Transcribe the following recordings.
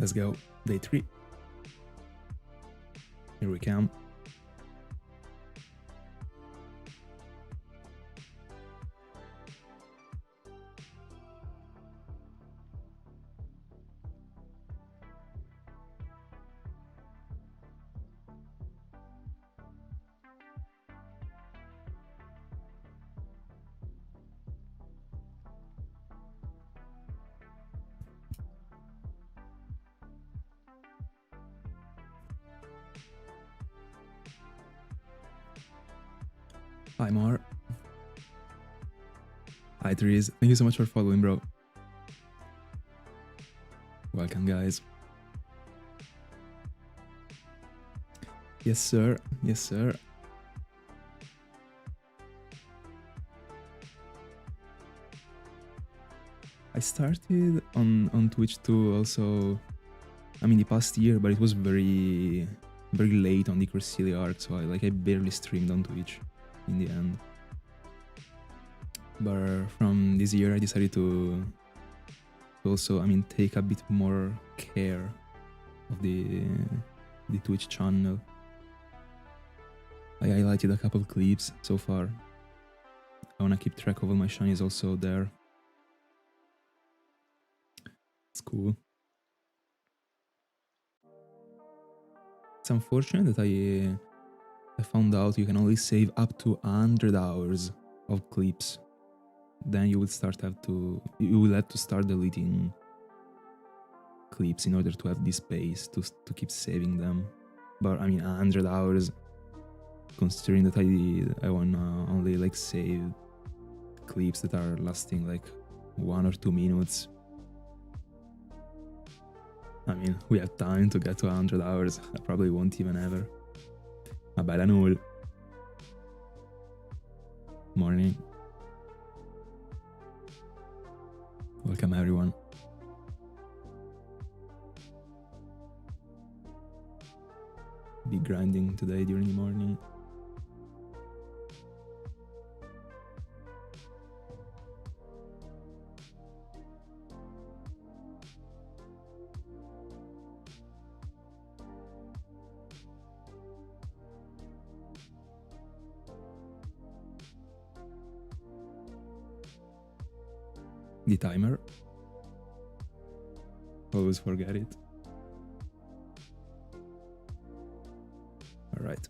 Let's go. Day 3. Here we come. Hi Mar. Hi Therese. Thank you so much for following, bro. Welcome, guys. Yes, sir. Yes, sir. I started on Twitch too also, I mean, the past year, but it was very late on the Cresselia arc, so I barely streamed on Twitch in the end. But from this year I decided to also, I mean, take a bit more care of the Twitch channel. I highlighted a couple of clips so far. I wanna keep track of all my shinies also there. It's cool. It's unfortunate that I found out you can only save up to 100 hours of clips. Then you will have to start deleting clips in order to have the space to keep saving them. But I mean, 100 hours, considering that I wanna only like save clips that are lasting like 1 or 2 minutes. I mean, we have time to get to 100 hours. I probably won't even ever. Ma bella null. Morning. Welcome everyone. Be grinding today during the morning. The timer. Always forget it. All right.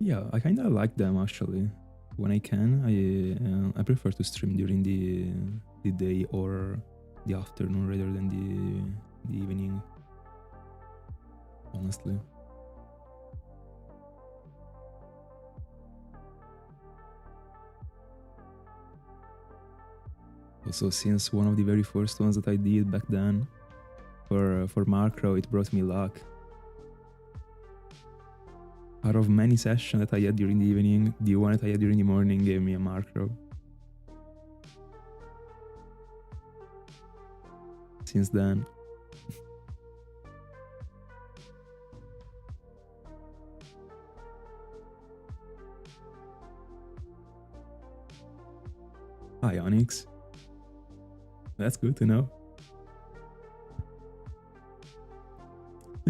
Yeah, I kind of like them actually. When I can, I prefer to stream during the day or the afternoon rather than the evening. Honestly. Also, since one of the very first ones that I did back then for Macro, it brought me luck. Out of many sessions that I had during the evening, the one that I had during the morning gave me a macro. Since then. Hi Onyx. That's good to know.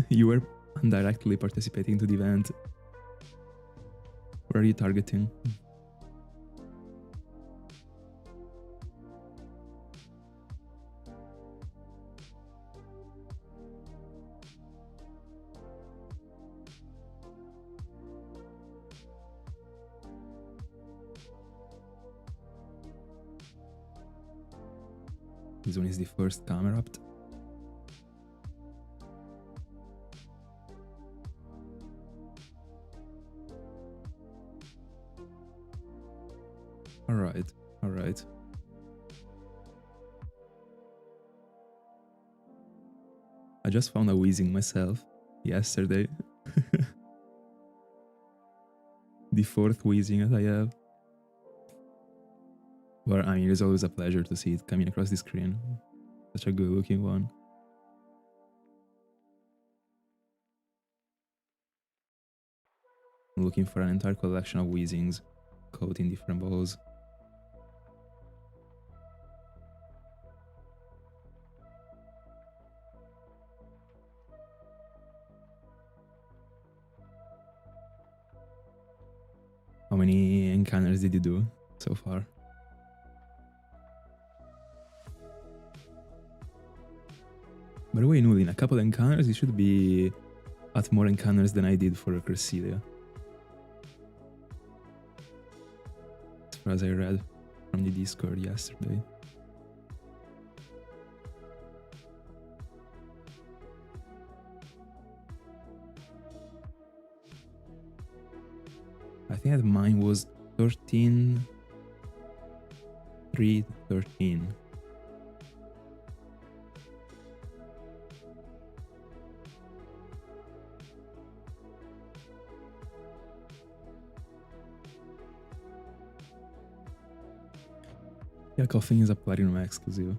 You were indirectly participating to the event. Where are you targeting? This one is the first camera up. All right. I just found a wheezing myself yesterday. The 4th wheezing that I have. But I mean, it's always a pleasure to see it coming across the screen. Such a good looking one. I'm looking for an entire collection of Weezings coated in different balls. How many encounters did you do so far? By the way, Nulin, a couple encounters, you should be at more encounters than I did for Cresselia. As far as I read from the Discord yesterday. I think that mine was 13, 3, 13. Yeah, Koffing is a Platinum exclusive.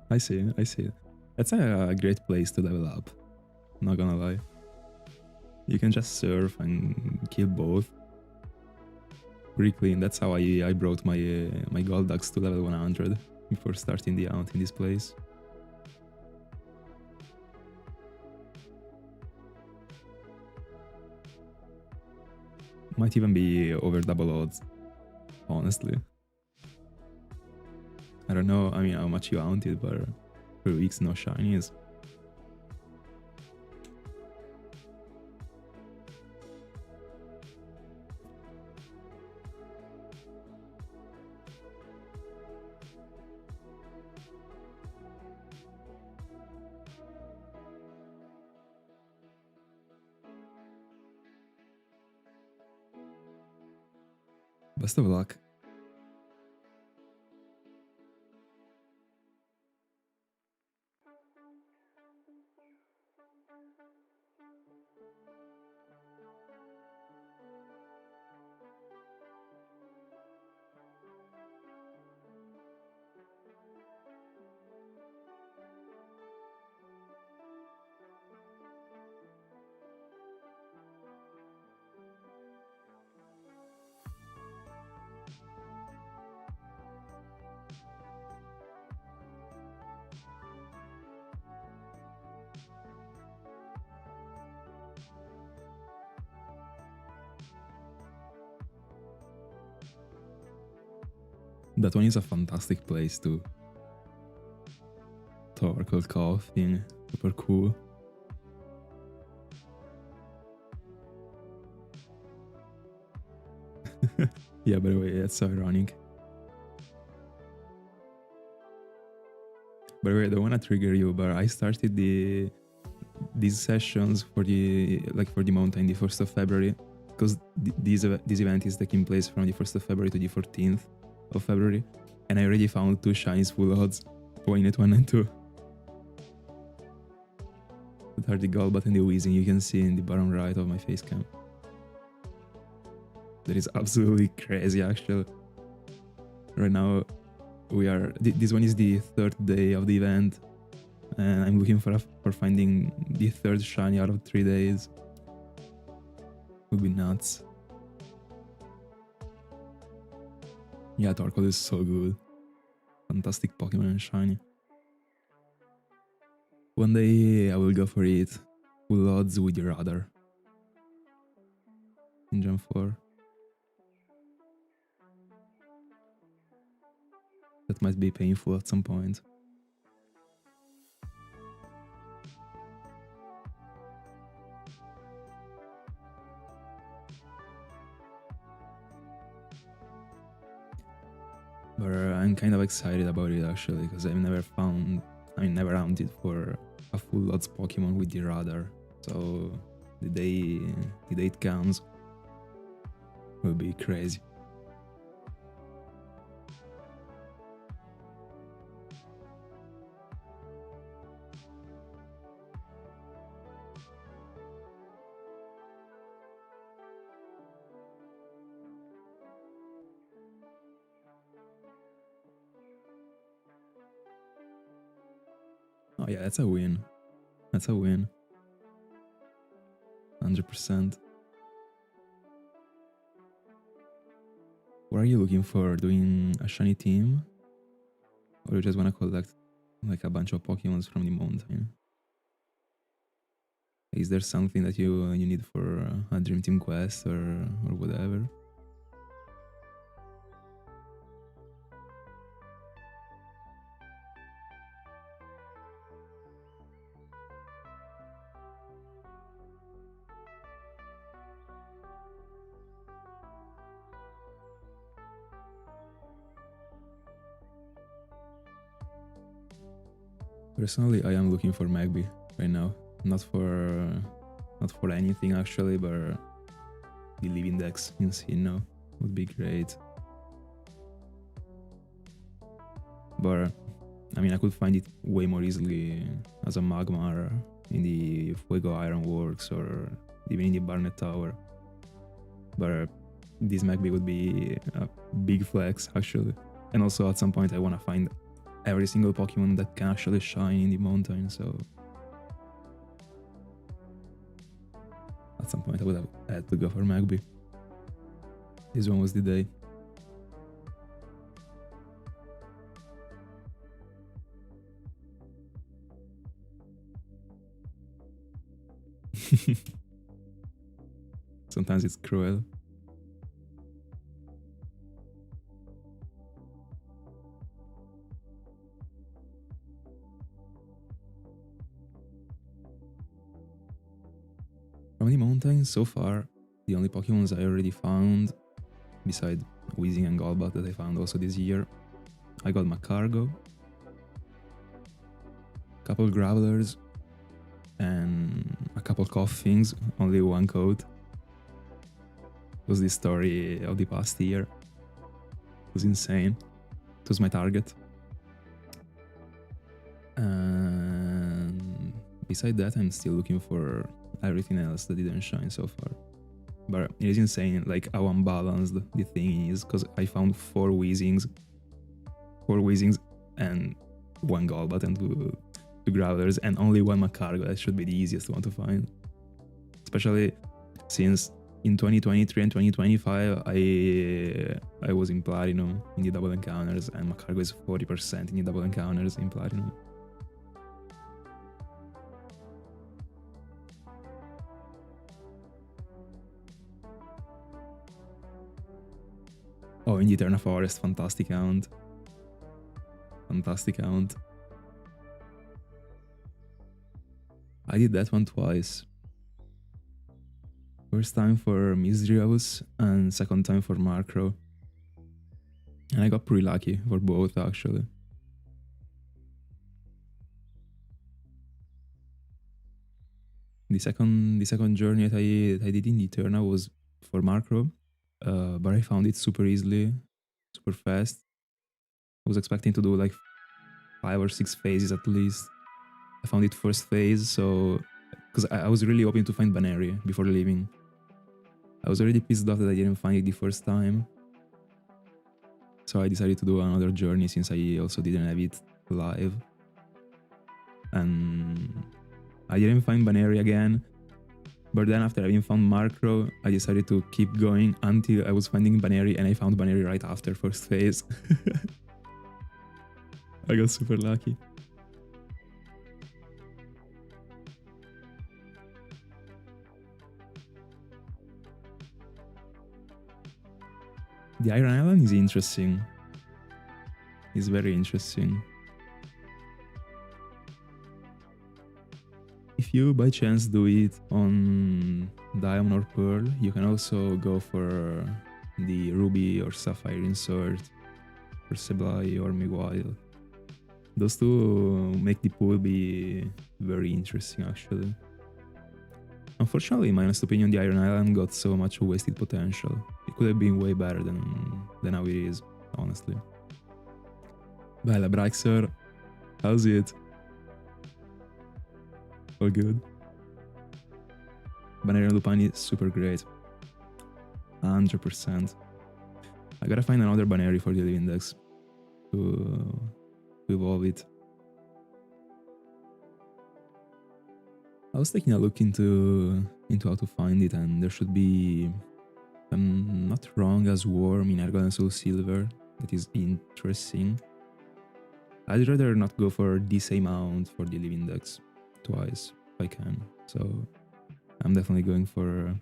I see, I see. That's a great place to level up, not gonna lie. You can just surf and kill both. Pretty clean. That's how I brought my gold ducks to level 100 before starting the hunt in this place. Might even be over double odds, honestly. I don't know, I mean, how much you hunted, but for weeks no shinies. Best of luck. That one is a fantastic place too. Torkoal Koffing, super cool. Yeah, by the way, that's so ironic. By the way, I don't wanna trigger you, but I started these sessions for the mountain the 1st of February, because this event is taking place from the 1st of February to the 14th of February, and I already found 2 shinies full odds, Poinet 1 and 2. That are the Golbat and the Weezing you can see in the bottom right of my face cam. That is absolutely crazy, actually. Right now, this one is the 3rd day of the event, and I'm looking for finding the 3rd shiny out of 3 days. Would be nuts. Yeah, Torkoal is so good. Fantastic Pokemon and shiny. One day I will go for it. Full odds with your radar. In Gen 4. That might be painful at some point. But I'm kind of excited about it actually, because I've never never hunted for a full odds Pokemon with the radar. So the day it comes will be crazy. Oh yeah, that's a win. That's a win. 100%. What are you looking for? Doing a shiny team? Or you just want to collect like a bunch of Pokemons from the mountain? Is there something that you need for a Dream Team quest or whatever? Personally, I am looking for Magby right now. Not for anything actually, but the Live Index in Sinnoh would be great. But I mean, I could find it way more easily as a Magmar in the Fuego Ironworks or even in the Barnet Tower. But this Magby would be a big flex actually. And also at some point I want to find every single Pokemon that can actually shine in the mountain, so at some point I would have had to go for Magby. This one was the day. Sometimes it's cruel. From the mountains, so far, the only Pokemons I already found, beside Weezing and Golbat that I found also this year, I got Macargo, couple Gravelers, and a couple Koffings, only one code. It was the story of the past year. It was insane. It was my target. And beside that, I'm still looking for everything else that didn't shine so far. But it is insane like how unbalanced the thing is, because I found 4 Weezings and 1 Golbat and 2 Growlers and only 1 Macargo. That should be the easiest one to find. Especially since in 2023 and 2025 I was in Platinum in the double encounters, and Macargo is 40% in the double encounters in Platinum. Oh, in the Eterna Forest, fantastic count. Fantastic count. I did that one twice. First time for Misdreavus and second time for Markrow. And I got pretty lucky for both actually. The second journey that I did in the Eterna was for Markrow. But I found it super easily, super fast. I was expecting to do like 5 or 6 phases at least. I found it first phase, so because I was really hoping to find Baneri before leaving. I was already pissed off that I didn't find it the first time, so I decided to do another journey since I also didn't have it live. And I didn't find Baneri again. But then after having found Markrow, I decided to keep going until I was finding Baneri, and I found Baneri right after first phase. I got super lucky. The Iron Island is interesting. It's very interesting. If you by chance do it on Diamond or Pearl, you can also go for the Ruby or Sapphire insert. for Seblai or Miguel. Those two make the pool be very interesting, actually. Unfortunately, in my honest opinion, the Iron Island got so much wasted potential. It could have been way better than how it is, honestly. Bella Braxer, how's it? All good. Banana Lupani is super great. 100%. I gotta find another Baneri for the Live Index to evolve it. I was taking a look into how to find it, and there should be, if I'm not wrong, as Worm in Argon and Soul Silver. That is interesting. I'd rather not go for the same amount for the Live Index twice if I can. So I'm definitely going for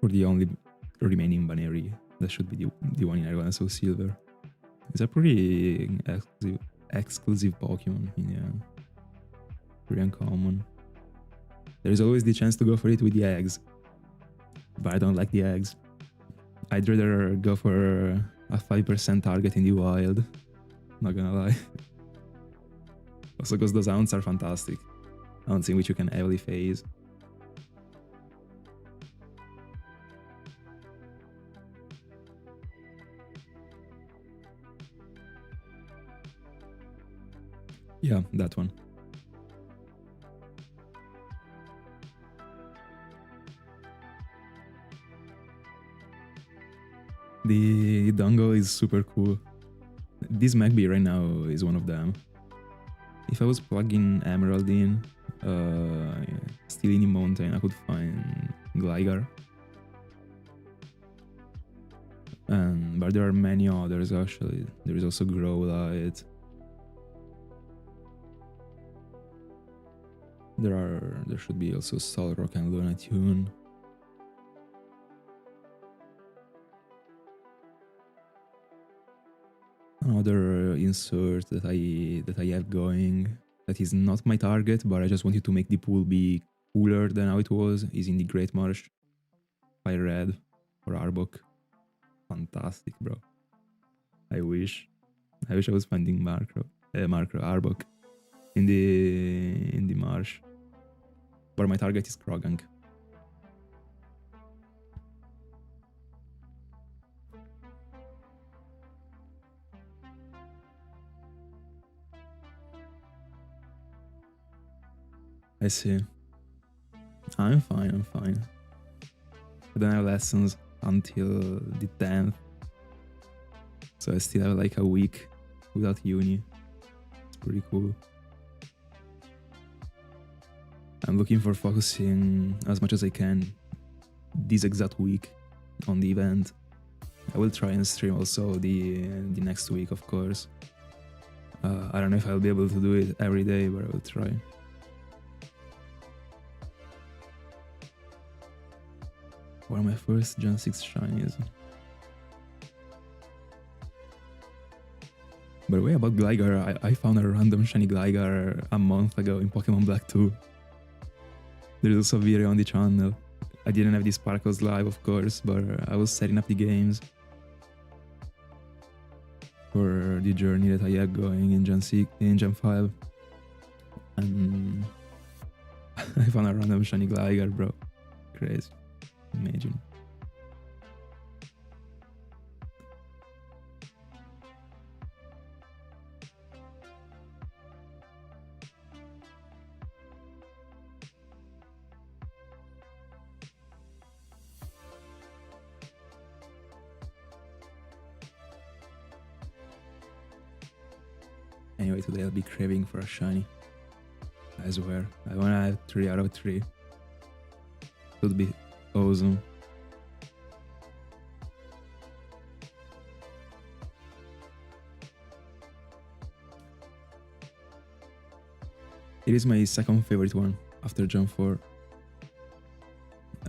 the only remaining Baneri. That should be the one in Argon and Soul Silver. It's a pretty exclusive Pokemon, yeah. Pretty uncommon. There's always the chance to go for it with the eggs, but I don't like the eggs. I'd rather go for a 5% target in the wild, not gonna lie. Also because those hounds are fantastic. Hounds in which you can heavily phase. Yeah, that one. The dongle is super cool. This Magby right now is one of them. If I was plugging Emerald in, still in the mountain, I could find Gligar. But there are many others actually. There is also Growlite. There should be also Solrock and Lunatune. Another insert that I have going that is not my target, but I just wanted to make the pool be cooler than how it was, is in the Great Marsh. Fire Red or Arbok. Fantastic, bro. I wish I was finding Markro Arbok in the marsh. But my target is Krogank. I see. I'm fine. I don't have lessons until the 10th. So I still have like a week without uni. It's pretty cool. I'm looking for focusing as much as I can this exact week on the event. I will try and stream also the next week, of course. I don't know if I'll be able to do it every day, but I will try. One of my first Gen 6 shinies. By the way, about Gligar, I found a random shiny Gligar a month ago in Pokemon Black 2. There's also a video on the channel. I didn't have the Sparkles live, of course, but I was setting up the games for the journey that I had going in Gen 5. And I found a random shiny Gligar, bro. Crazy. Imagine. Anyway, today I'll be craving for a shiny. I swear. I wanna have 3 out of 3. Would be awesome. It is my second favorite one after Gen 4.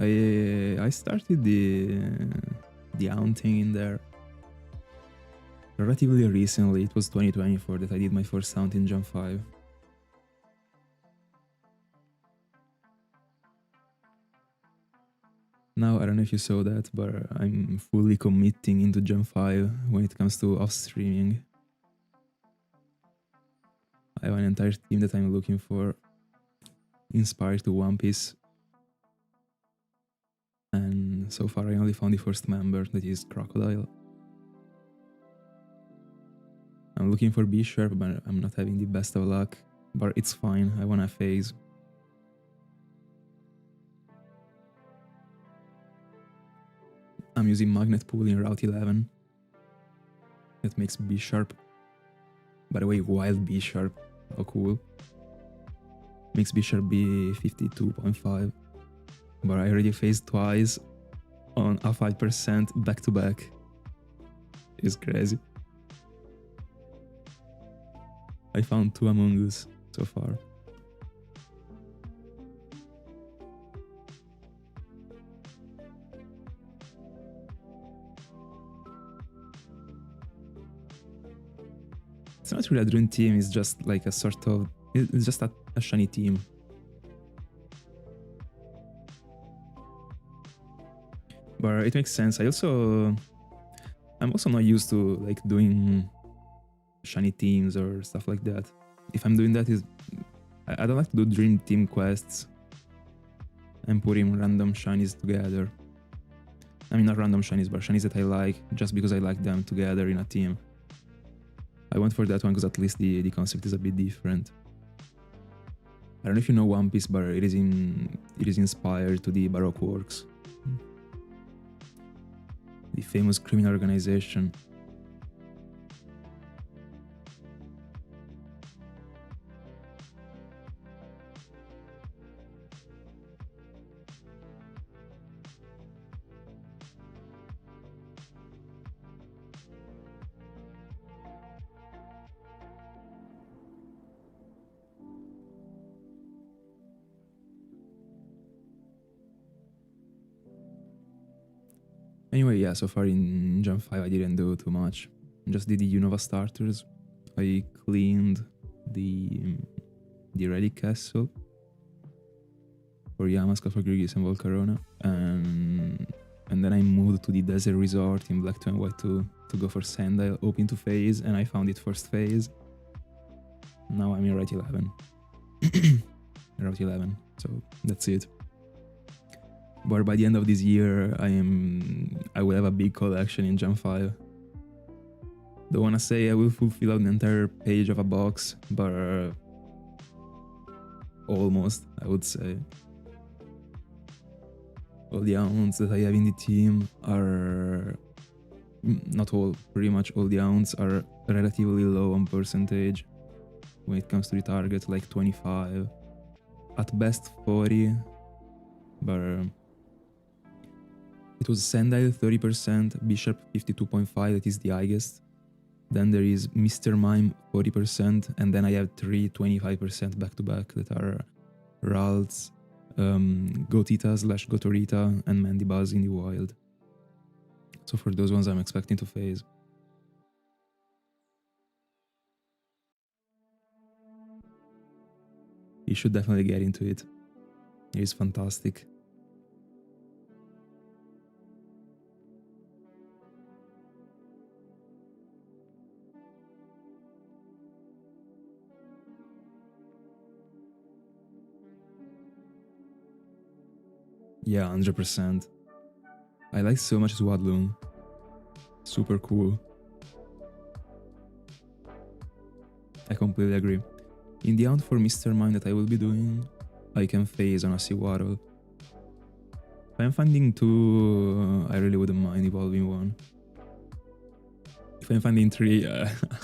I started the haunting in there relatively recently. It was 2024 that I did my first haunt in Gen 5. Now, I don't know if you saw that, but I'm fully committing into Gen 5 when it comes to off-streaming. I have an entire team that I'm looking for, inspired to One Piece. And so far I only found the first member, that is Crocodile. I'm looking for B Sharp, but I'm not having the best of luck. But it's fine, I wanna phase. I'm using Magnet Pool in Route 11. That makes B Sharp. By the way, wild B Sharp, how cool. Makes B Sharp be 52.5. But I already phased twice on a 5% back to back. It's crazy. I found 2 Among Us so far. It's not really a dream team, it's just like a sort of... It's just a shiny team. But it makes sense. I'm also not used to like doing shiny teams or stuff like that. If I'm doing that, I don't like to do dream team quests and putting random shinies together. I mean, not random shinies, but shinies that I like just because I like them together in a team. I went for that one because at least the concept is a bit different. I don't know if you know One Piece, but it is inspired to the Baroque works, the famous criminal organization. Anyway, yeah, so far in Gen 5 I didn't do too much. Just did the Unova starters. I cleaned the Relic Castle for Yamaska, for Grigis and Volcarona, and then I moved to the Desert Resort in Black 2 and White 2 to go for Sandile, hoping to phase, and I found it first phase. Now I'm in Route 11. Route 11, so that's it. But by the end of this year, I will have a big collection in Gen 5. Don't wanna say I will fulfill an entire page of a box, but almost, I would say. All the hounds that I have in the team are... not all, pretty much all the hounds are relatively low on percentage when it comes to the target, like 25. At best 40, but... It was Sandile 30%, Bishop 52.5, that is the highest. Then there is Mr. Mime 40%, and then I have 3 25% back to back that are Ralts, Gotita/Gotorita, and Mandibuzz in the wild. So for those ones I'm expecting to phase. You should definitely get into it. It is fantastic. Yeah, 100%. I like so much Swadloon. Super cool. I completely agree. In the hunt for Mr. Mime that I will be doing, I can phase on a Seawaddle. If I'm finding 2, I really wouldn't mind evolving 1. If I'm finding 3,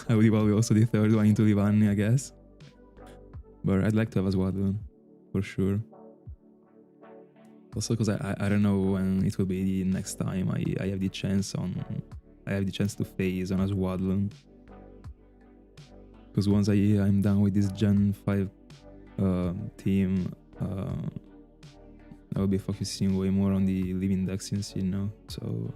I would evolve also the 3rd one into Livani, I guess. But I'd like to have a Swadloon, for sure. Also because I don't know when it will be the next time I have the chance to phase on a Swadloon. Because once I'm done with this Gen 5 team, I will be focusing way more on the living Dexians, you know, so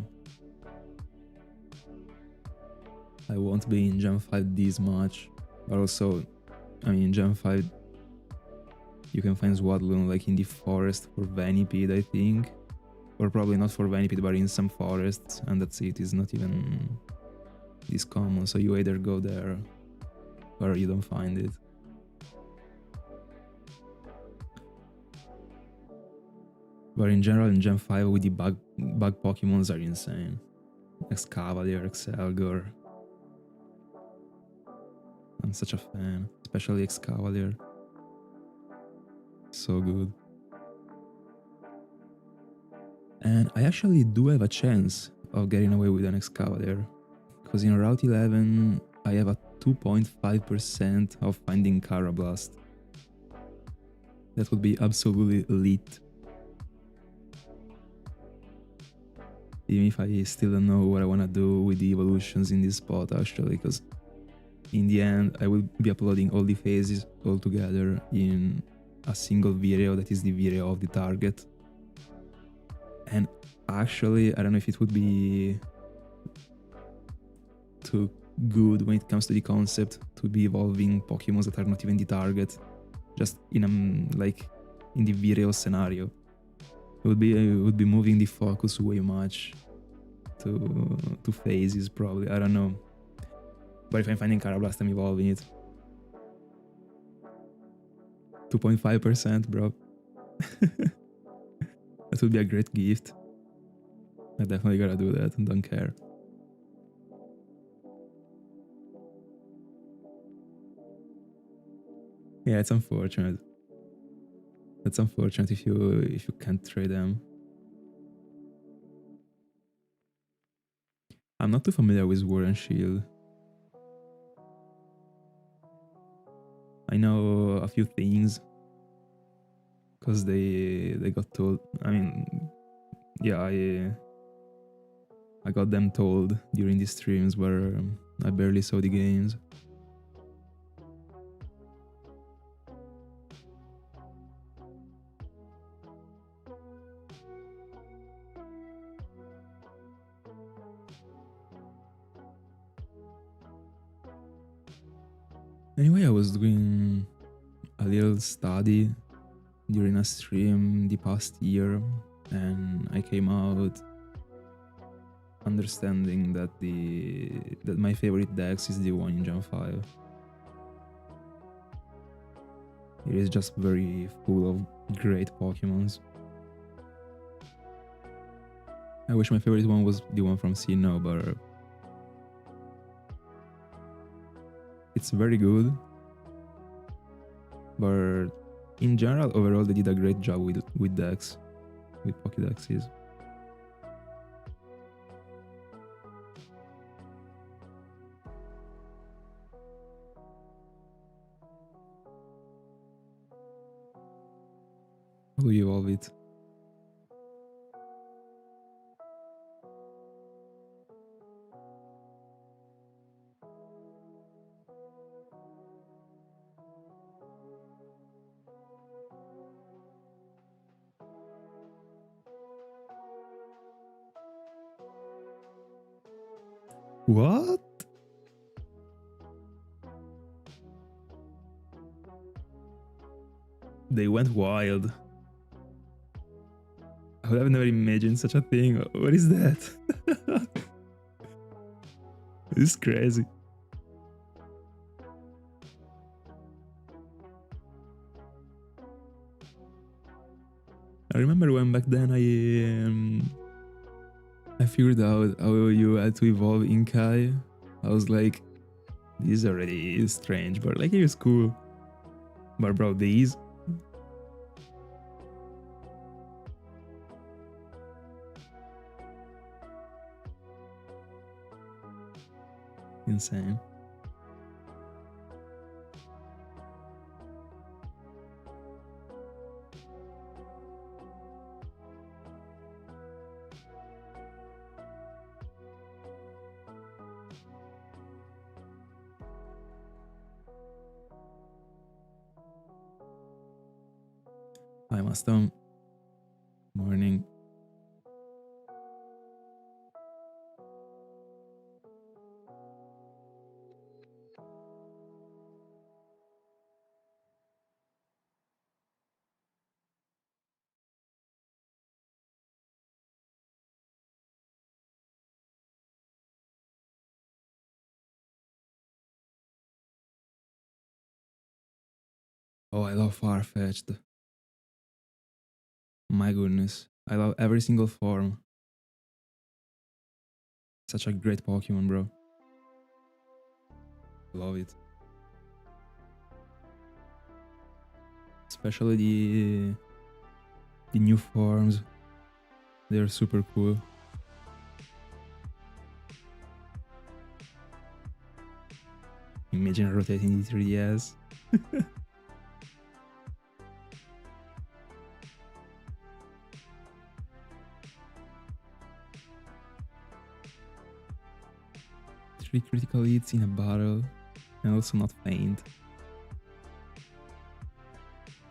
I won't be in Gen 5 this much. But also, I mean, in Gen 5 you can find Swadloon like in the forest for Vanipede, I think. Or probably not for Venipede, but in some forests, and that's it. It's not even this common, so you either go there or you don't find it. But in general, in Gen 5, with the bug Pokemons are insane. Excavalier, Excelgor. I'm such a fan, especially Excavalier. So good. And I actually do have a chance of getting away with an Excavalier, because in Route 11 I have a 2.5% of finding Carablast. That would be absolutely elite. Even if I still don't know what I want to do with the evolutions in this spot actually, because in the end I will be uploading all the phases all together in a single video that is the video of the target. And actually, I don't know if it would be too good when it comes to the concept to be evolving Pokemon that are not even the target, just in like in the video scenario. It would be moving the focus way much to phases probably. I don't know. But if I'm finding Carablast, I'm evolving it. 2.5%, bro. That would be a great gift. I definitely gotta do that and don't care. Yeah, it's unfortunate. It's unfortunate if you can't trade them. I'm not too familiar with Sword and Shield. I know a few things because they got told. I mean, yeah, I got them told during the streams where I barely saw the games. Anyway, I was doing a little study during a stream the past year, and I came out understanding that my favorite dex is the one in Gen 5. It is just very full of great Pokemons. I wish my favorite one was the one from Sinnoh, but it's very good. But in general, overall, they did a great job with decks, with Pokédexes. How do you evolve it? What? They went wild. I would have never imagined such a thing. What is that? This is crazy. I remember when back then I figured out how you had to evolve Inkai. I was like, this is already strange, but like it is cool. But bro, these insane. Hi, Mastom. Morning. Oh, I love Farfetch'd. My goodness. I love every single form. Such a great Pokemon, bro. Love it. Especially the new forms. They're super cool. Imagine rotating the 3DS. Three critical hits in a battle, and also not faint.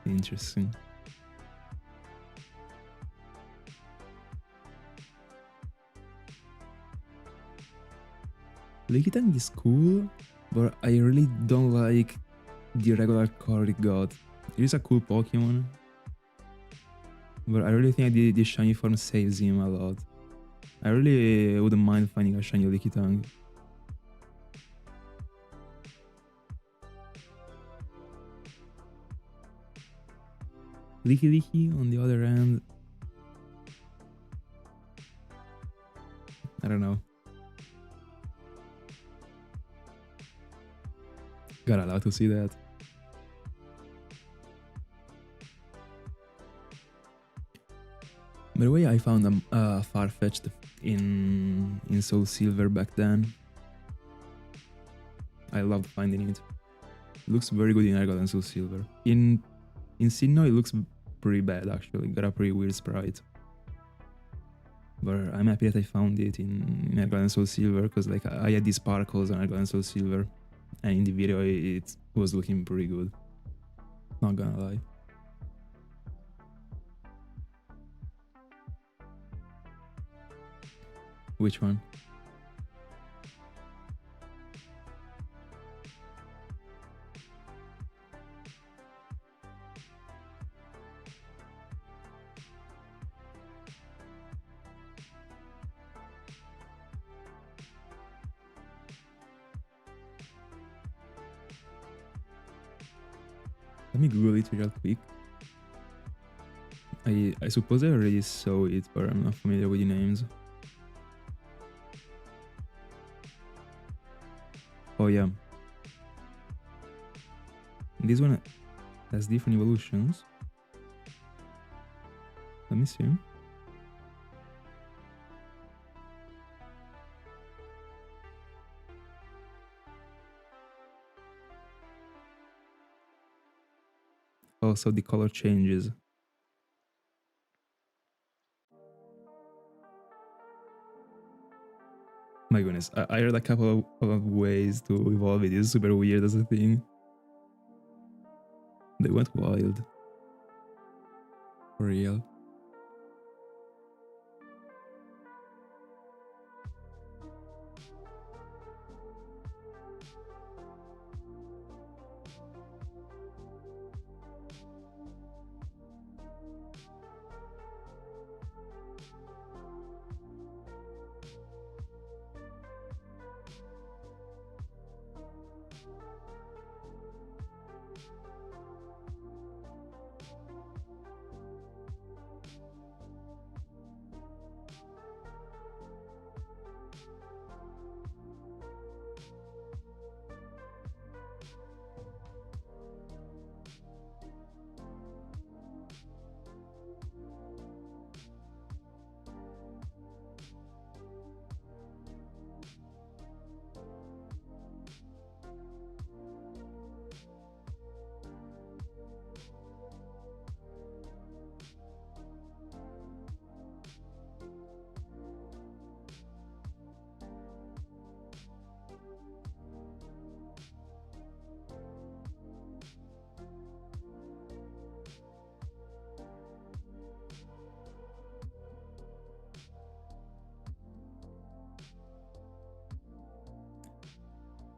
Interesting. Lickitung is cool, but I really don't like the regular card it got. It is a cool Pokemon, but I really think the shiny form saves him a lot. I really wouldn't mind finding a shiny Lickitung. Licky on the other end, I don't know. Gotta love to see that. By the way, I found a Farfetch'd in Soul Silver back then. I loved finding it. It looks very good in Argyle and Soul Silver. In Sinnoh, it looks pretty bad actually. Got a pretty weird sprite. But I'm happy that I found it in Argyle and Soul Silver, because like I had these sparkles on Argyle and Soul Silver, and in the video it was looking pretty good. Not gonna lie. Which one? Let me Google it real quick. I suppose I already saw it, but I'm not familiar with the names. Oh yeah. This one has different evolutions. Let me see. Also, the color changes. My goodness, I heard a couple of ways to evolve it. It's super weird as a thing. They went wild. For real.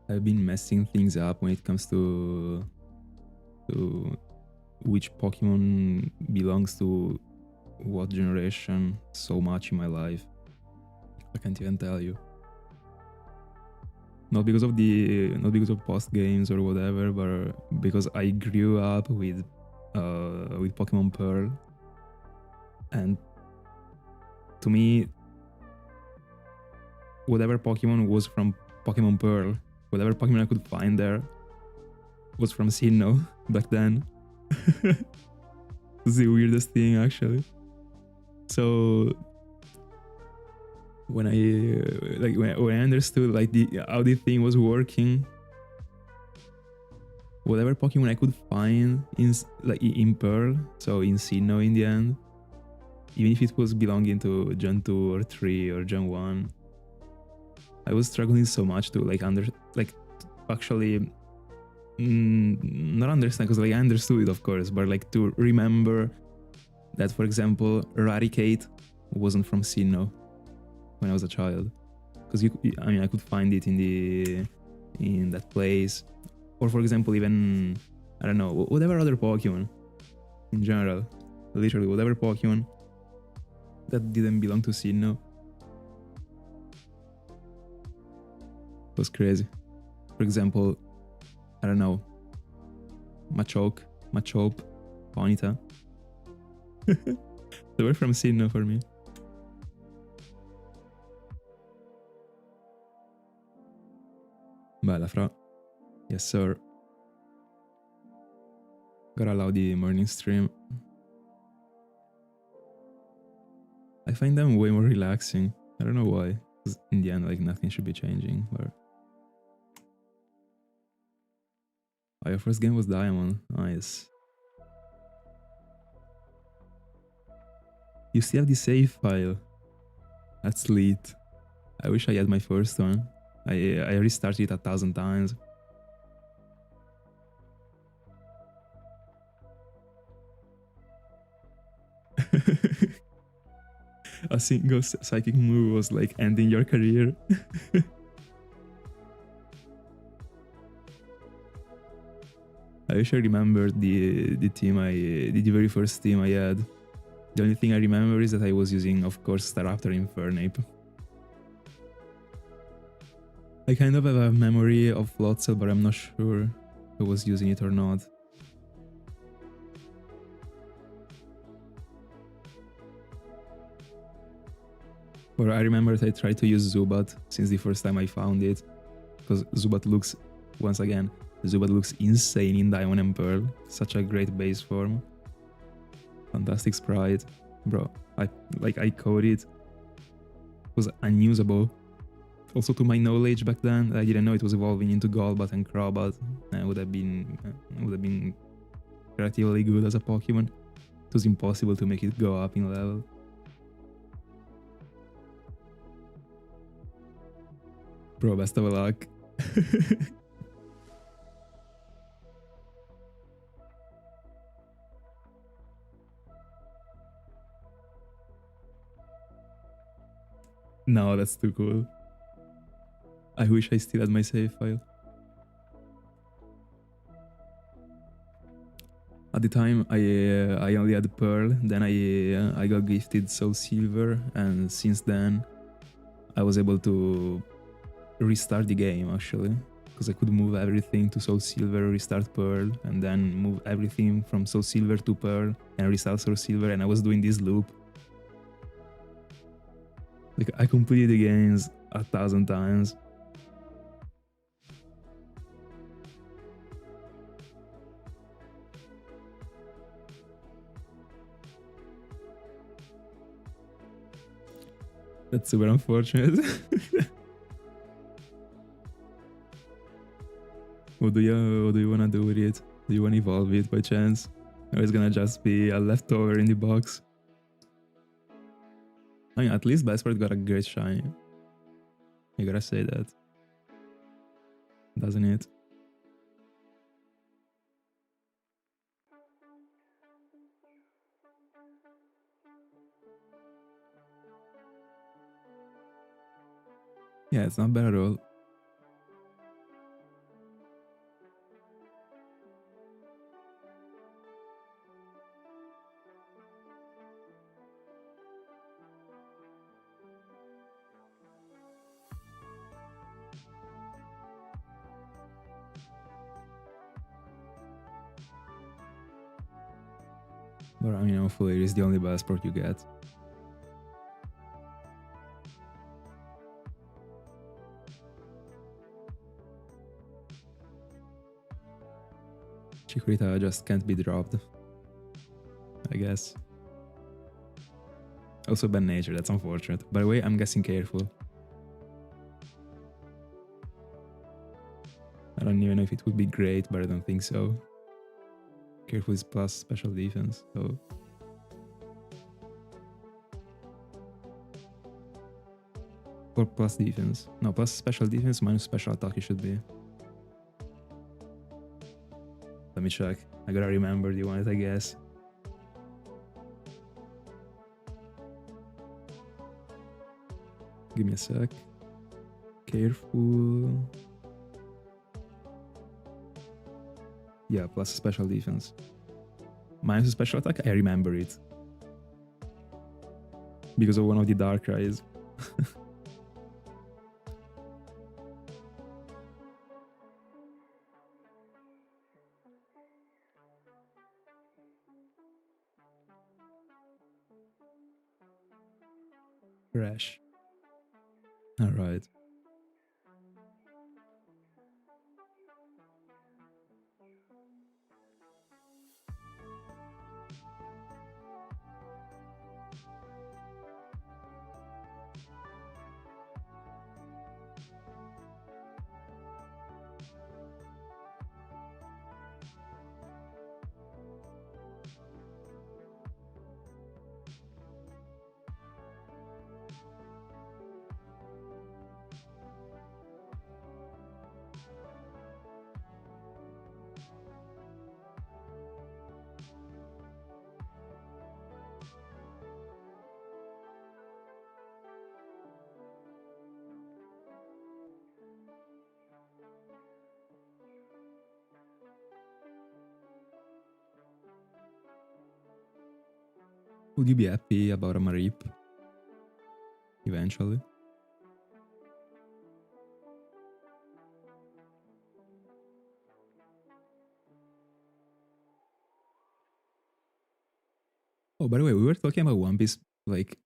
I've been messing things up when it comes to which Pokemon belongs to what generation so much in my life. I can't even tell you. not because of post games or whatever, but because I grew up with Pokemon Pearl, and to me, whatever Pokemon was from Pokemon Pearl, whatever Pokemon I could find there was from Sinnoh back then. It's the weirdest thing, actually. So when I understood like how the thing was working, whatever Pokemon I could find in Pearl, so in Sinnoh in the end, even if it was belonging to Gen 2 or 3 or Gen 1, I was struggling so much to actually not understand, because like I understood it of course, but like to remember that, for example, Raticate wasn't from Sinnoh when I was a child, because I could find it in that place, or for example even, I don't know, whatever other Pokemon in general, literally whatever Pokemon that didn't belong to Sinnoh was crazy. For example, I don't know, Machoke, Ponyta. They were from Sinnoh for me. Bella fra. Yes sir. Gotta allow the morning stream. I find them way more relaxing. I don't know why. Because in the end, like, nothing should be changing. But oh, your first game was Diamond. Nice. You still have the save file. That's lit. I wish I had my first one. I restarted it 1,000 times. A single psychic move was like ending your career. I wish I remembered the very first team I had. The only thing I remember is that I was using, of course, Staraptor Infernape. I kind of have a memory of Floatzel, but I'm not sure if I was using it or not. But I remember that I tried to use Zubat since the first time I found it, because Zubat looks, once again, Zubat looks insane in Diamond and Pearl. Such a great base form. Fantastic sprite. Bro, I coded. It was unusable. Also, to my knowledge back then, I didn't know it was evolving into Golbat and Crobat. I would have been relatively good as a Pokemon. It was impossible to make it go up in level. Bro, best of luck. No, that's too cool. I wish I still had my save file. At the time, I only had Pearl, then I got gifted Soul Silver, and since then I was able to restart the game actually, because I could move everything to Soul Silver, restart Pearl, and then move everything from Soul Silver to Pearl and restart Soul Silver, and I was doing this loop. Like, I completed the games 1,000 times. That's super unfortunate. What do you wanna do with it? Do you wanna evolve it by chance? Or it's gonna just be a leftover in the box? I mean, at least Besport got a great shine. You gotta say that. Doesn't it? Yeah, it's not bad at all. But I mean, hopefully it is the only passport you get. Chikorita just can't be dropped, I guess. Also bad nature, that's unfortunate. By the way, I'm guessing careful. I don't even know if it would be great, but I don't think so. Careful is plus special defense, so... Or plus defense. No, plus special defense minus special attack it should be. Let me check. I gotta remember the ones, I guess. Give me a sec. Careful. Yeah, plus special defense. Minus special attack, I remember it. Because of one of the dark cries. Crash. Alright. Would you be happy about a Marip? Eventually? Oh, by the way, we were talking about One Piece like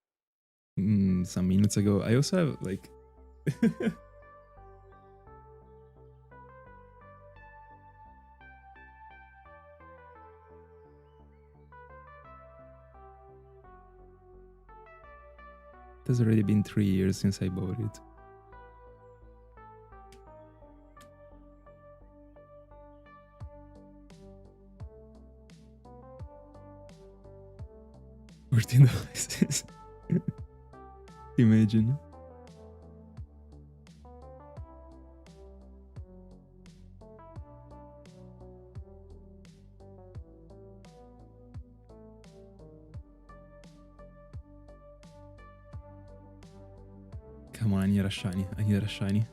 some minutes ago. I also have like it has already been 3 years since I bought it. $14. Imagine. Come on, I need a shiny. I need a shiny.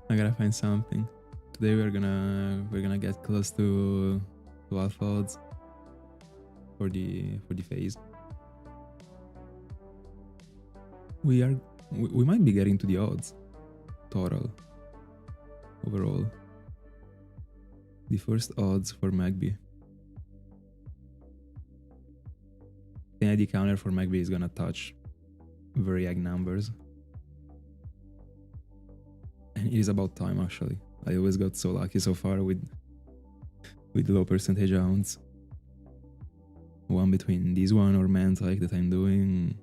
I gotta find something. Today we're gonna get close to alpha odds for the phase. We might be getting to the odds total overall. The first odds for Magby. The ID counter for Magby is gonna touch very egg numbers. And it is about time actually. I always got so lucky so far with low percentage rounds. One between this one or Mantike that I'm doing.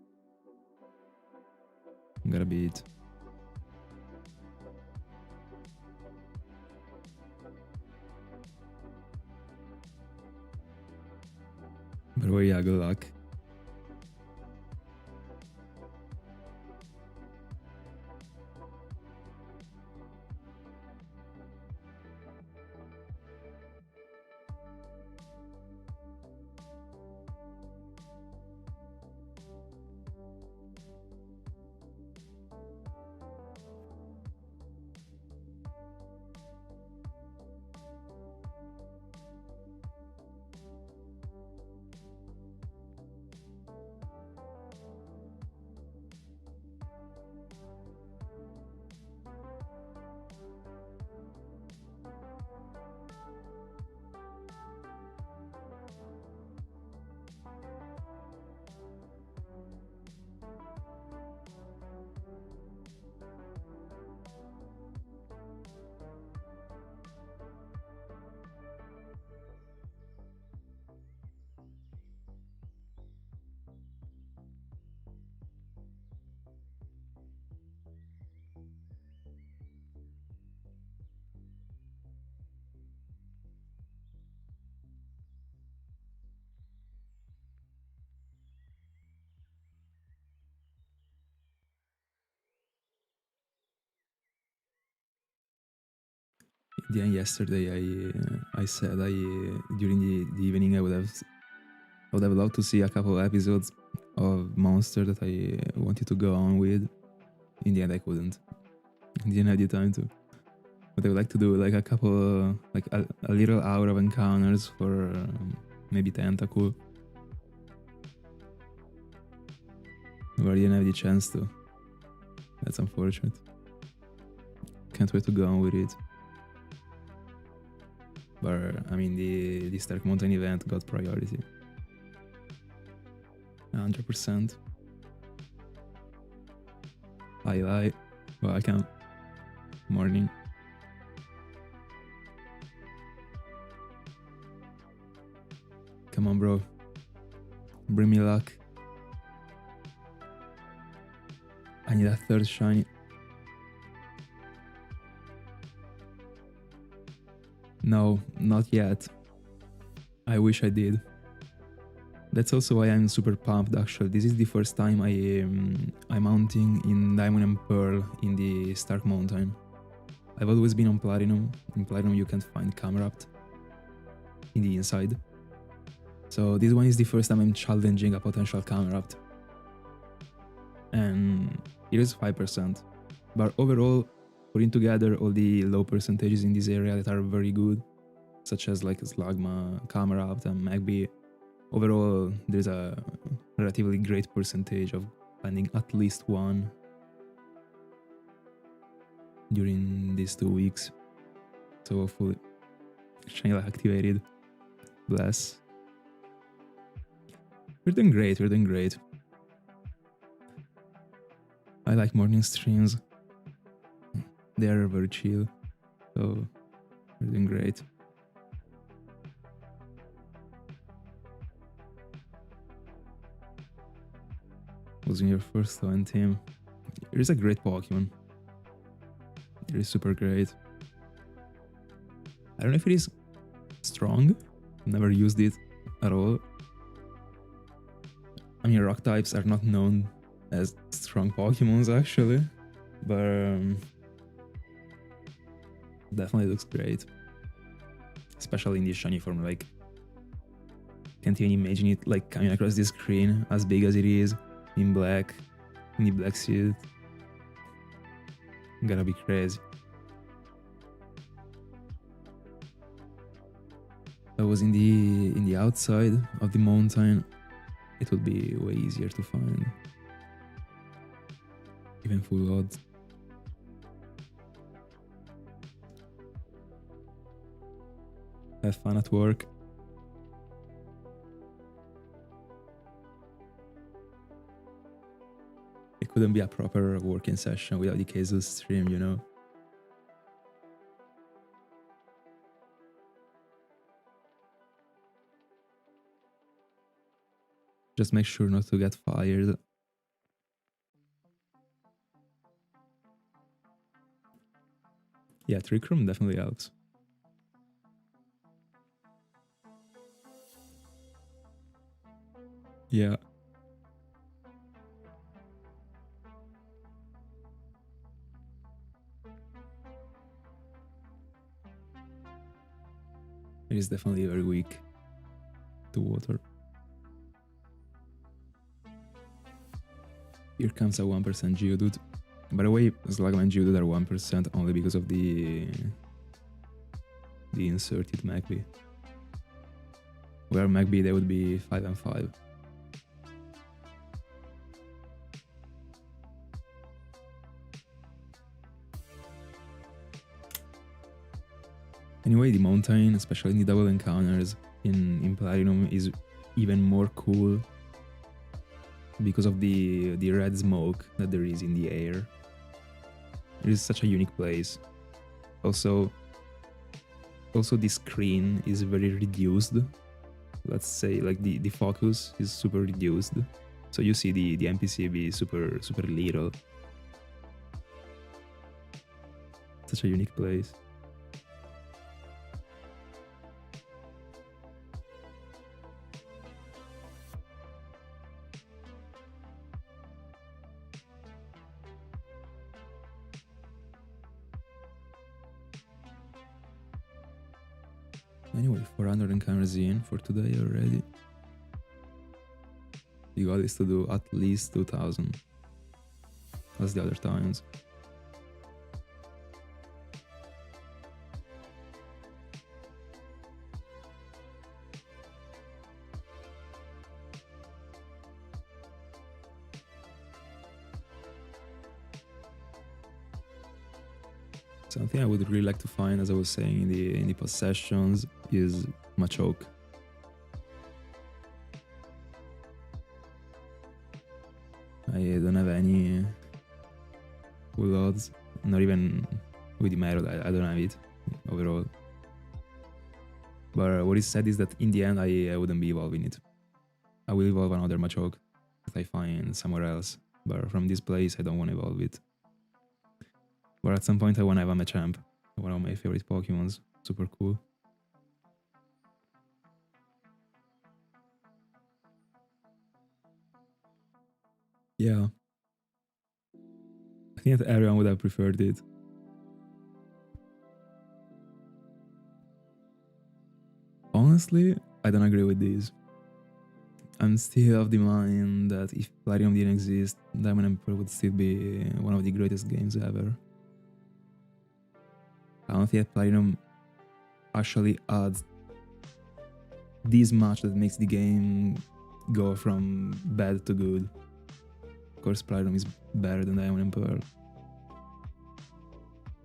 I'm gonna beat. But well, yeah, good luck. Then yesterday I said during the evening I would have loved to see a couple of episodes of Monster that I wanted to go on with. In the end, I couldn't. I didn't have the time to. But I would like to do like a couple, like a little hour of encounters for maybe Tentacle. But I didn't have the chance to. That's unfortunate. Can't wait to go on with it. But I mean, the Stark Mountain event got priority. 100%. Hi, welcome. Morning. Come on, bro. Bring me luck. I need a third shiny. No, not yet. I wish I did. That's also why I'm super pumped actually. This is the first time I'm mounting in Diamond and Pearl in the Stark Mountain. I've always been on Platinum. In Platinum you can find Camerupt in the inside. So this one is the first time I'm challenging a potential Camerupt. And it is 5%. But overall, putting together all the low percentages in this area that are very good, such as like Slugma, Camerupt and Magby, overall there's a relatively great percentage of finding at least one during these 2 weeks. So hopefully Shiny activated. Bless. We're doing great. I like morning streams. They are very chill. So we're doing great. Losing your first one team. It is a great Pokemon. It is super great. I don't know if it is strong. Never used it at all. I mean, rock types are not known as strong Pokemons actually, but definitely looks great. Especially in the shiny form, like can't even imagine it like coming across this screen as big as it is in black, in the black suit. Gotta be crazy. If I was in the outside of the mountain, it would be way easier to find. Even full odds. Have fun at work. It couldn't be a proper working session without the Keizu stream, you know? Just make sure not to get fired. Yeah, Trick Room definitely helps. Yeah. It is definitely very weak to water. Here comes a 1% Geodude. By the way, Slugma and Geodude are 1% only because of the inserted Magby. Where Magby they would be 5 and 5. Anyway, the mountain, especially in the double encounters in Platinum, is even more cool because of the red smoke that there is in the air. It is such a unique place. Also the screen is very reduced. Let's say like the focus is super reduced. So you see the NPC be super little. Such a unique place. Anyway, 400 encounters in for today already. The goal is to do at least 2000 as the other times. Something I would really like to find, as I was saying in the past sessions, is Machoke. I don't have any full odds, not even with the Meryl, I don't have it overall. But what is said is that in the end I wouldn't be evolving it. I will evolve another Machoke that I find somewhere else, but from this place I don't want to evolve it. But at some point I want to have a Machamp, one of my favorite Pokemons, super cool. Yeah. I think that everyone would have preferred it. Honestly, I don't agree with this. I'm still of the mind that if Platinum didn't exist, Diamond and Pearl would still be one of the greatest games ever. I don't think that Platinum actually adds this much that makes the game go from bad to good. Of course, Platinum is better than Diamond and Pearl.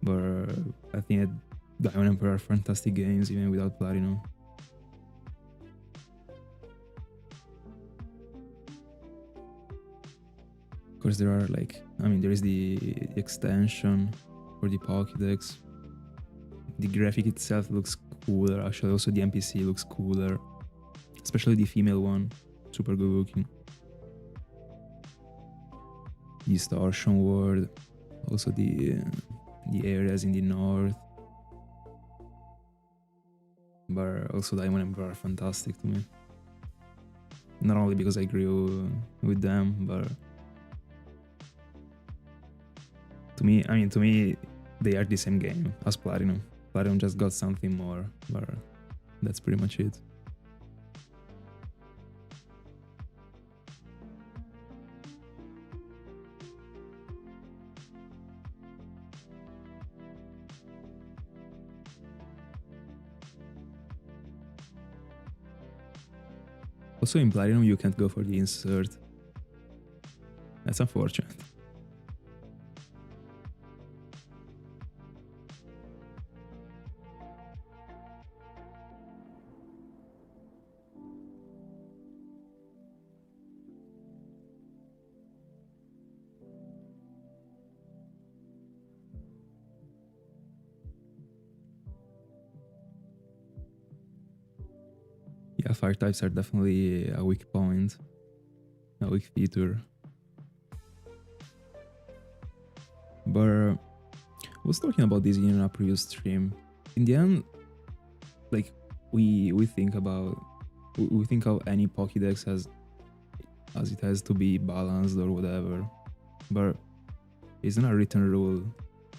But I think that Diamond and Pearl are fantastic games even without Platinum. Of course, there are there is the extension for the Pokédex. The graphic itself looks cooler, actually also the NPC looks cooler. Especially the female one, super good looking. The Distortion World, also the areas in the north. But also Diamond and Pearl are fantastic to me. Not only because I grew with them, but to me, they are the same game as Platinum. Platinum just got something more, but that's pretty much it. Also in Platinum you can't go for the insert. That's unfortunate. Yeah, fire types are definitely a weak point, a weak feature. But I was talking about this in a previous stream. In the end, we think of any Pokédex as it has to be balanced or whatever. But it's not a written rule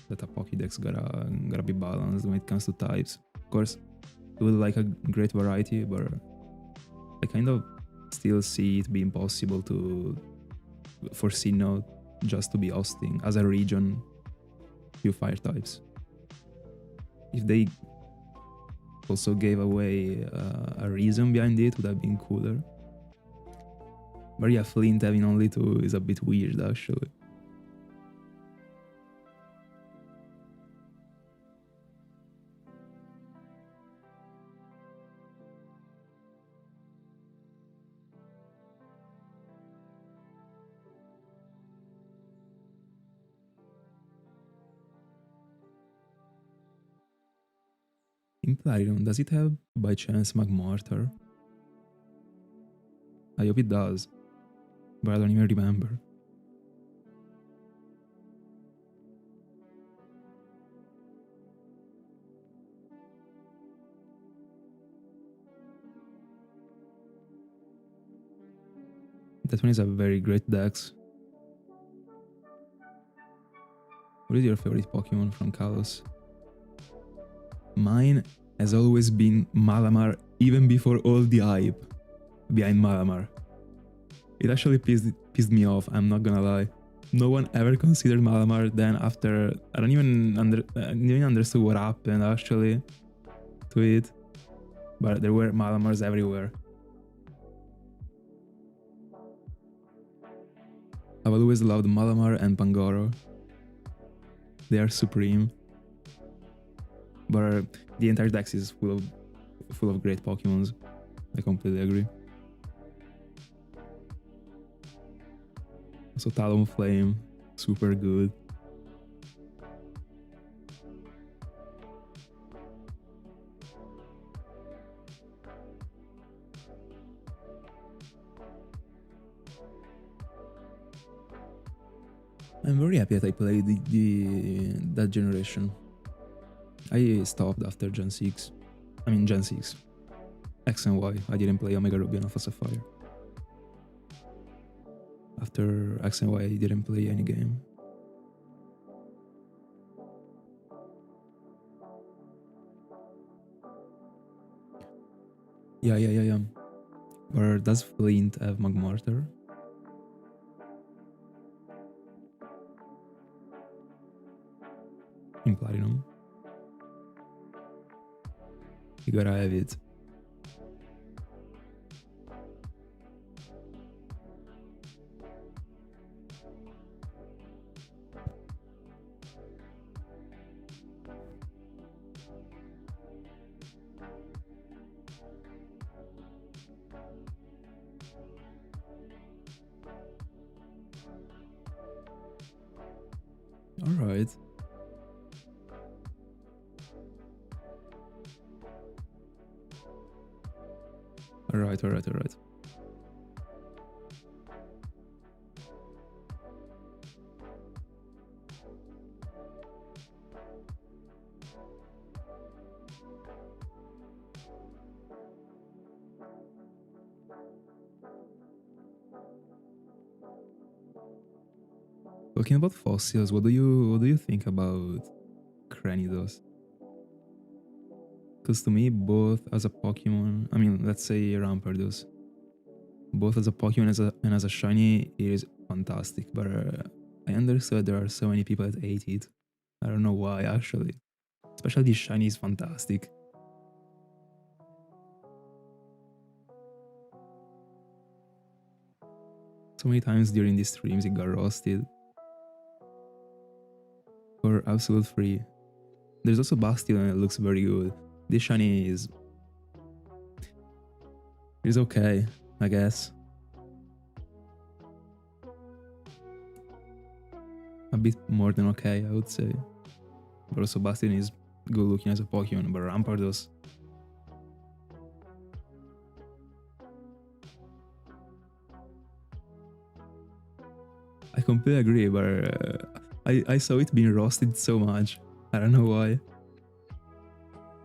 that a Pokédex gotta be balanced when it comes to types. Of course, we would like a great variety, but I kind of still see it being possible for Sinnoh just to be hosting as a region few fire types. If they also gave away a reason behind it, would have been cooler. But yeah, Flint having only 2 is a bit weird actually. In Platinum, does it have by chance Magmortar? I hope it does, but I don't even remember. That one is a very great dex. What is your favorite Pokemon from Kalos? Mine has always been Malamar, even before all the hype behind Malamar. It actually pissed me off, I'm not gonna lie. No one ever considered Malamar. Then after, I didn't even understood what happened actually to it, but there were Malamars everywhere. I've always loved Malamar and Pangoro. They are supreme. But the entire deck is full of great Pokemons. I completely agree. So Talonflame, super good. I'm very happy that I played that generation. I stopped after Gen 6. I mean Gen 6. X and Y. I didn't play Omega Ruby and Alpha Sapphire. After X and Y, I didn't play any game. Yeah. Or does Flint have Magmarter? In Platinum? You gotta have it. Alright. Alright. Talking about fossils, what do you think about Cranidos? Because to me, both as a Pokemon, I mean, let's say Rampardos, both as a Pokemon and as a shiny, it is fantastic. But I understood there are so many people that hate it. I don't know why, actually. Especially the shiny is fantastic. So many times during these streams, it got roasted. For absolute free. There's also Bastion and it looks very good. This shiny is okay, I guess. A bit more than okay, I would say. But also Bastion is good looking as a Pokemon, but Rampardos. I completely agree, but I saw it being roasted so much. I don't know why.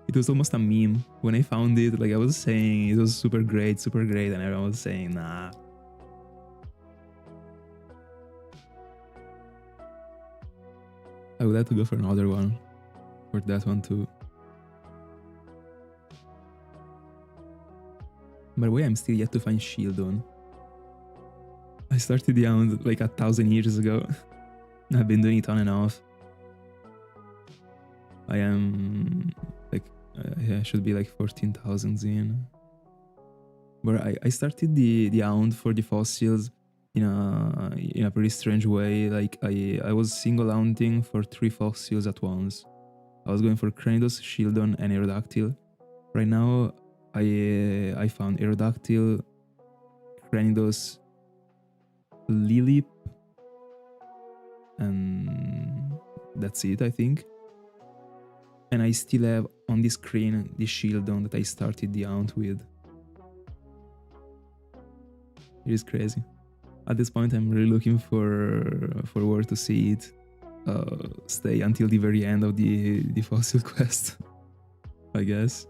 It was almost a meme. When I found it, like I was saying, it was super great, and everyone was saying, nah. I would like to go for another one. For that one too. By the way, I'm still yet to find Shieldon. I started the Hound like 1,000 years ago. I've been doing it on and off. I am like, I should be like 14,000 in. But I started the Hound for the fossils in a pretty strange way. Like I was single hounding for 3 fossils at once. I was going for Cranidos, Shieldon, and Aerodactyl. Right now, I found Aerodactyl, Cranidos, Lilip, and that's it, I think. And I still have on the screen the Shieldon that I started the Hound with. It is crazy. At this point, I'm really looking forward to see it stay until the very end of the fossil quest, I guess.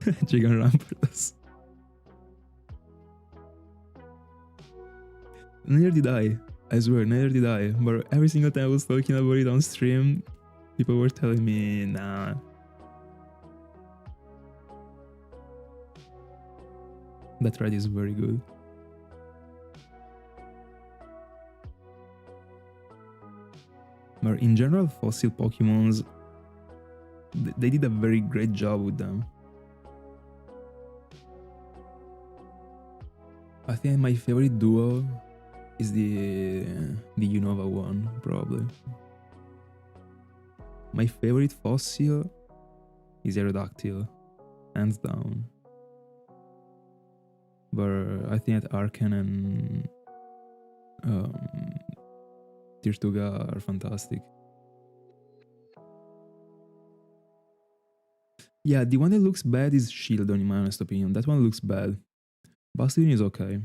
Gigan Rampardos. Neither did I swear, neither did I. But every single time I was talking about it on stream, People were telling me, nah. That ride is very good. But in general, fossil Pokemons, they did a very great job with them. I think my favorite duo is the Unova one, probably. My favorite fossil is Aerodactyl, hands down. But I think that Arcan and Tirtuga are fantastic. Yeah, the one that looks bad is Shieldon, in my honest opinion. That one looks bad. Bastion is okay.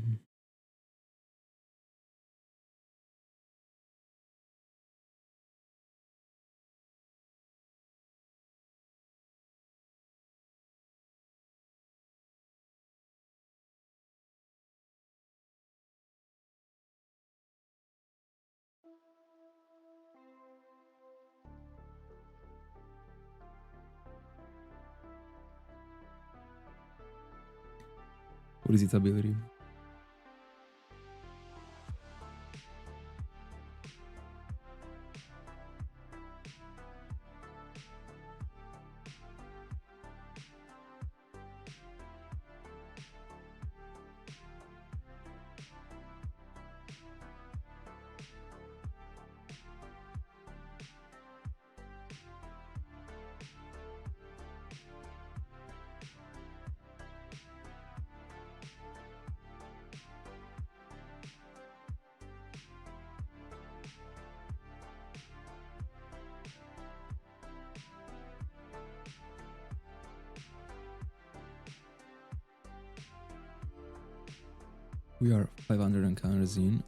What is its ability? We are 500 encounters into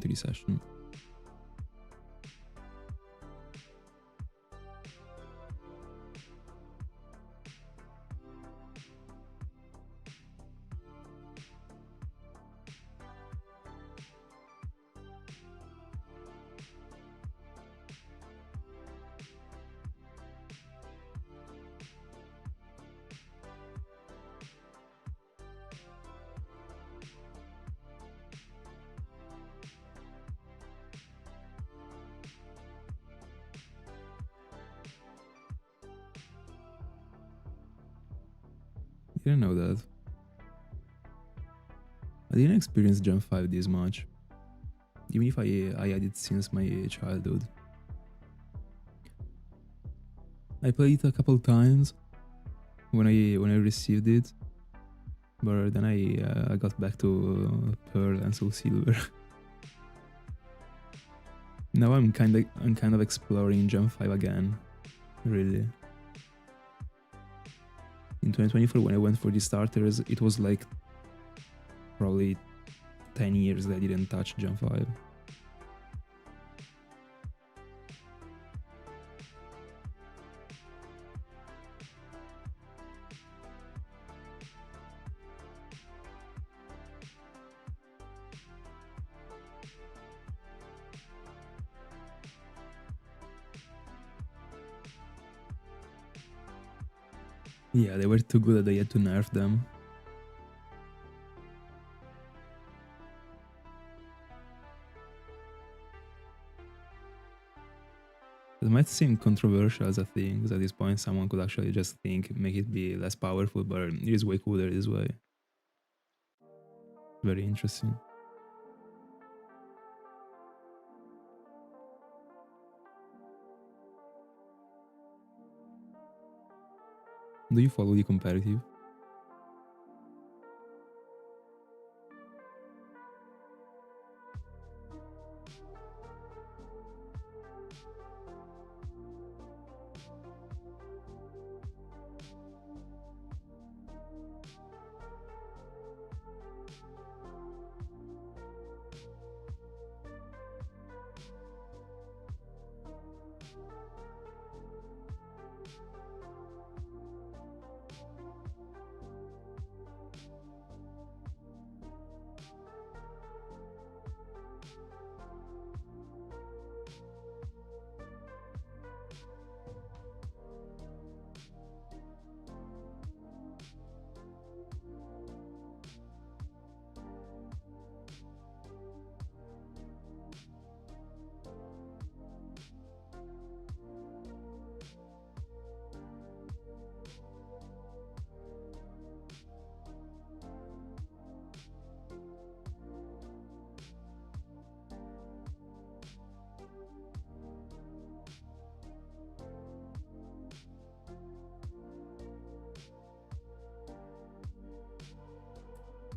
the session. Didn't know that. I didn't experience Gen 5 this much, even if I had it since my childhood. I played it a couple times when I received it, but then I got back to Pearl and Soul Silver. Now I'm kind of exploring Gen 5 again, really. In 2024, when I went for the starters, it was like probably 10 years that I didn't touch Gen 5. Yeah, they were too good that they had to nerf them. It might seem controversial as a thing, because at this point someone could actually just make it be less powerful, but it is way cooler this way. Very interesting. Do you follow the competitive?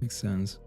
Makes sense.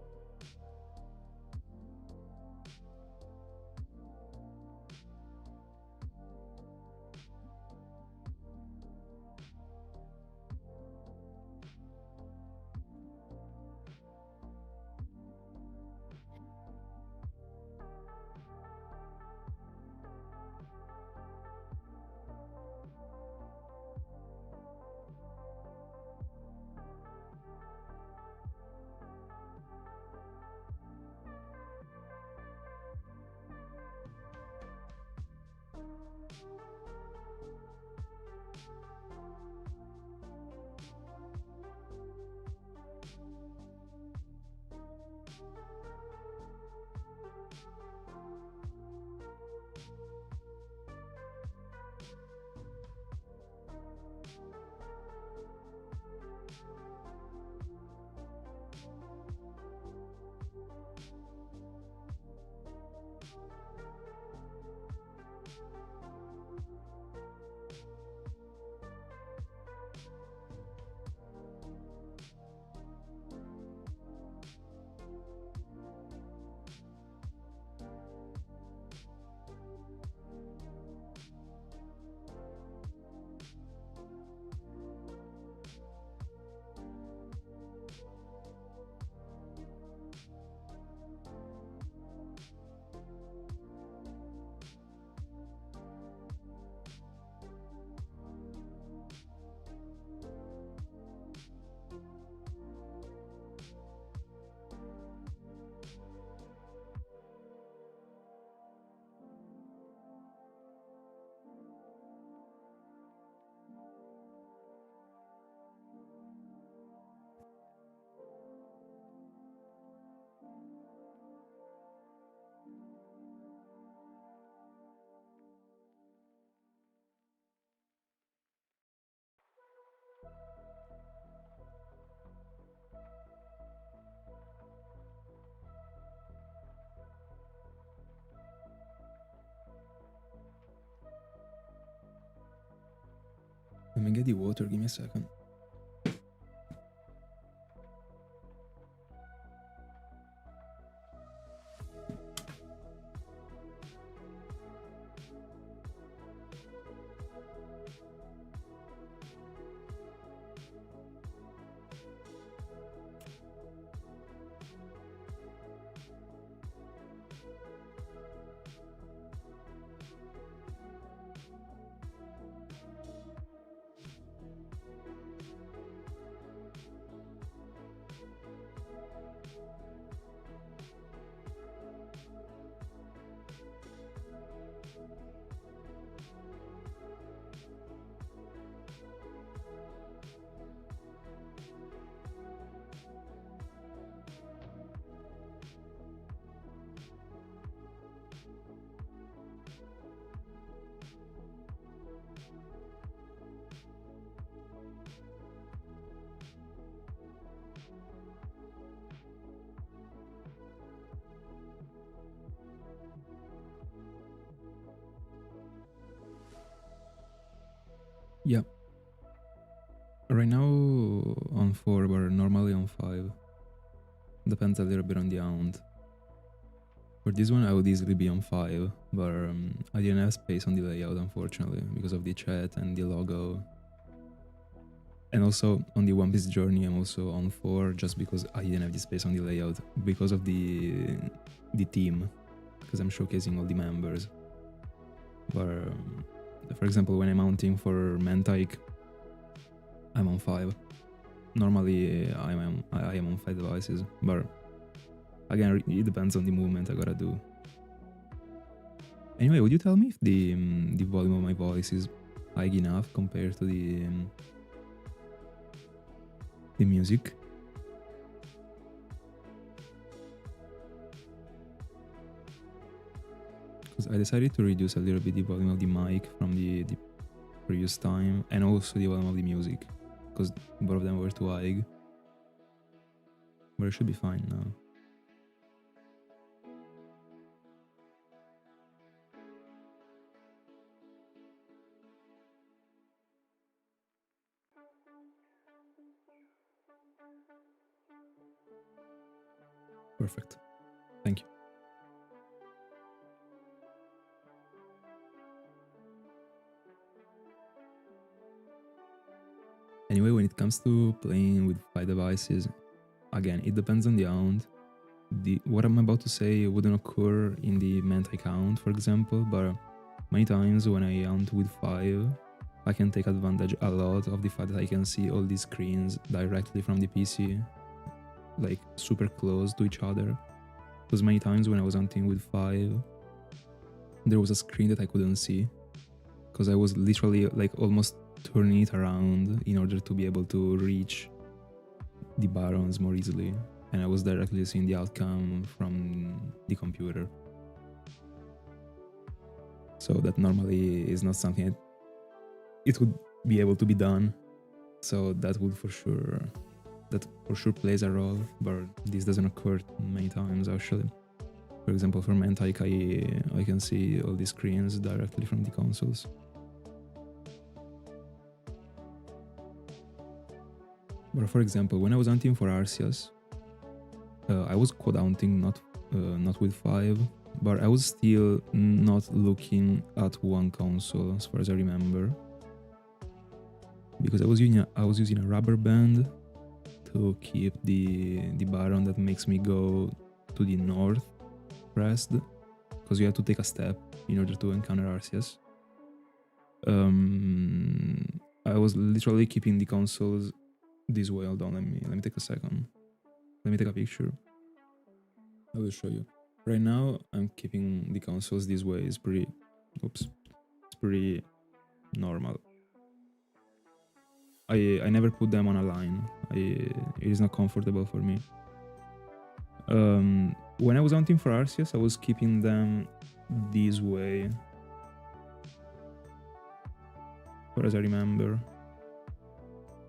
Let me get the water, give me a second. Yeah. Right now on 4, but normally on 5. Depends a little bit on the amount. For this one I would easily be on 5, but I didn't have space on the layout unfortunately because of the chat and the logo. And also on the One Piece journey I'm also on 4 just because I didn't have the space on the layout because of the team, because I'm showcasing all the members. But for example, when I'm mounting for Mentike, I'm on 5. Normally I am on 5 devices, but again it depends on the movement I gotta do. Anyway, would you tell me if the volume of my voice is high enough compared to the music? Because I decided to reduce a little bit the volume of the mic from the previous time, and also the volume of the music, because both of them were too high. But it should be fine now. Perfect. Thank you. Anyway, when it comes to playing with 5 devices, again, it depends on the aunt. What I'm about to say wouldn't occur in the Menti count, for example, but many times when I aunt with 5, I can take advantage a lot of the fact that I can see all these screens directly from the PC, like super close to each other. Because many times when I was hunting with 5, there was a screen that I couldn't see, because I was literally like almost turning it around in order to be able to reach the buttons more easily, and I was directly seeing the outcome from the computer. So that normally is not something it would be able to be done. So that for sure plays a role, but this doesn't occur many times actually. For example, for Menti, I can see all the screens directly from the consoles. But for example, when I was hunting for Arceus, I was co-hunting not with 5, but I was still not looking at one console as far as I remember, because I was using a rubber band to keep the button that makes me go to the north pressed, because you have to take a step in order to encounter Arceus. I was literally keeping the consoles this way. Hold on, let me take a second. Let me take a picture. I will show you. Right now, I'm keeping the consoles this way. It's pretty normal. I never put them on a line. It is not comfortable for me. When I was hunting for Arceus, I was keeping them this way, as far as I remember.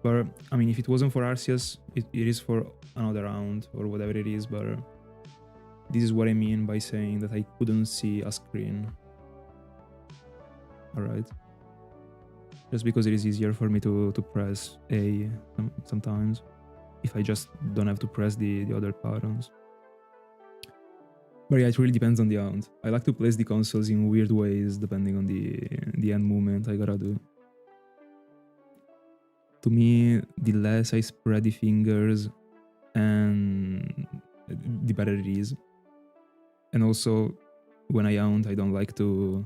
But I mean, if it wasn't for Arceus, it is for another round or whatever it is. But this is what I mean by saying that I couldn't see a screen. Alright. Just because it is easier for me to press A sometimes, if I just don't have to press the other buttons. But yeah, it really depends on the aunt. I like to place the consoles in weird ways depending on the end movement I gotta do. To me, the less I spread the fingers, and the better it is. And also, when I aunt, I don't like to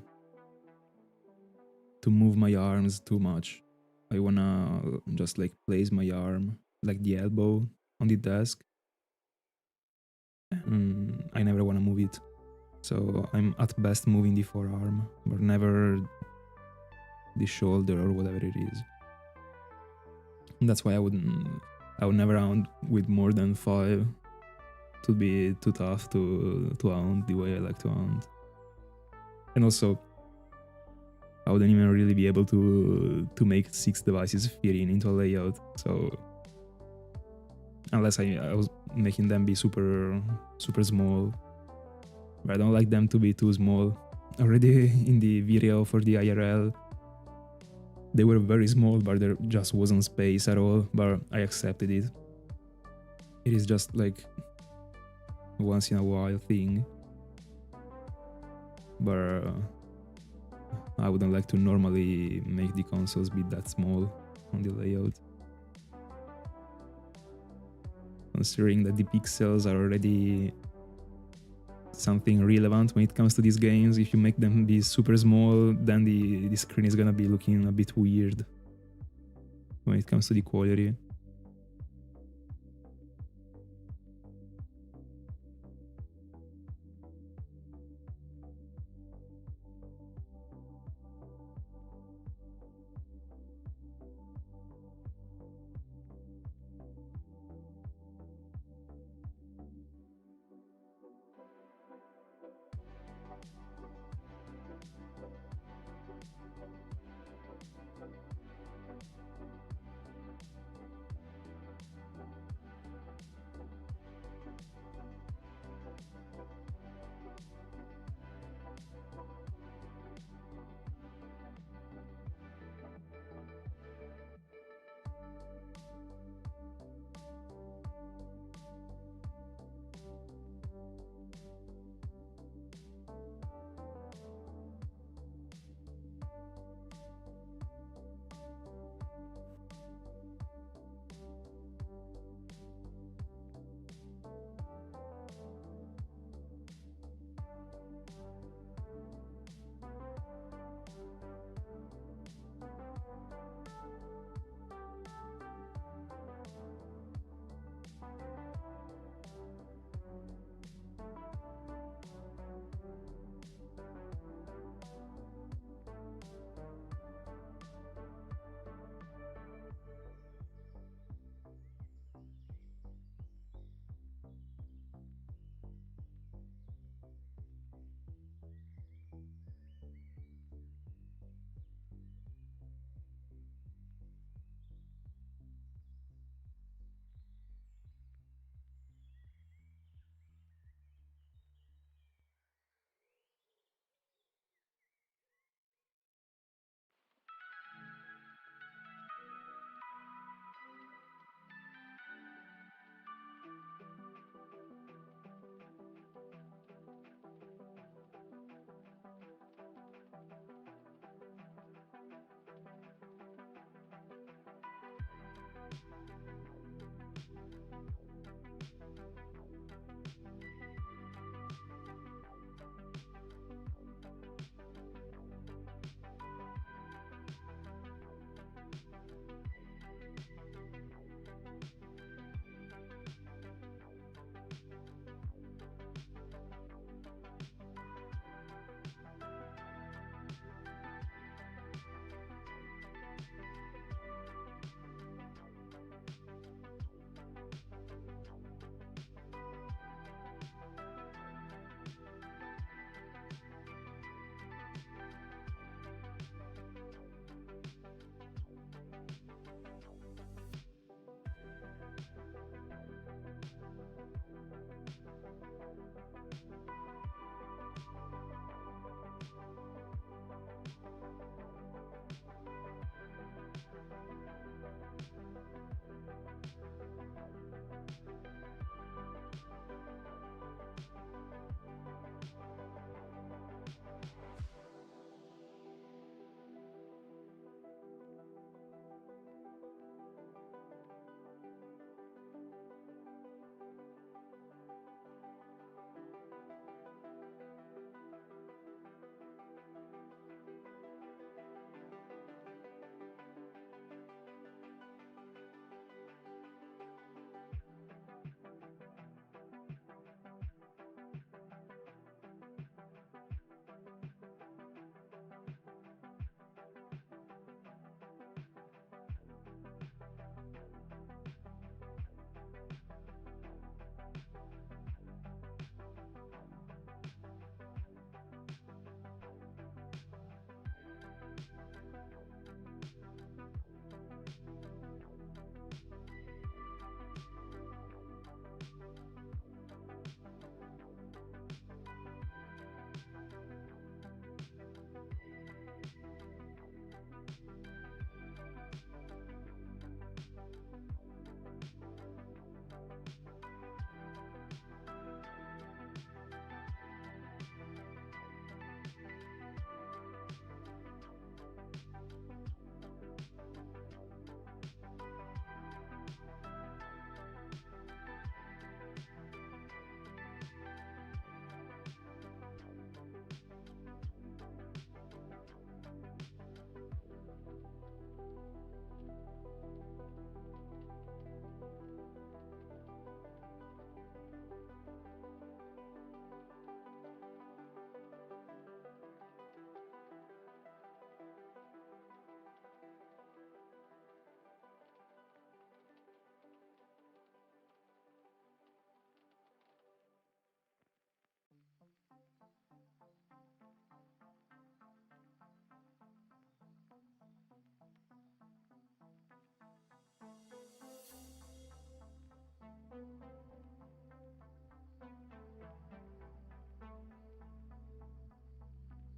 move my arms too much. I wanna just like place my arm, like the elbow, on the desk. And I never wanna move it. So I'm at best moving the forearm, but never the shoulder or whatever it is. And that's why I would never aunt with more than 5. It would be too tough to aunt the way I like to aunt. And also, I wouldn't even really be able to make 6 devices fit into a layout. So unless I was making them be super small, but I don't like them to be too small. Already in the video for the IRL, they were very small, but there just wasn't space at all, but I accepted it. It is just like once in a while thing, but I wouldn't like to normally make the consoles be that small on the layout. Considering that the pixels are already something relevant when it comes to these games, if you make them be super small, then the screen is gonna be looking a bit weird when it comes to the quality.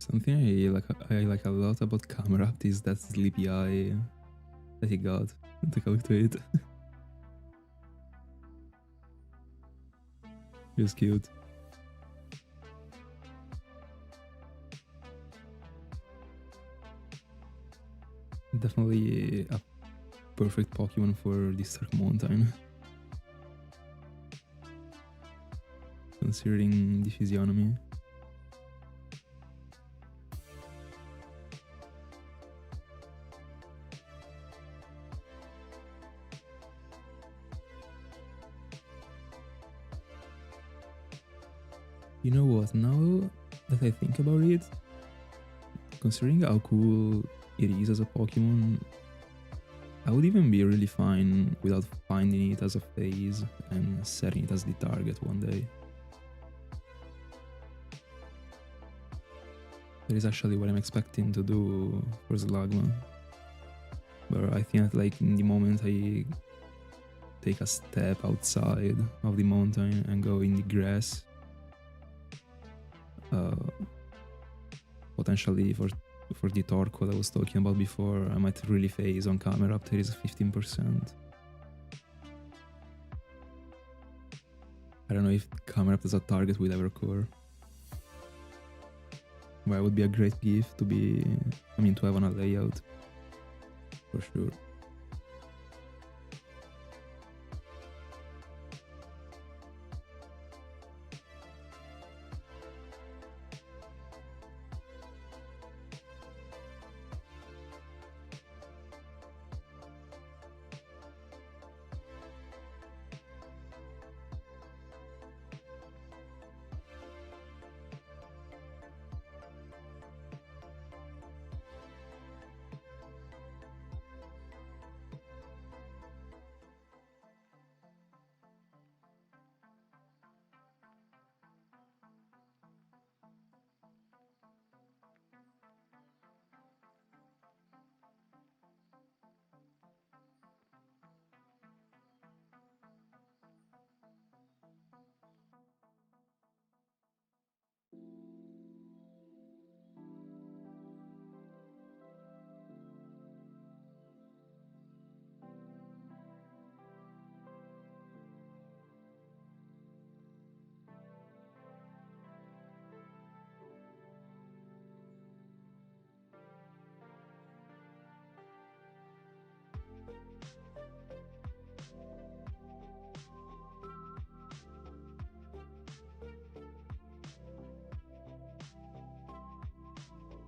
Something I like a lot about camera is that sleepy eye that he got. Take a look to it. Just cute. Definitely a perfect Pokemon for this Dark Mountain. Considering the physiognomy. You know what, now that I think about it, considering how cool it is as a Pokemon, I would even be really fine without finding it as a phase and setting it as the target one day. That is actually what I'm expecting to do for Slugma. But I think that like in the moment I take a step outside of the mountain and go in the grass, potentially for the torque what I was talking about before, I might really phase on camera up. There is 15%. I don't know if camera up as a target will ever occur. But it would be a great gift to have on a layout. For sure.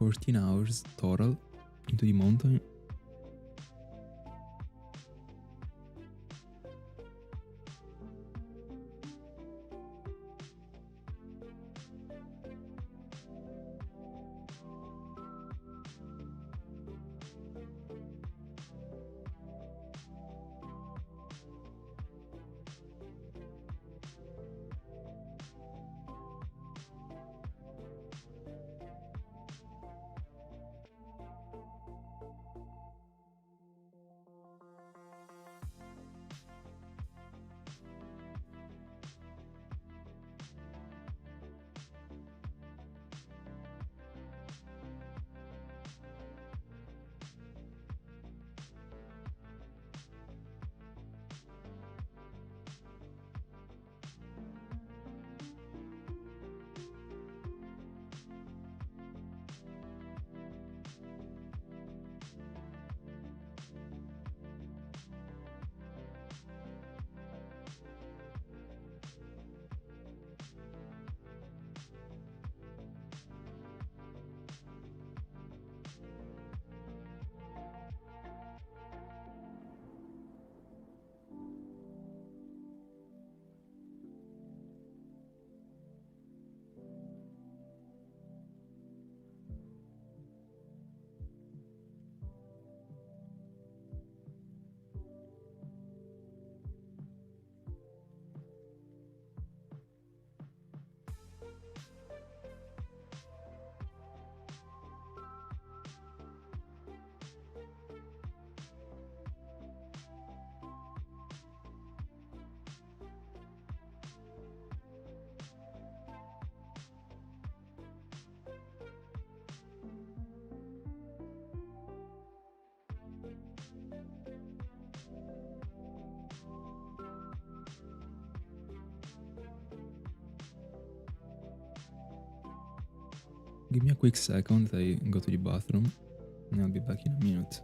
$14 total into the mountain. Give me a quick second, I go to the bathroom and I'll be back in a minute.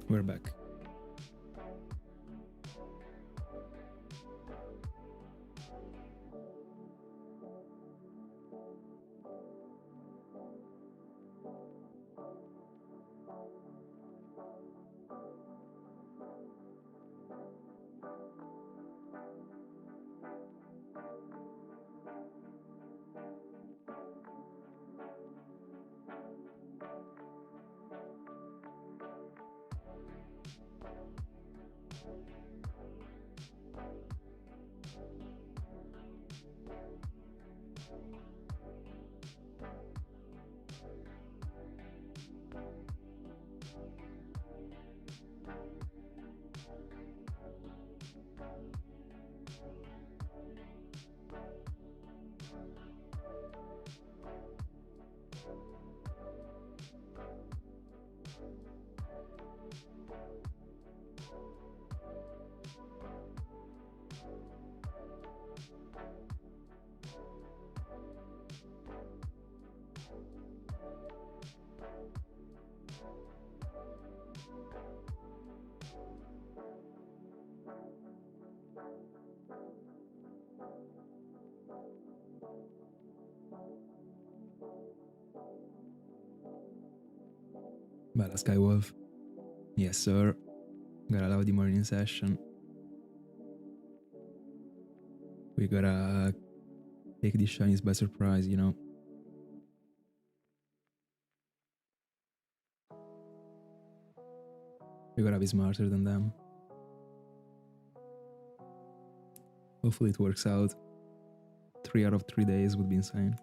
We're back. Bella Skywolf. Yes, sir. Gotta love the morning session. We gotta take the shinies by surprise, you know. We gotta be smarter than them. Hopefully it works out. 3 out of 3 days would be insane.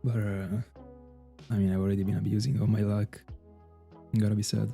But, I mean, I've already been abusing all my luck. Gotta be said.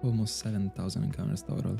Almost 7,000 encounters total.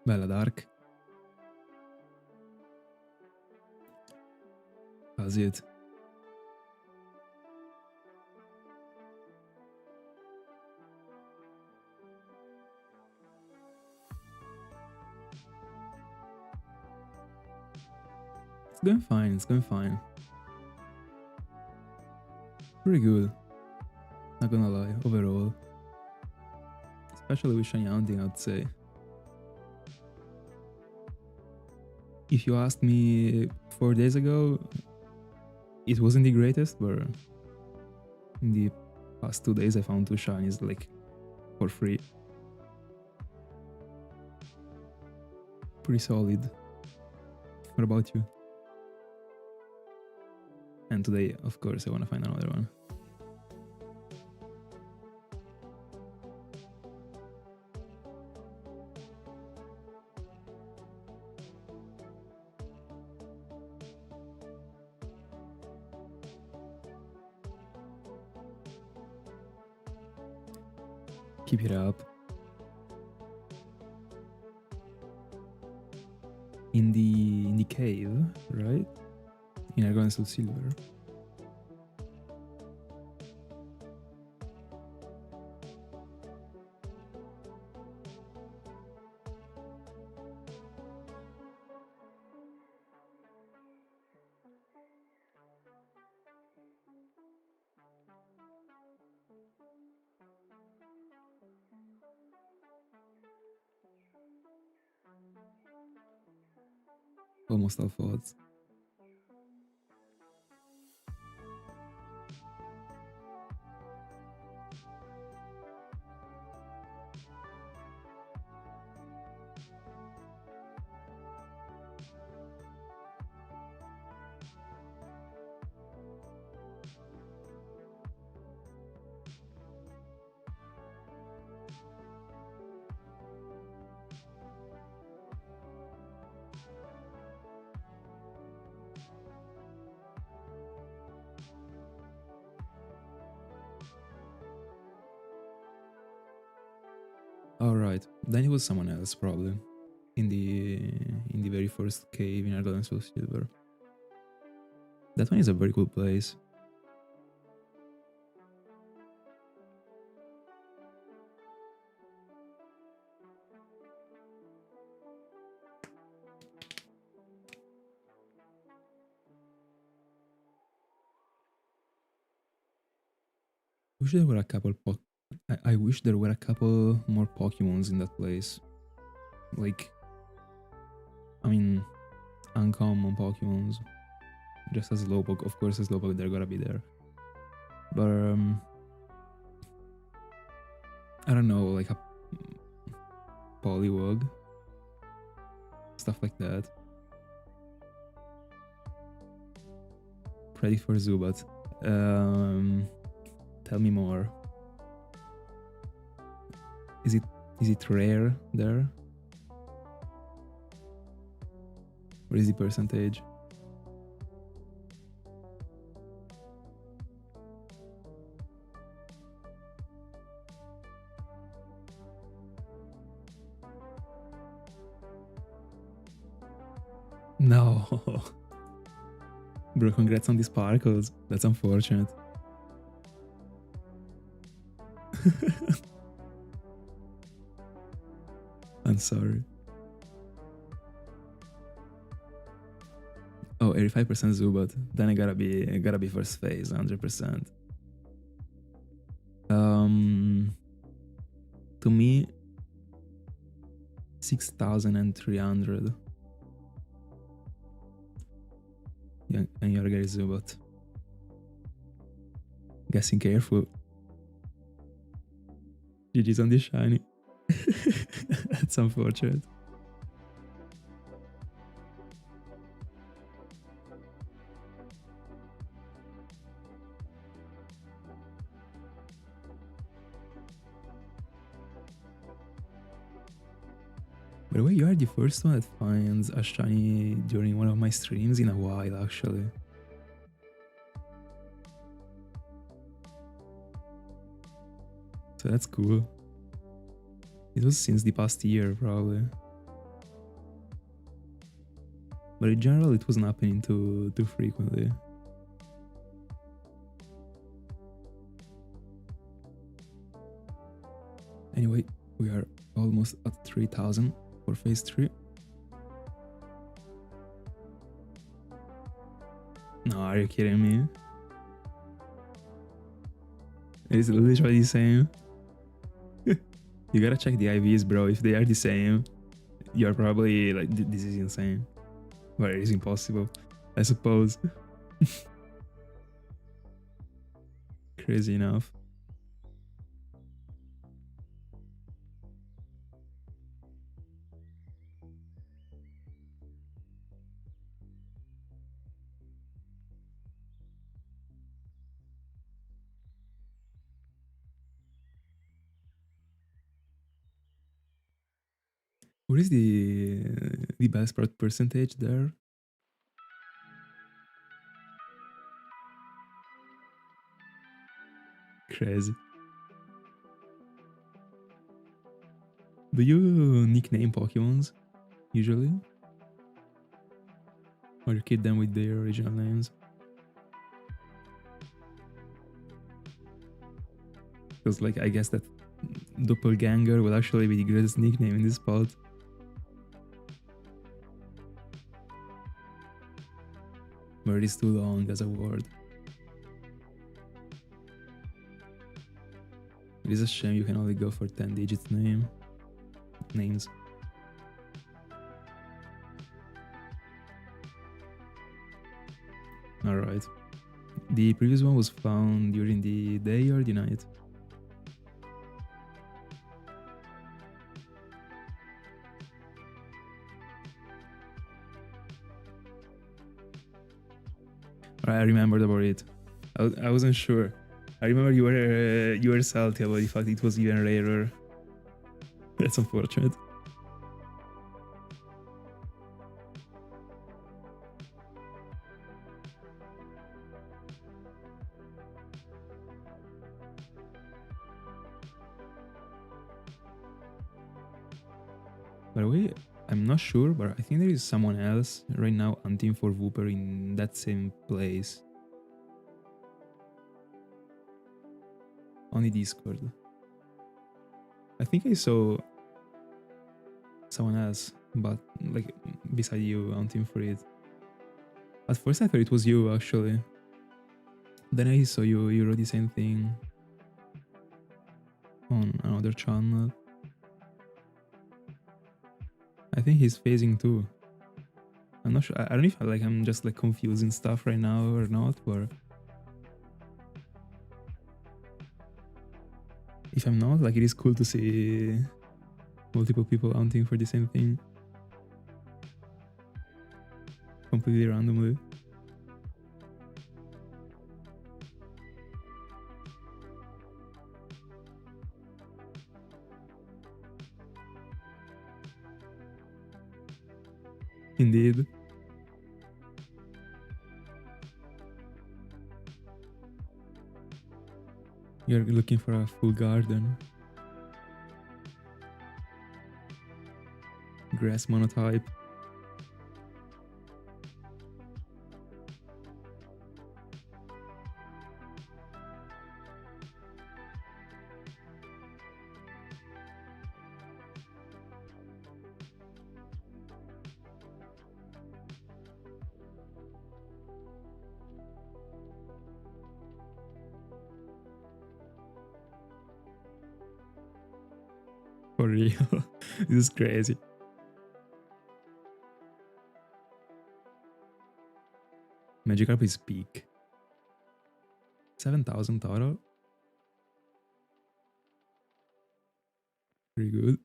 Bella Dark. How's it? It's going fine, it's going fine. Pretty good. Not gonna lie, overall. Especially with shiny hunting, I'd say. If you asked me 4 days ago, it wasn't the greatest, but in the past 2 days I found 2 shinies like for free. Pretty solid. What about you? And today, of course, I want to find another one. Keep it up. In the cave, right? In Argon Silver. Almost all thoughts. Alright, then it was someone else probably. In the very first cave in Argon Silver. That one is a very cool place. Wish there were a couple I wish there were a couple more Pokemons in that place. Like, I mean, uncommon Pokemons. Just as Slowpoke, of course, as Slowpoke, they're gonna be there. But I don't know, like a polywog, stuff like that. Ready for Zubat. Tell me more. Is it rare there? What is the percentage? No. Bro, congrats on the sparkles. That's unfortunate. I'm sorry. Oh, 85% Zubat. Then it gotta be first phase, 100%. To me, 6,300. Yeah, and you're getting Zubat. Guessing careful. GG's on the shiny. That's unfortunate. By the way, you are the first one that finds a shiny during one of my streams in a while, actually. So that's cool. It was since the past year, probably. But in general, it wasn't happening too frequently. Anyway, we are almost at 3,000 for phase 3. No, are you kidding me? It is literally the same. You gotta check the IVs, bro. If they are the same, you're probably like, this is insane. But it is impossible, I suppose. Crazy enough. What is the best percentage there? Crazy. Do you nickname Pokemons usually? Or you keep them with their original names? Because like I guess that Doppelganger will actually be the greatest nickname in this spot. But it is too long as a word. It is a shame you can only go for 10 digits names. Alright. The previous one was found during the day or the night? I remembered about it. I wasn't sure. I remember you were salty about the fact it was even rarer. That's unfortunate. By the way, I'm not sure, but I think there is someone else right now hunting for Wooper in that same place. On the Discord. I think I saw someone else, but like beside you hunting for it. At first I thought it was you actually. Then I saw you wrote the same thing on another channel. I think he's phasing too. I'm not sure. I don't know if I'm just like confusing stuff right now or not, but If I'm not, like, it is cool to see multiple people hunting for the same thing. Completely randomly. Indeed. You're looking for a full garden. Grass monotype. For real. This is crazy. Magikarp is peak. 7,000 total. Pretty good.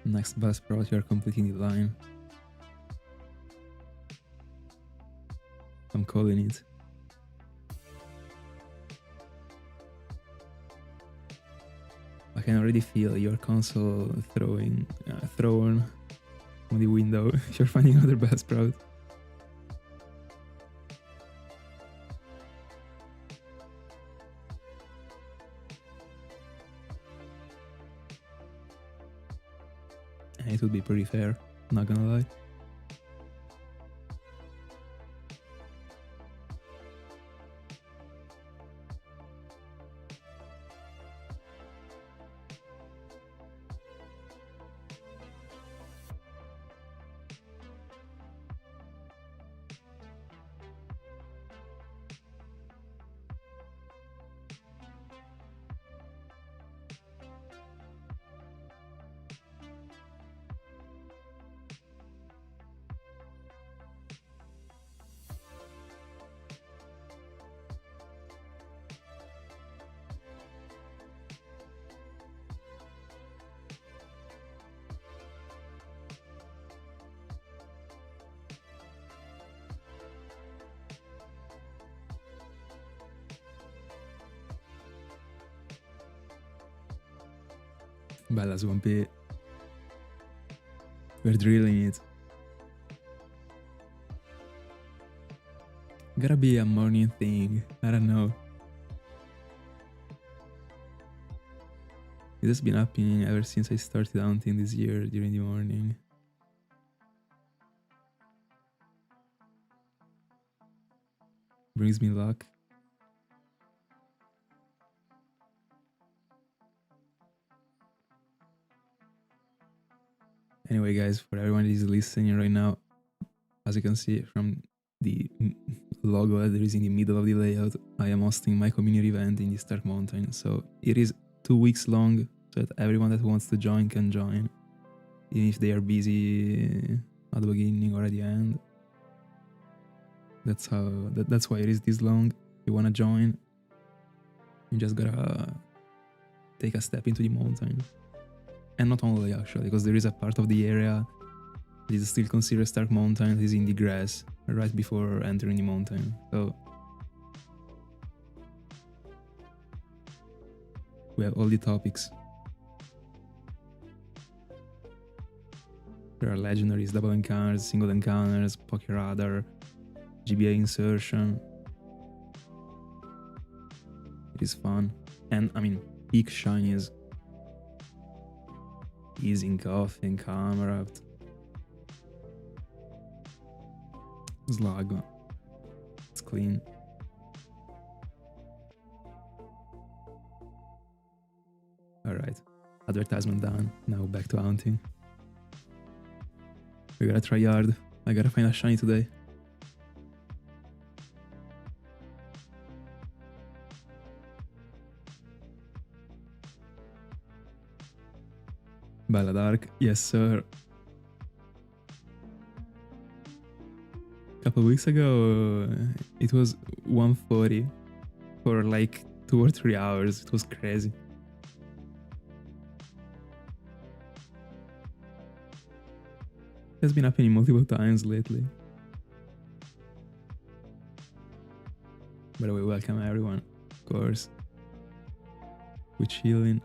Next bus route, you are completing the line. I'm calling it. I can already feel your console thrown from the window. You're finding another bus route. And it would be pretty fair, not gonna lie. Bella Swampy. We're drilling it. Gotta be a morning thing. I don't know. It has been happening ever since I started hunting this year during the morning. Brings me luck. Anyway, guys, for everyone that is listening right now, as you can see from the logo that is in the middle of the layout, I am hosting my community event in the Stark Mountain. So it is 2 weeks long, so that everyone that wants to join can join, even if they are busy at the beginning or at the end. That's why it is this long. If you wanna join, you just gotta take a step into the mountain. And not only, actually, because there is a part of the area that is still considered Stark Mountain that is in the grass right before entering the mountain. So we have all the topics. There are legendaries, double encounters, single encounters, Pokéradar, GBA insertion. It is fun. And I mean, peak shinies. Easing Koffing, Camera. Slugma. It's clean. Alright. Advertisement done. Now back to hunting. We gotta try hard. I gotta find a shiny today. Bella Dark. Yes, sir. Couple weeks ago, it was 140 for like 2 or 3 hours. It was crazy. It has been happening multiple times lately. By the way, welcome everyone, of course. We're chilling.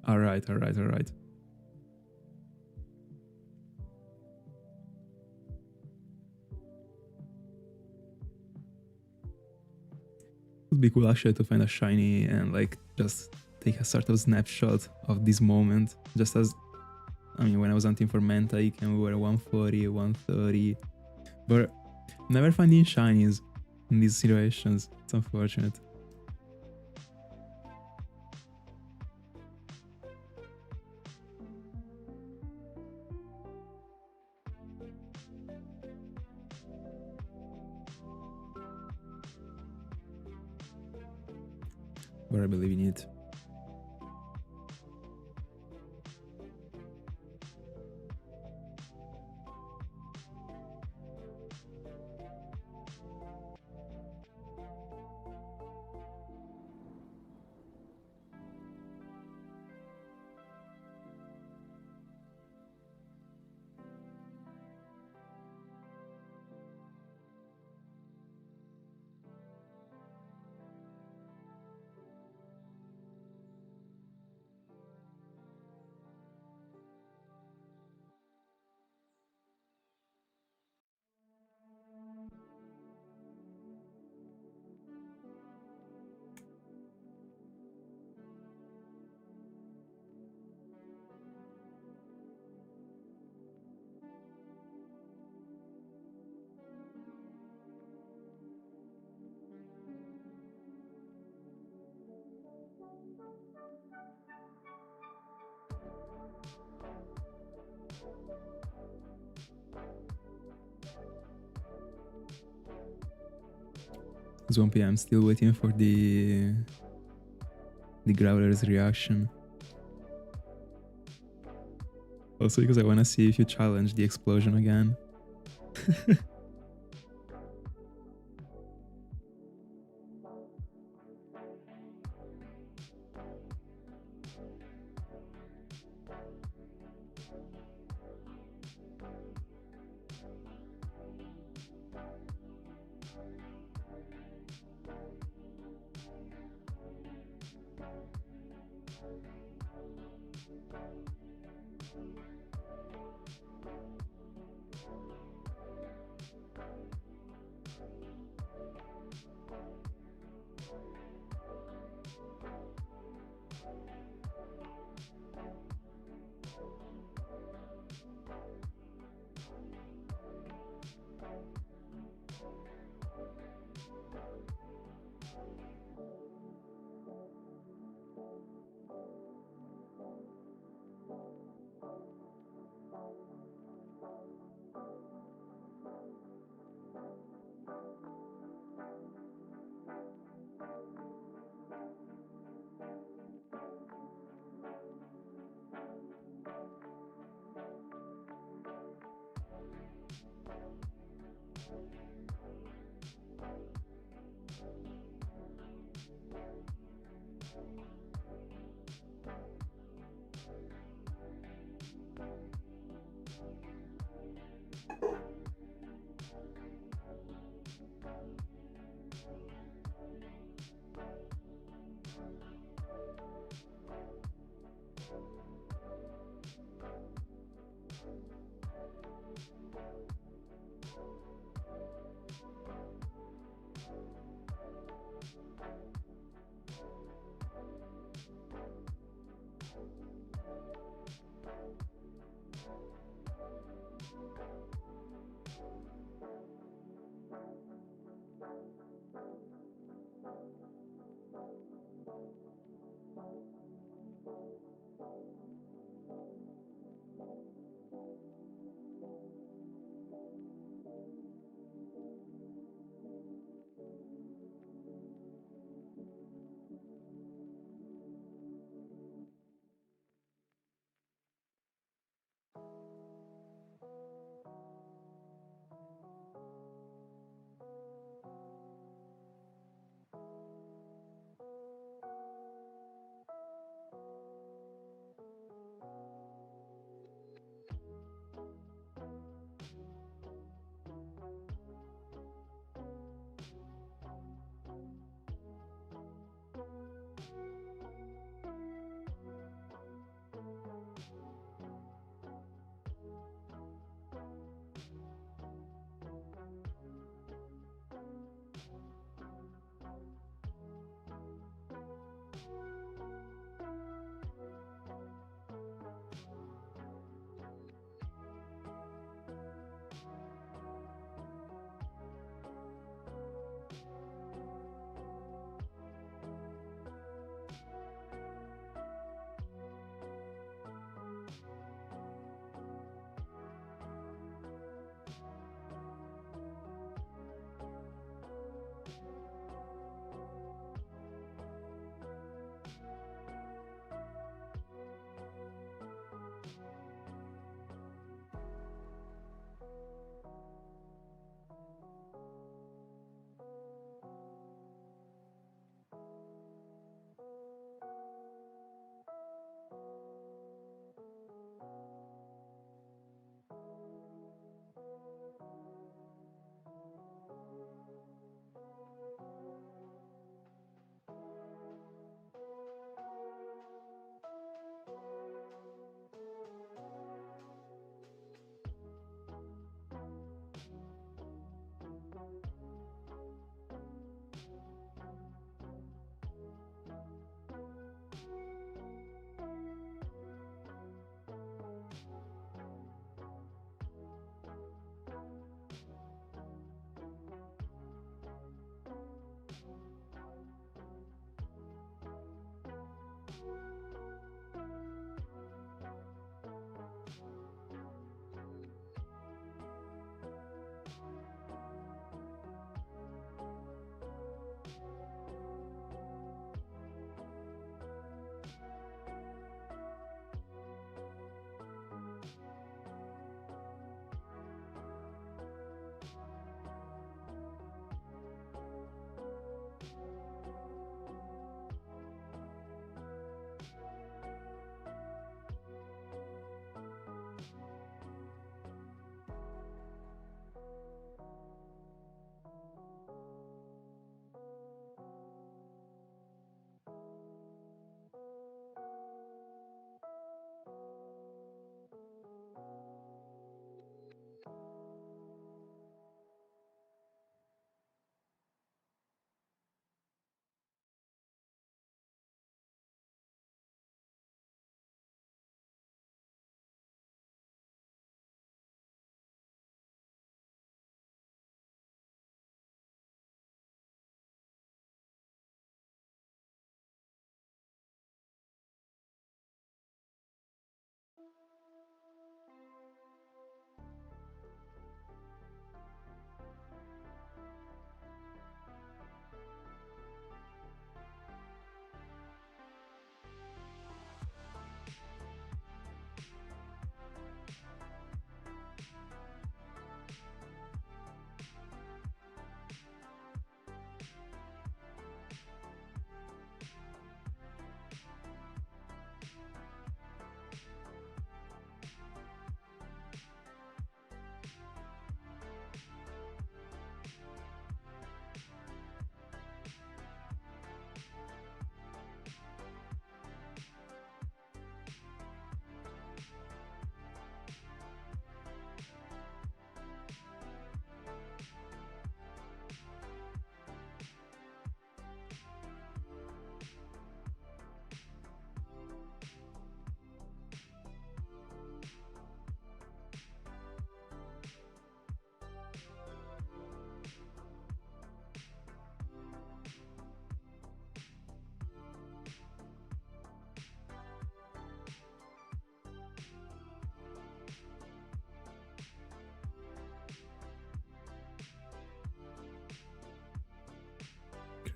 Alright. Would be cool actually to find a shiny and like just take a sort of snapshot of this moment. Just as, I mean, when I was hunting for Mantike and we were 140, 130, but never finding shinies in these situations. It's unfortunate. But I believe in it. It's 1 PM, still waiting for the Growler's reaction. Also because I wanna see if you challenge the explosion again.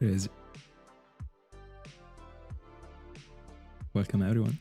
Crazy. Welcome everyone.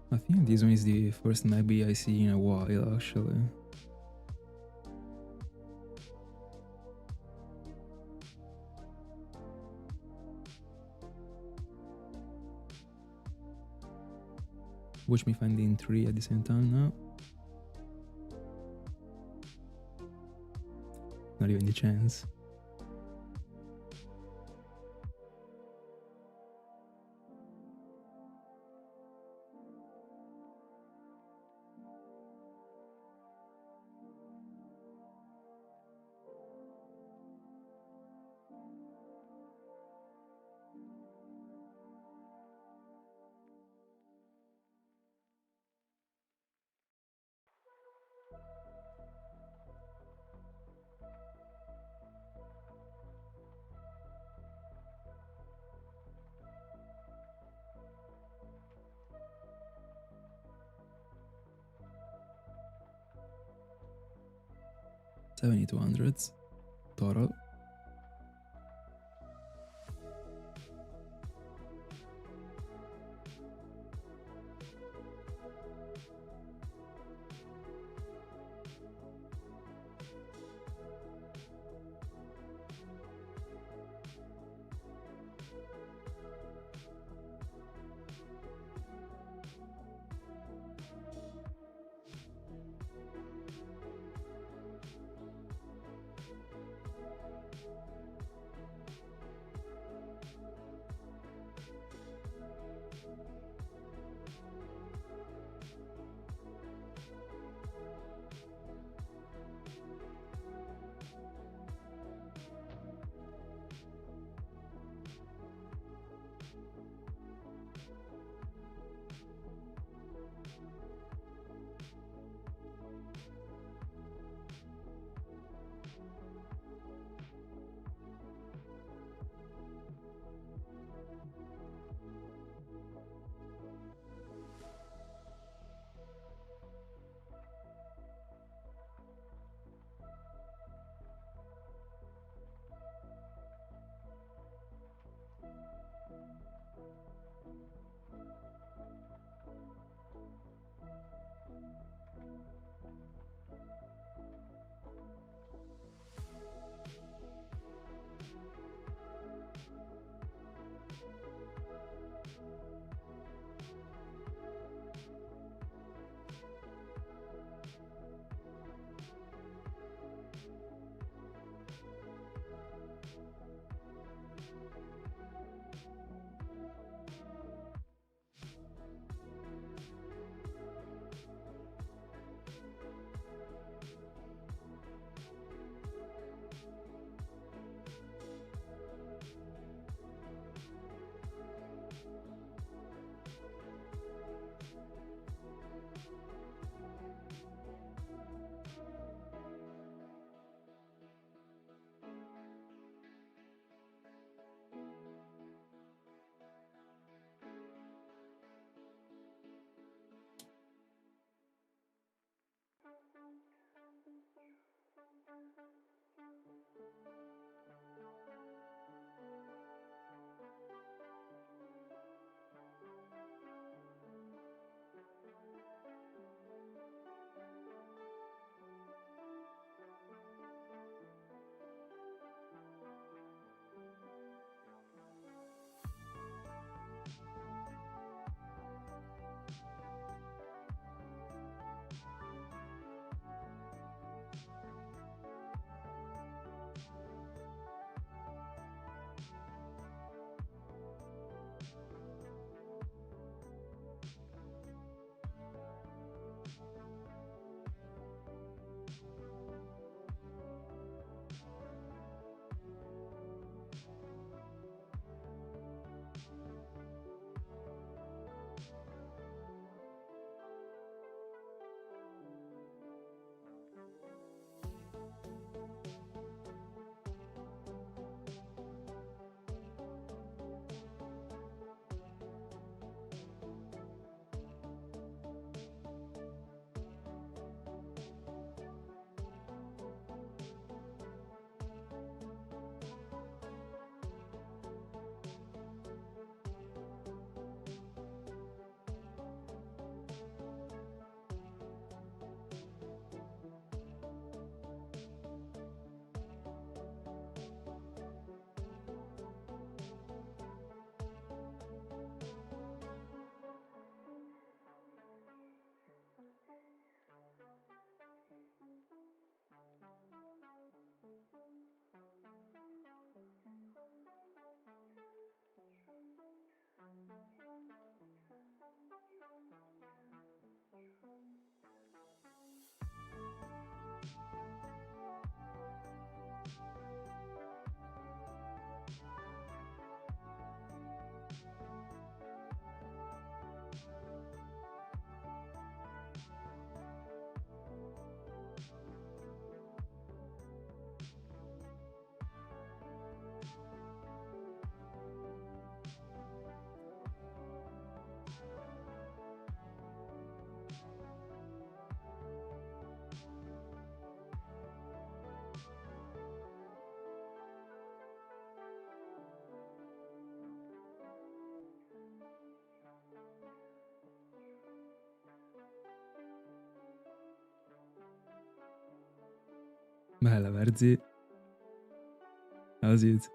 I think this one is the first Magby I see in a while, actually. Watch me finding 3 at the same time now. Not even a chance. 7200 total. Bella Verzi. How's it?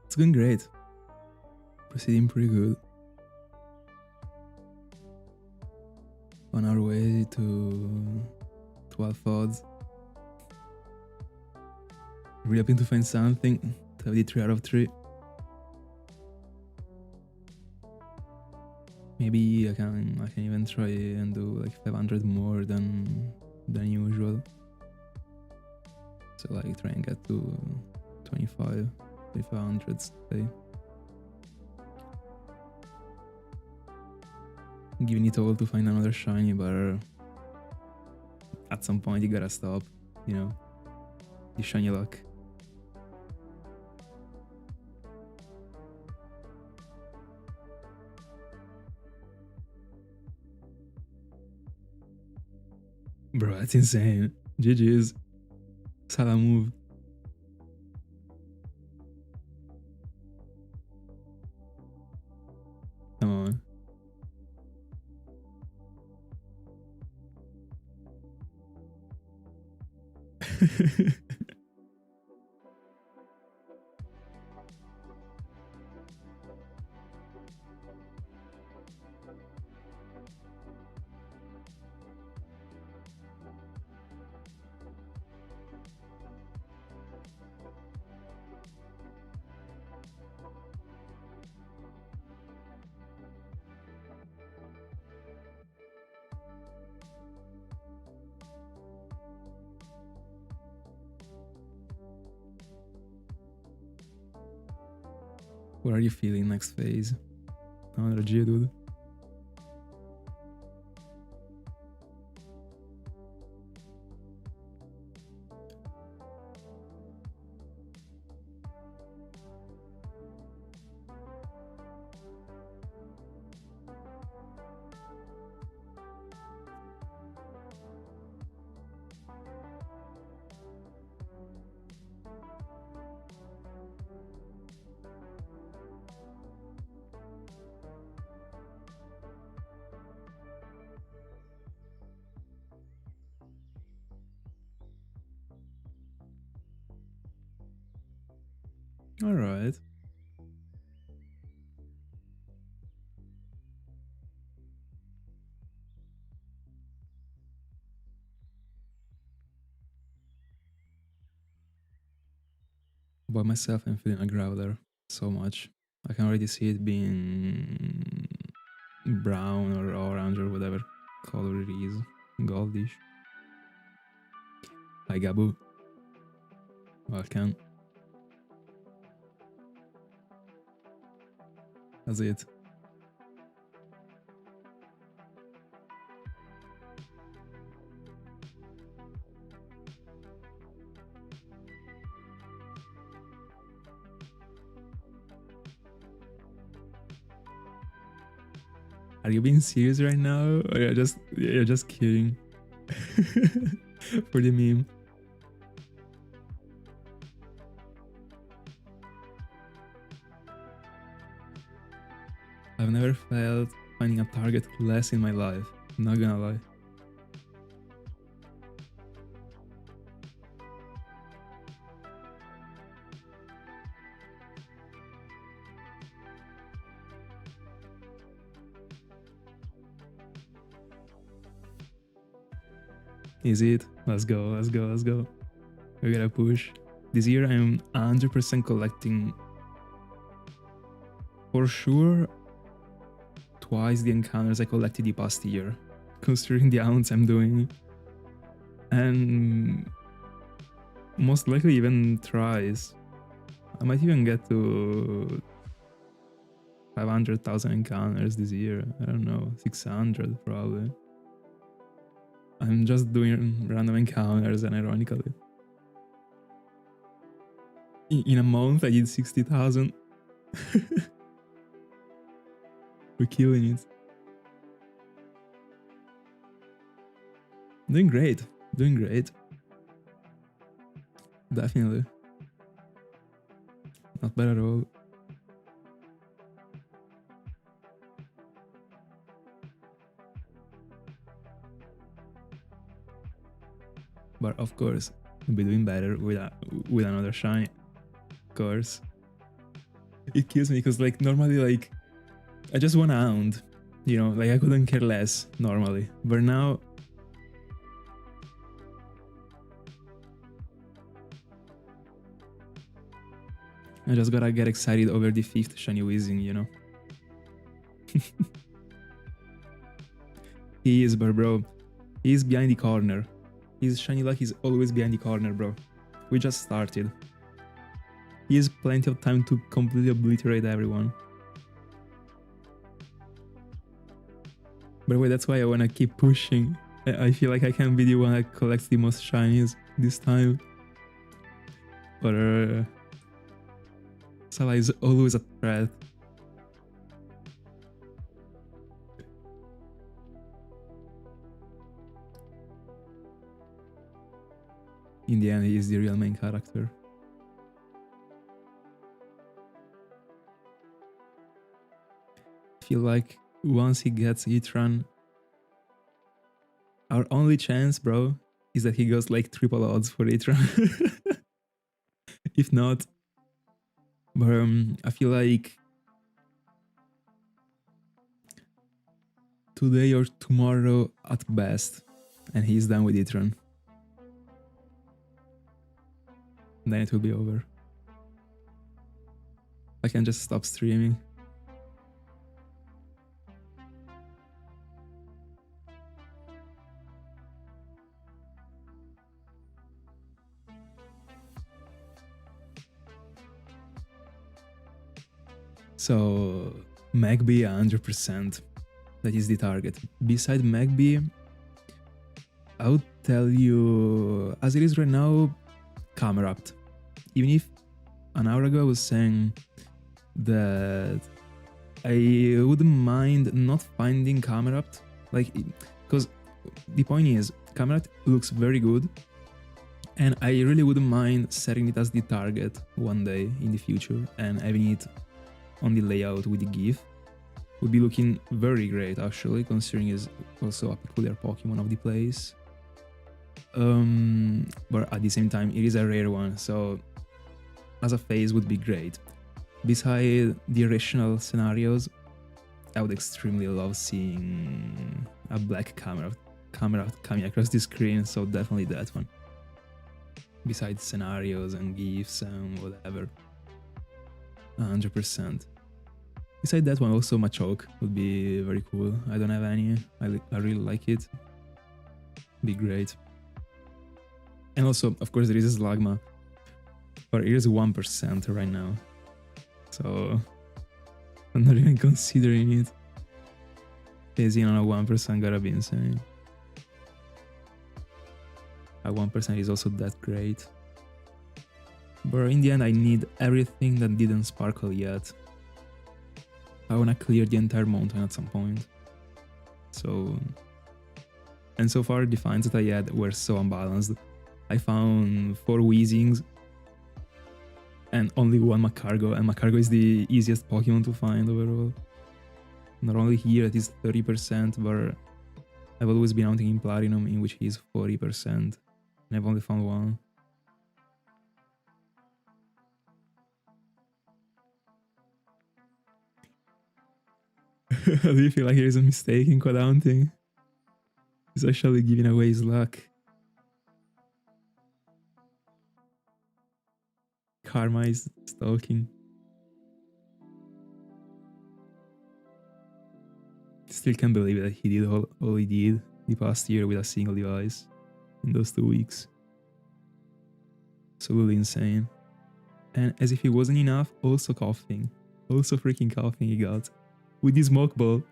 It's going great. Proceeding pretty good. On our way to 12 odds. Really hoping to find something to have the 3 out of 3. Maybe I can even try and do like 500 more than usual. So like try and get to 25, 2500 today. Giving it all to find another shiny, but at some point you gotta stop, you know, the shiny luck. Bro, that's insane. GG's. Salah move. Come on. What are you feeling next phase? Energy, dude. All right. By myself, I'm feeling a growler so much. I can already see it being brown or orange or whatever color it is. Goldish. Hi, Gabu. Welcome. That's it. Are you being serious right now? Or you're just kidding? For the meme. I've never felt finding a target less in my life. Not gonna lie. Is it? Let's go, let's go, let's go. We gotta push. This year I'm 100% collecting, for sure, twice the encounters I collected the past year, considering the amounts I'm doing. And most likely even thrice. I might even get to 500,000 encounters this year. I don't know, 600 probably. I'm just doing random encounters and ironically. In a month I did 60,000. We're killing it. Doing great. Doing great. Definitely. Not bad at all. But of course, we'll be doing better with another shine. Of course. It kills me because like normally like I just want a hound. You know, like I couldn't care less normally. But now I just gotta get excited over the 5th shiny whizzing, you know. He is, but bro, he's behind the corner. His shiny luck is always behind the corner, bro. We just started. He has plenty of time to completely obliterate everyone. By the way, that's why I wanna keep pushing. I feel like I can be the one that collects the most shinies this time. But Sala is always a threat. In the end, he is the real main character. I feel like once he gets Itran, our only chance, bro, is that he goes like triple odds for Itran. If not, but I feel like today or tomorrow at best, and he's done with Itran. Then it will be over. I can just stop streaming. So Magby 100%. That is the target. Beside Magby, I would tell you, as it is right now, Camerapt. Even if an hour ago I was saying that I wouldn't mind not finding Camerapt, like, because the point is, Camerapt looks very good, and I really wouldn't mind setting it as the target one day in the future and having it on the layout with the GIF. Would be looking very great actually, considering it's also a peculiar Pokemon of the place. But at the same time, it is a rare one, so as a phase would be great. Beside the irrational scenarios, I would extremely love seeing a black camera coming across the screen, so definitely that one. Besides scenarios and GIFs and whatever. 100%. Beside that one, also Machoke would be very cool. I don't have any. I really like it. Be great. And also, of course, there is a Slugma, but it is 1% right now. So I'm not even considering it. Phasing on a 1% gotta be insane. A 1% is also that great. But in the end, I need everything that didn't sparkle yet. I wanna clear the entire mountain at some point. So... And so far, the finds that I had were so unbalanced. I found 4 Weezings and only 1 Macargo, and Macargo is the easiest Pokemon to find overall. Not only here, it is 30%, but I've always been hunting in Platinum, in which he is 40%, and I've only found 1. Do you feel like there is a mistake in quad hunting? He's actually giving away his luck. Karma is stalking. Still can't believe that he did all he did the past year with a single device in those 2 weeks. Absolutely insane. And as if it wasn't enough, also Koffing. Also freaking Koffing he got. With his smoke ball.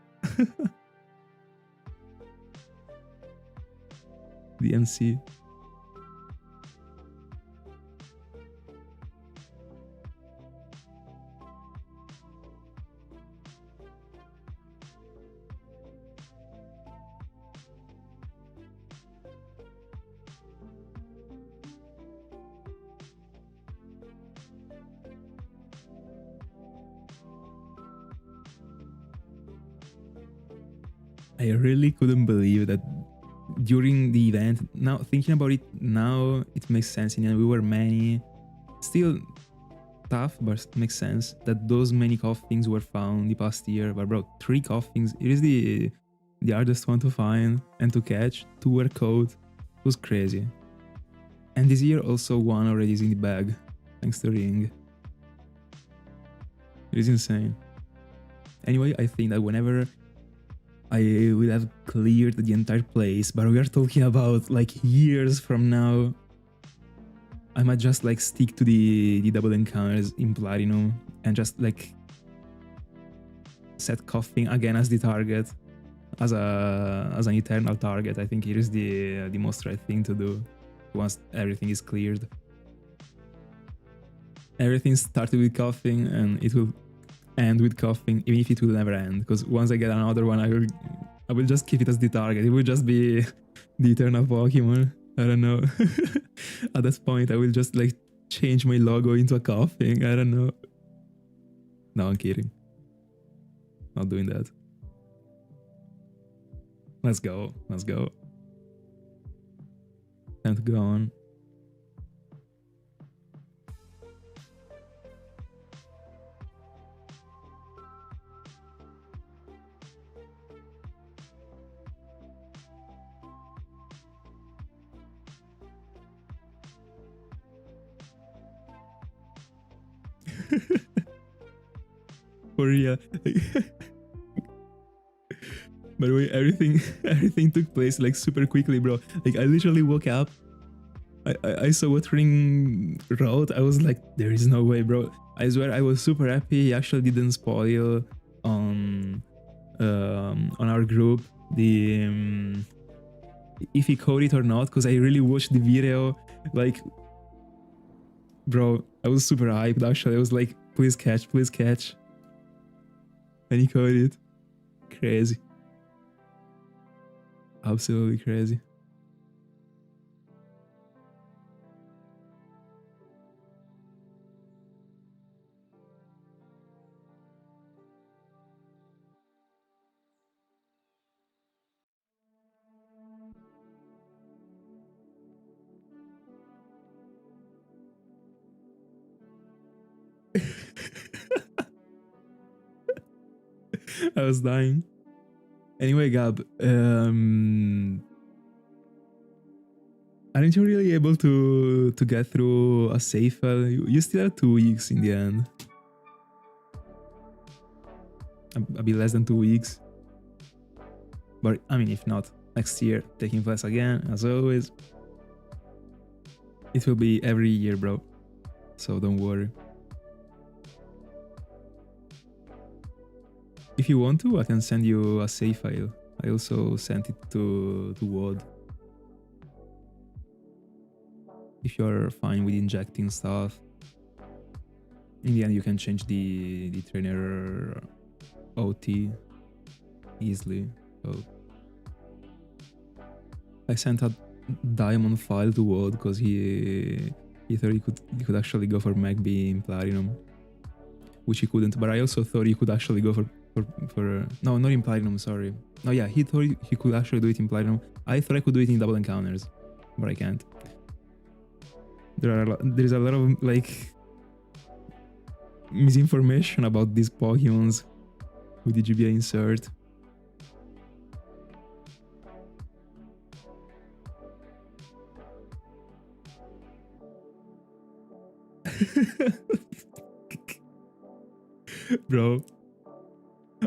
DMC. I really couldn't believe that during the event, now thinking about it now, it makes sense. And we were many, still tough, but it makes sense that those many Koffings were found the past year. But bro, 3 Koffings, it is the hardest one to find and to catch. 2 were caught. It was crazy. And this year also 1 already is in the bag, thanks to Ring. It is insane. Anyway, I think that whenever I will have cleared the entire place, but we are talking about like years from now, I might just like stick to the double encounters in Platinum and just like set Koffing again as the target, as an eternal target. I think it is the most right thing to do once everything is cleared. Everything started with Koffing and it will end with Koffing, even if it will never end, because once I get another one, I will just keep it as the target. It will just be the eternal Pokemon. I don't know. At that point, I will just like change my logo into a Koffing. I don't know. No, I'm kidding. Not doing that. Let's go. Let's go. Time to go on. For real. By the way, everything took place like super quickly, bro. Like I literally woke up, I saw what Ring wrote. I was like, there is no way, bro. I swear I was super happy. He actually didn't spoil on our group the if he caught it or not, because I really watched the video. Like, bro, I was super hyped actually. I was like, please catch, please catch. And he caught it. Crazy. Absolutely crazy. I was dying. Anyway, Gab, aren't you really able to get through a safe file? You still have 2 weeks in the end. A bit less than 2 weeks. But I mean, if not, next year, taking class again, as always. It will be every year, bro. So don't worry. If you want to, I can send you a save file. I also sent it to WOD. If you're fine with injecting stuff. In the end, you can change the trainer OT easily. So I sent a diamond file to WOD because he thought he could actually go for Magby in Platinum, which he couldn't. But I also thought he could actually go for no, not in Platinum, sorry. No, yeah, he thought he could actually do it in Platinum. I thought I could do it in double encounters, but I can't. There's a lot of like misinformation about these Pokemons with the GBA insert. Bro,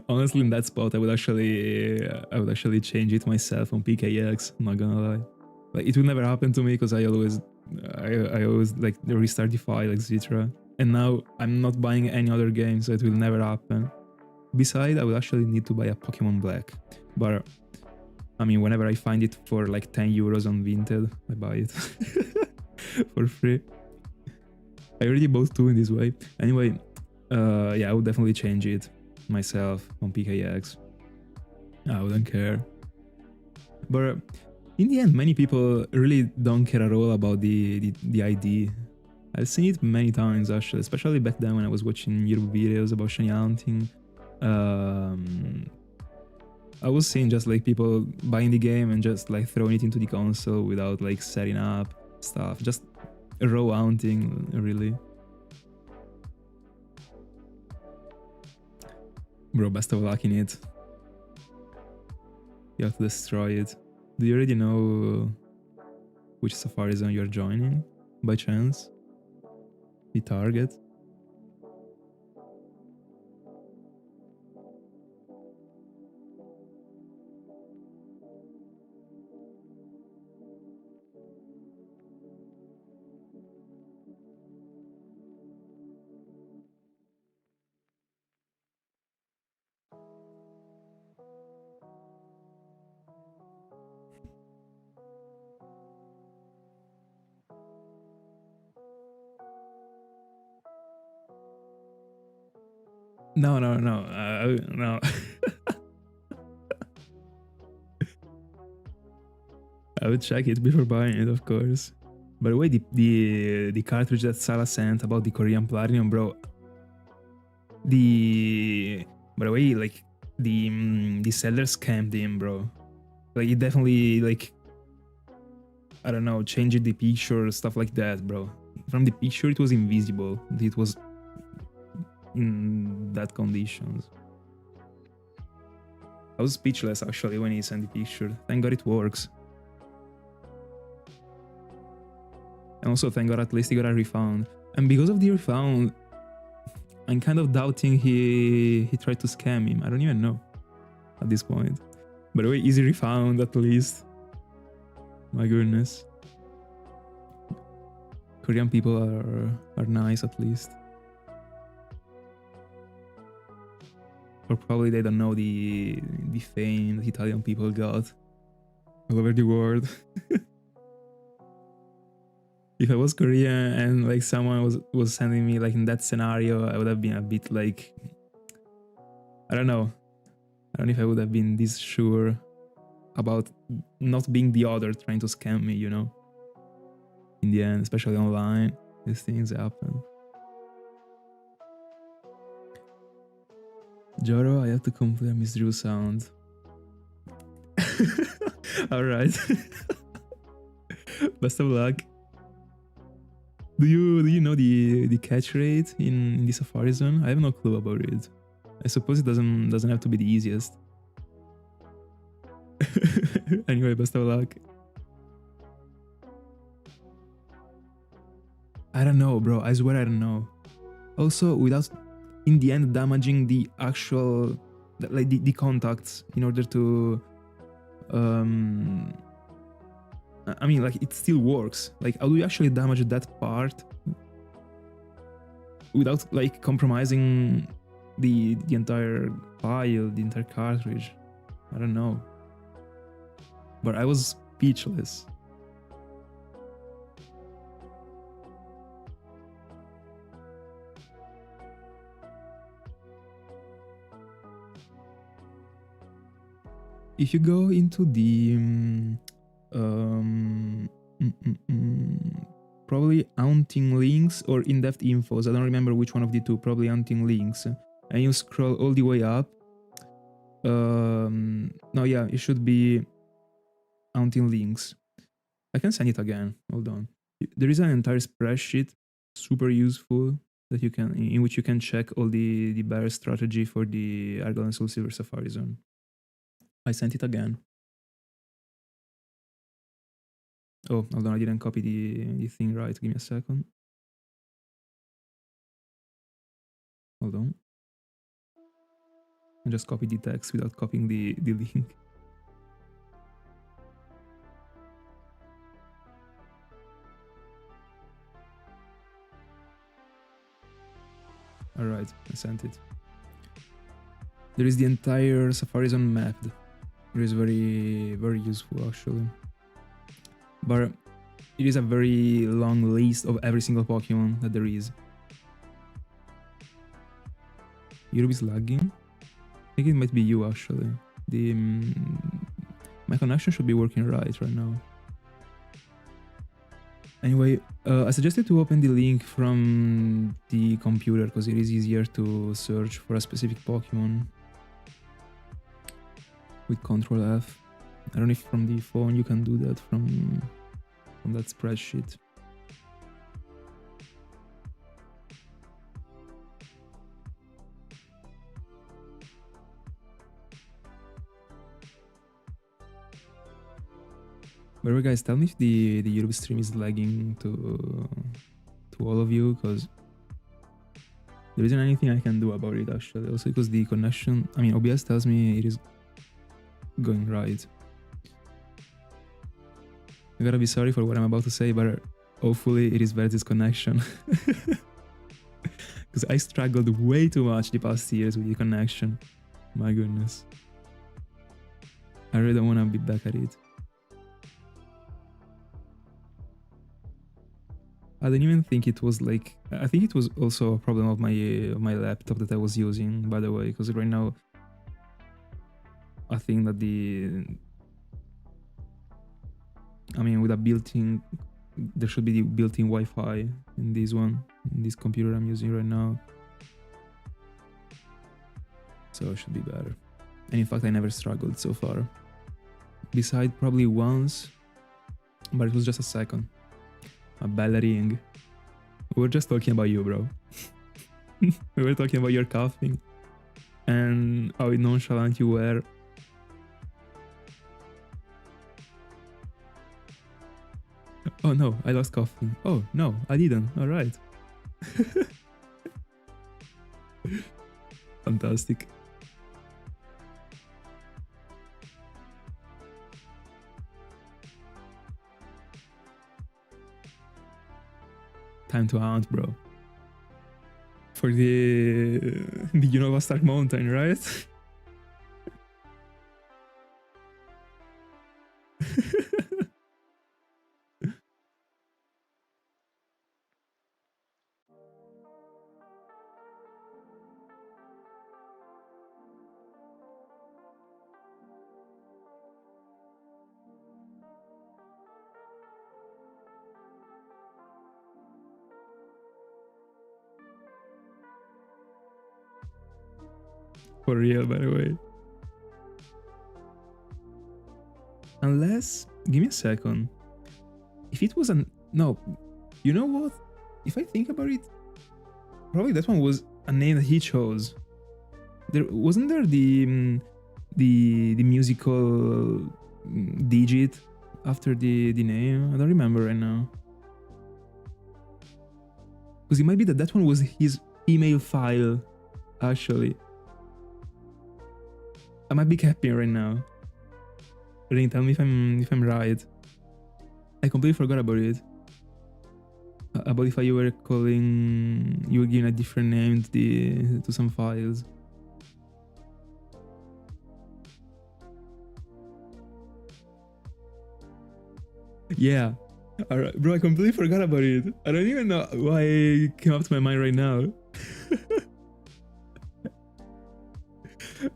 honestly, in that spot, I would actually change it myself on PKX. I'm not gonna lie. Like, it will never happen to me because I always like restart the file, etc. And now I'm not buying any other game, so it will never happen. Besides, I will actually need to buy a Pokemon Black, but I mean, whenever I find it for like 10 euros on Vinted, I buy it for free. I already bought 2 in this way. Anyway, yeah, I would definitely change it myself on PKX. I wouldn't care. But in the end, many people really don't care at all about the ID. I've seen it many times actually, especially back then when I was watching YouTube videos about shiny hunting. I was seeing just like people buying the game and just like throwing it into the console without like setting up stuff. Just raw hunting, really. Bro, best of luck in it. You have to destroy it. Do you already know which Safari Zone you're joining, by chance? The target? No. No. I would check it before buying it, of course. By the way, the cartridge that Salah sent about the Korean Platinum, bro. By the way, like the seller scammed him, bro. Like it definitely like, I don't know, changed the picture, stuff like that, bro. From the picture, it was invisible. It was in that conditions. I was speechless actually when he sent the picture. Thank God it works. And also thank God at least he got a refund. And because of the refund, I'm kind of doubting he tried to scam him. I don't even know at this point. By the way, easy refund at least. My goodness. Korean people are nice at least. Or probably they don't know the fame that Italian people got all over the world. If I was Korean and like someone was sending me like in that scenario, I would have been a bit like, I don't know. I don't know if I would have been this sure about not being the other trying to scam me, you know? In the end, especially online, these things happen. Joro, I have to complete a Miss Drew sound. Alright. Best of luck. Do you know the catch rate in the Safari Zone? I have no clue about it. I suppose it doesn't have to be the easiest. Anyway, best of luck. I don't know, bro. I swear I don't know. Also, without in the end damaging the actual like the contacts in order to I mean, like it still works. Like, how do you actually damage that part without like compromising the entire file, the entire cartridge? I don't know. But I was speechless. If you go into the probably hunting links or in-depth infos, I don't remember which one of the two, probably hunting links, and you scroll all the way up. No, yeah, it should be hunting links. I can send it again, hold on. There is an entire spreadsheet, super useful, that you can, in which you can check all the bear strategy for the Argyle and Soul Silver Safari Zone. I sent it again. Oh, hold on, I didn't copy the thing right. Give me a second. Hold on. I just copied the text without copying the link. Alright, I sent it. There is the entire Safari Zone mapped. It is very, very useful actually. But it is a very long list of every single Pokemon that there is. Europe is lagging. I think it might be you actually. The my connection should be working right now. Anyway, I suggested to open the link from the computer because it is easier to search for a specific Pokemon with Control F. I don't know if from the phone you can do that from that spreadsheet. By the way, guys, tell me if the YouTube stream is lagging to all of you, because there isn't anything I can do about it actually. Also because the connection, I mean, OBS tells me it is going right. I gotta be sorry for what I'm about to say, but hopefully it is Verti's connection. Because I struggled way too much the past years with the connection. My goodness. I really don't want to be back at it. I didn't even think it was like... I think it was also a problem of my laptop that I was using, by the way, because right now I think that I mean, with a built-in... There should be the built-in Wi-Fi in this one, in this computer I'm using right now. So it should be better. And in fact, I never struggled so far. Besides probably once, but it was just a second. A bell ring. We were just talking about you, bro. We were talking about your coughing and how nonchalant you were. Oh no, I lost Koffing. Oh no, I didn't. Alright. Fantastic. Time to hunt, bro. For the Unova Stark Mountain, right? For real, by the way. Unless... Give me a second. If it was an... No. You know what? If I think about it, probably that one was a name that he chose. Wasn't there the musical digit after the name? I don't remember right now. Because it might be that one was his email file, actually. I might be capping right now. Ring, tell me if I'm right. I completely forgot about it. About if you were calling, you were giving a different name to some files. Yeah. Alright, bro, I completely forgot about it. I don't even know why it came up to my mind right now.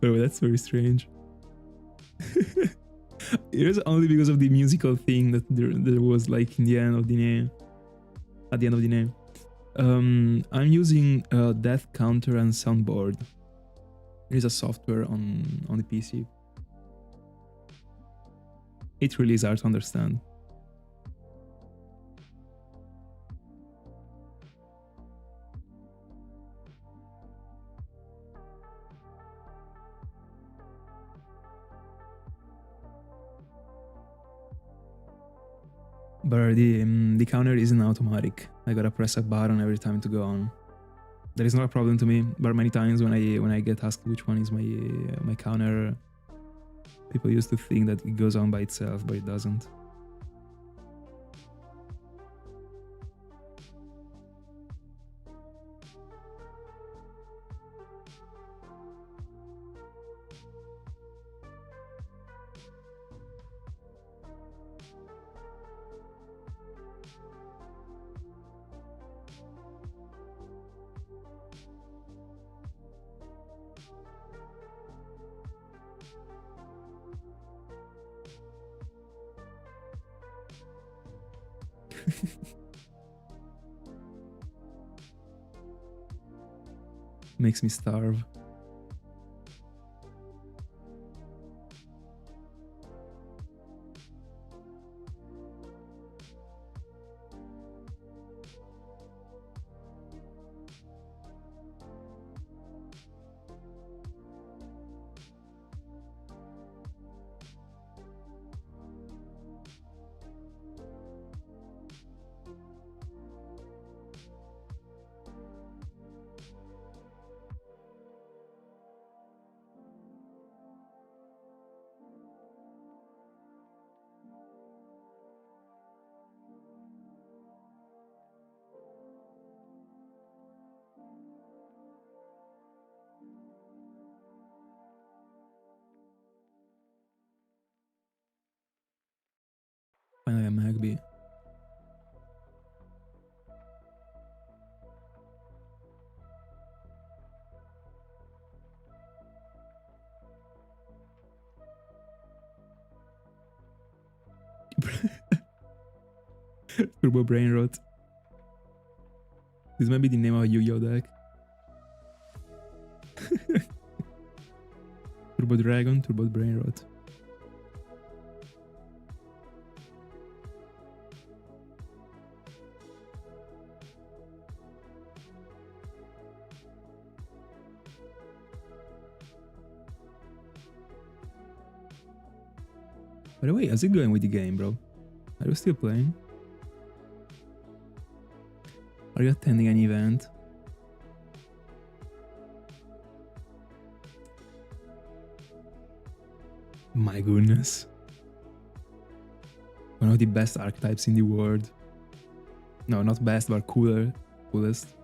Oh, that's very strange. It was only because of the musical thing that there was like in the end of the name. At the end of the name. I'm using Death Counter and Soundboard. It is a software on the PC. It really is hard to understand. But the counter isn't automatic. I gotta press a button every time to go on. That is not a problem to me, but many times when I get asked which one is my counter, people used to think that it goes on by itself, but it doesn't. Makes me starve. Finally a Magby. Turbo Brain Rot. This might be the name of a Yu-Gi-Oh deck. Turbo Dragon, Turbo Brain Rot. By the way, how's it going with the game, bro? Are you still playing? Are you attending an event? My goodness. One of the best archetypes in the world. No, not best, but coolest.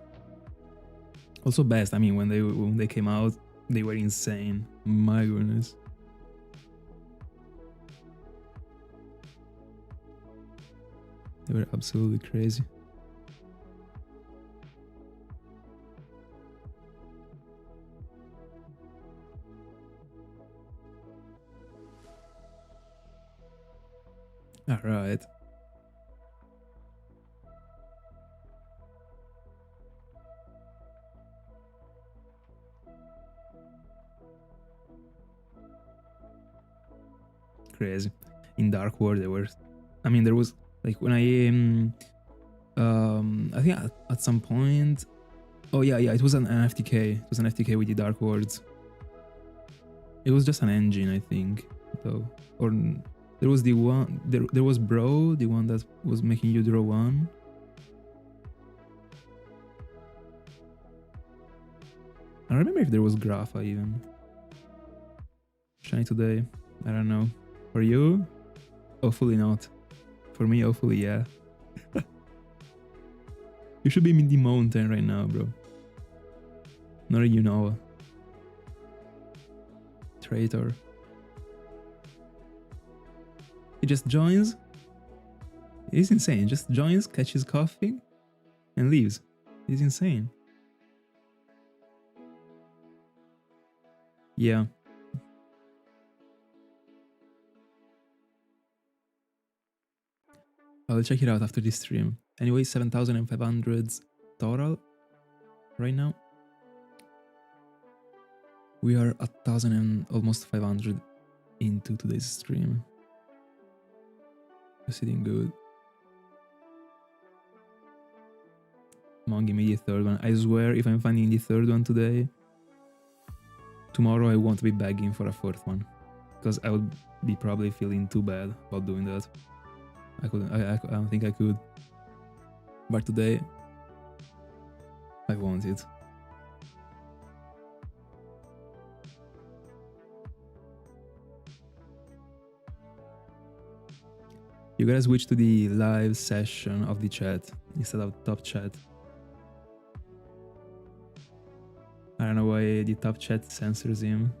Also best, I mean, when they came out, they were insane. My goodness. They were absolutely crazy. All right. Crazy. In Dark World, there were. I mean, there was like when I think at some point. Oh yeah, it was an FTK. It was an FTK with the Dark Worlds. It was just an engine, I think, though. Or there was the one. There was Bro, the one that was making you draw one. I don't remember if there was Grapha even. Shiny today. I don't know. For you? Hopefully not. For me, hopefully, yeah. You should be in the mountain right now, bro. Not you know. Traitor. He just joins. He's insane. Just joins, catches Koffing, and leaves. He's insane. Yeah. I'll check it out after this stream. Anyway, 7,500 total right now. We are 1,000 and almost 500 into today's stream. Proceeding good. Come on, give me the third one. I swear, if I'm finding the third one today, tomorrow I won't be begging for a fourth one, because I would be probably feeling too bad about doing that. I don't think I could. But today, I want it. You gotta switch to the live session of the chat instead of top chat. I don't know why the top chat censors him.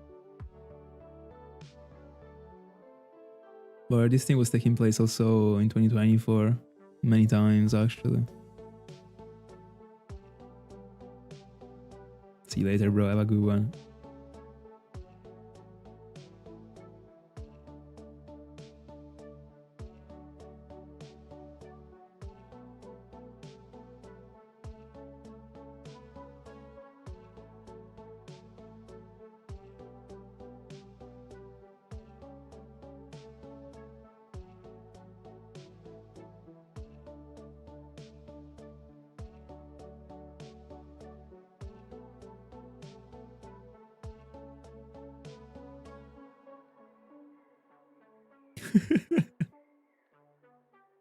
But this thing was taking place also in 2024, many times actually. See you later, bro. Have a good one.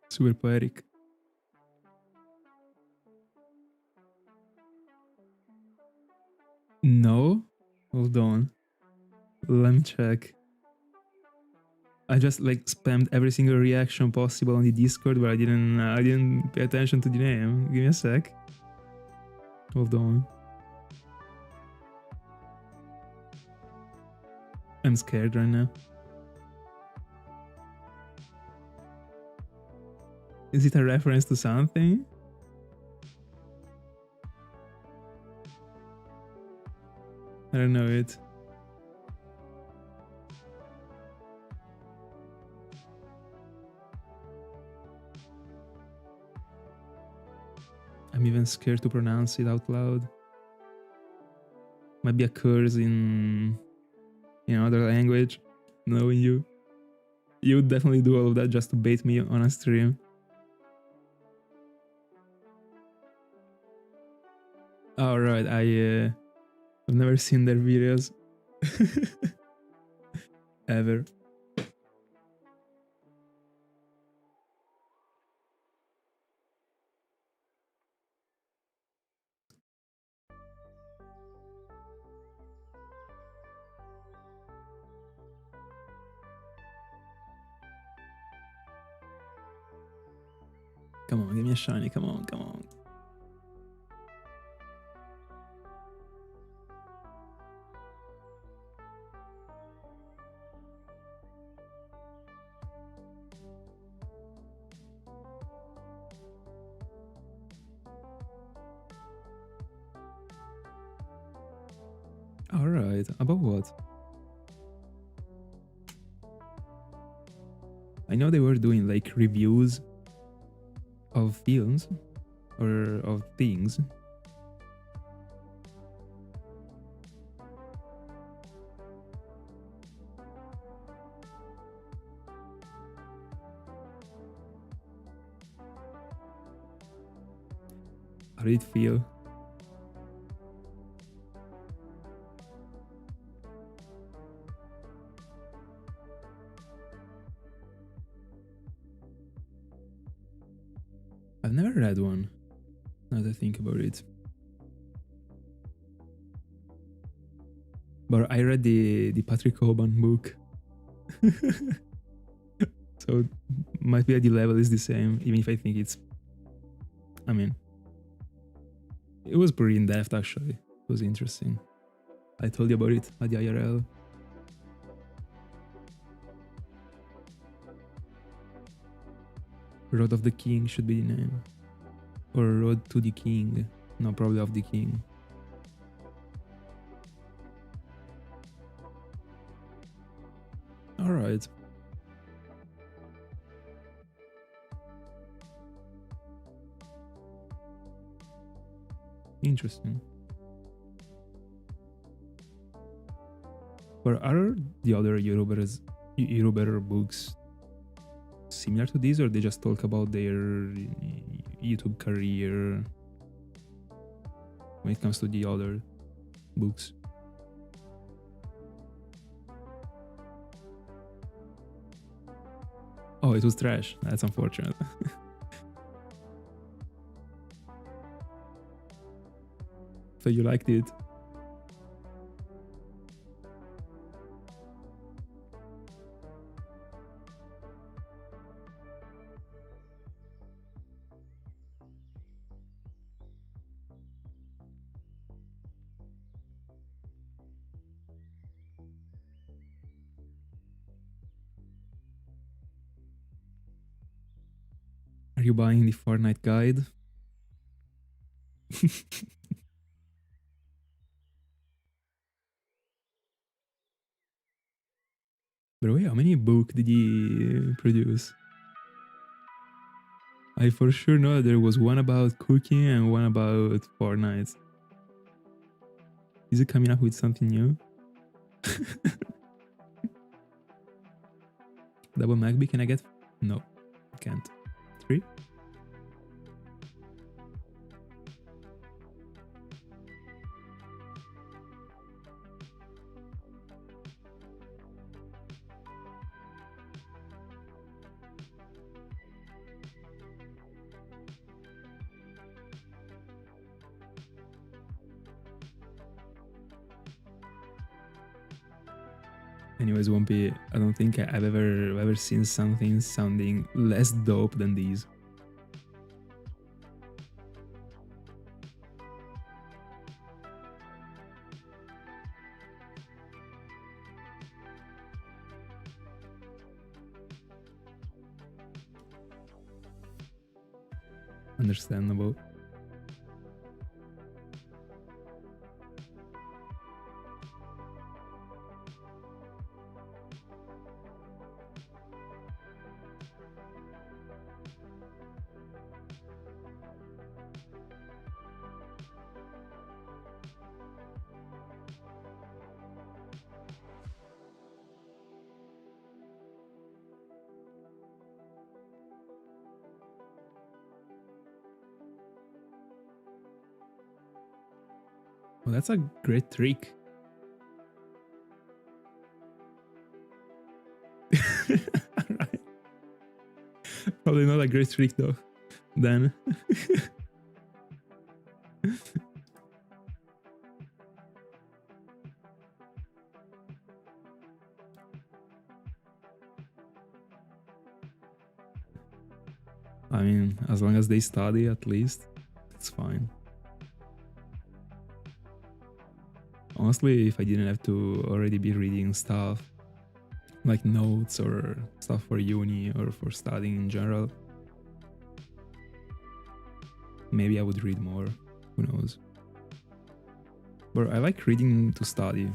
Super poetic. No? Hold on. Let me check. I just like spammed every single reaction possible on the Discord, but I didn't pay attention to the name. Give me a sec. Hold on. I'm scared right now. Is it a reference to something? I don't know it. I'm even scared to pronounce it out loud. Might be a curse in another language. Knowing you. You would definitely do all of that just to bait me on a stream. Alright, I've never seen their videos. Ever. Come on, give me a shiny, come on, come on. Alright, about what? I know they were doing like reviews of films or of things. How did it feel? I've never read one, now that I think about it. But I read the Patrick Hoban book. So might be the level is the same, even if I think it's... I mean... It was pretty in-depth actually. It was interesting. I told you about it at the IRL. Road of the King should be the name. Or Road to the King. No, probably of the King. Alright. Interesting. But are the other Eurobetter books similar to these, or they just talk about their YouTube career when it comes to the other books? Oh, it was trash. That's unfortunate. So you liked it? Are you buying the Fortnite guide? But wait, how many books did he produce? I for sure know there was one about cooking and one about Fortnite. Is it coming up with something new? Double Magby, can I get? No, can't. 3? Anyways, Wumpy, I don't think I've ever seen something sounding less dope than these. Understandable. Well, that's a great trick. Right. Probably not a great trick though. Then. I mean, as long as they study at least, it's fine. Honestly, if I didn't have to already be reading stuff, like notes or stuff for uni or for studying in general, maybe I would read more, who knows. But I like reading to study.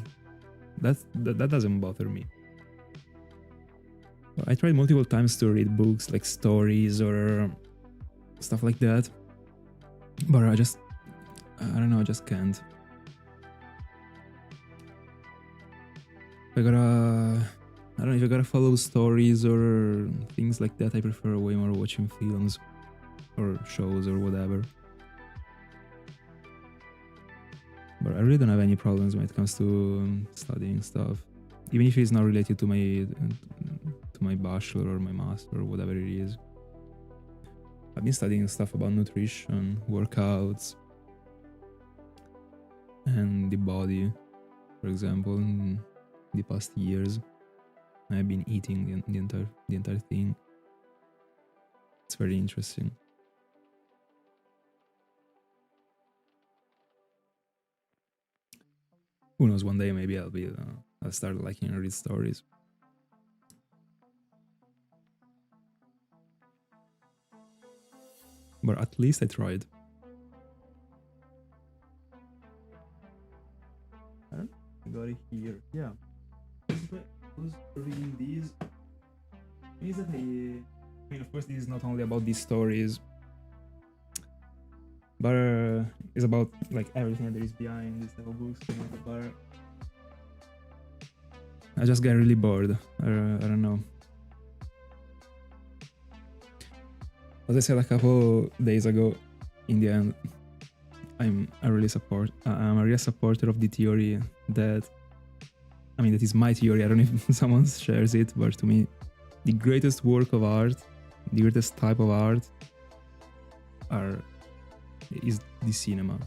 That doesn't bother me. I tried multiple times to read books like stories or stuff like that, but I don't know, I just can't. If I gotta follow stories or things like that, I prefer way more watching films or shows or whatever. But I really don't have any problems when it comes to studying stuff, even if it's not related to my bachelor or my master or whatever it is. I've been studying stuff about nutrition, workouts, and the body, for example, in the past years. I've been eating the entire thing. It's very interesting. Who knows? One day maybe I'll start liking to read stories. But at least I tried. I got it here. Yeah. I was reading these. Means that I mean, of course, this is not only about these stories, but it's about like everything that is behind these type of books. But I just get really bored. I don't know. As I said a couple days ago, in the end, I'm a real supporter of the theory that, I mean, that is my theory. I don't know if someone shares it, but to me, the greatest work of art, the greatest type of art, is the cinema.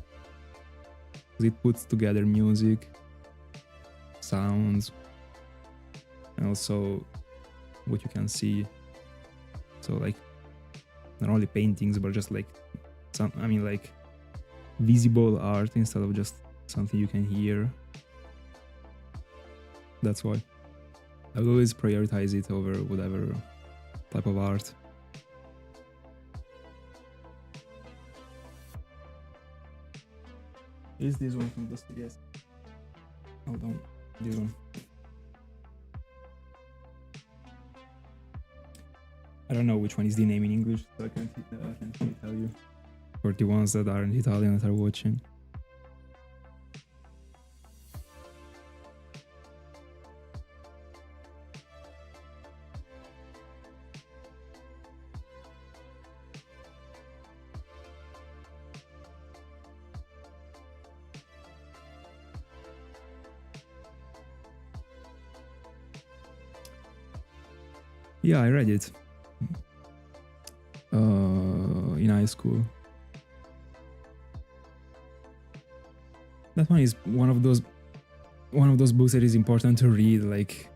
Because it puts together music, sounds, and also what you can see. So like, not only paintings, but just like like visible art instead of just something you can hear. That's why I will always prioritize it over whatever type of art. Is this one from Dostoevsky? Hold on, this one. I don't know which one is the name in English, so I can't really tell you. For the ones that aren't Italian that are watching. Yeah, I read it in high school. That one is one of those books that is important to read. Like,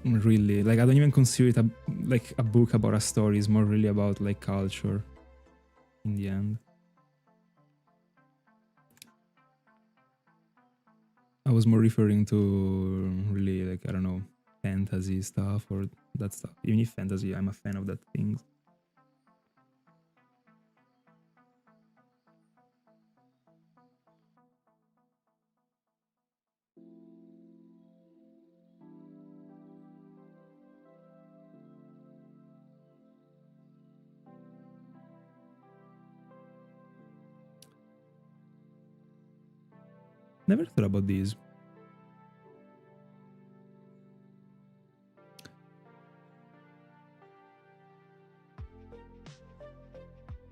really, like, I don't even consider it like a book about a story. It's more really about like culture in the end. I was more referring to really, like, I don't know, fantasy stuff or that stuff. Even if fantasy, I'm a fan of that things. Never thought about these.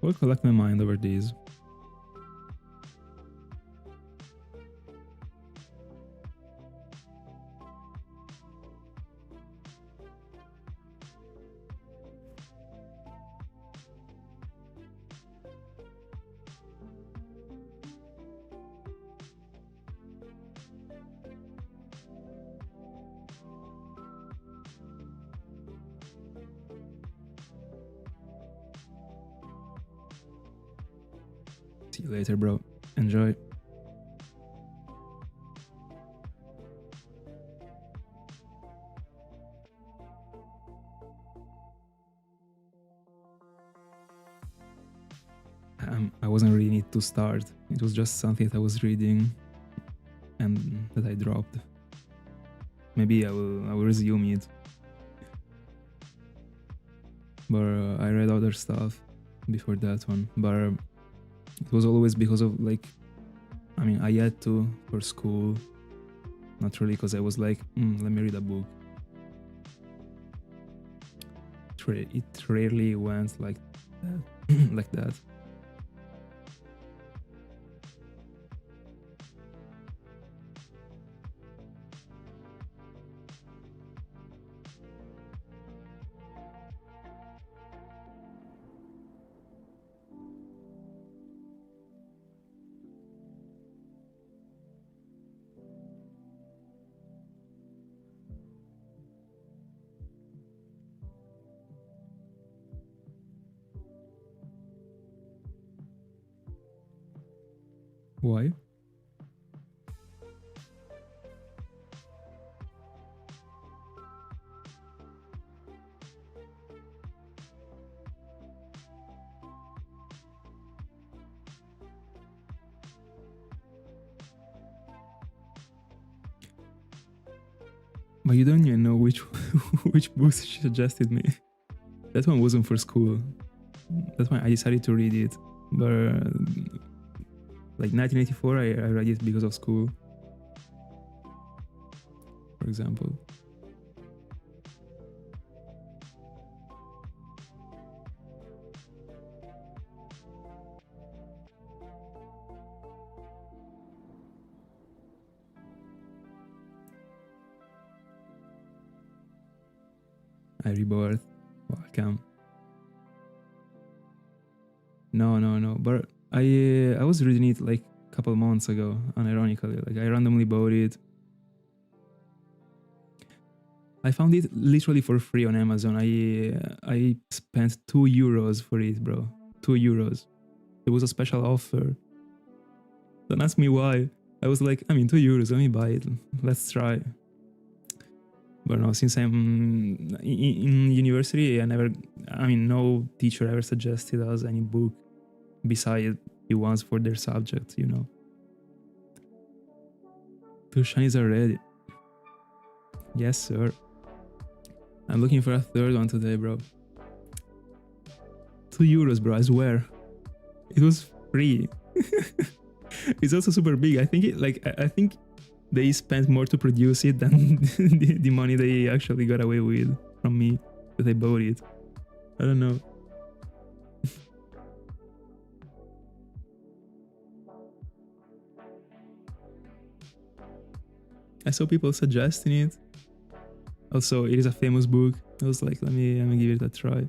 I'll collect my mind over these. See you later, bro. Enjoy. I wasn't really need to start. It was just something that I was reading and that I dropped. Maybe I will resume it. But I read other stuff before that one. But it was always because of, like, I mean, I had to for school. Not really because I was like, let me read a book. It rarely went like that. Like that. Why? But you don't even know which which books she suggested me. That one wasn't for school. That's why I decided to read it. But like 1984, I read it because of school, for example. I rebirth. Welcome. No. But I was reading it like a couple months ago, unironically. Like, I randomly bought it. I found it literally for free on Amazon. I spent €2 for it, bro. €2. It was a special offer. Don't ask me why. I was like, I mean, €2, let me buy it. Let's try. But no, since I'm in university, no teacher ever suggested us any book beside the ones for their subject, you know. 2 shinies are ready. Yes, sir. I'm looking for a third one today, bro. €2, bro, I swear. It was free. It's also super big. I think they spent more to produce it than the money they actually got away with from me that they bought it. I don't know. I saw people suggesting it. Also, it is a famous book. I was like, let me give it a try.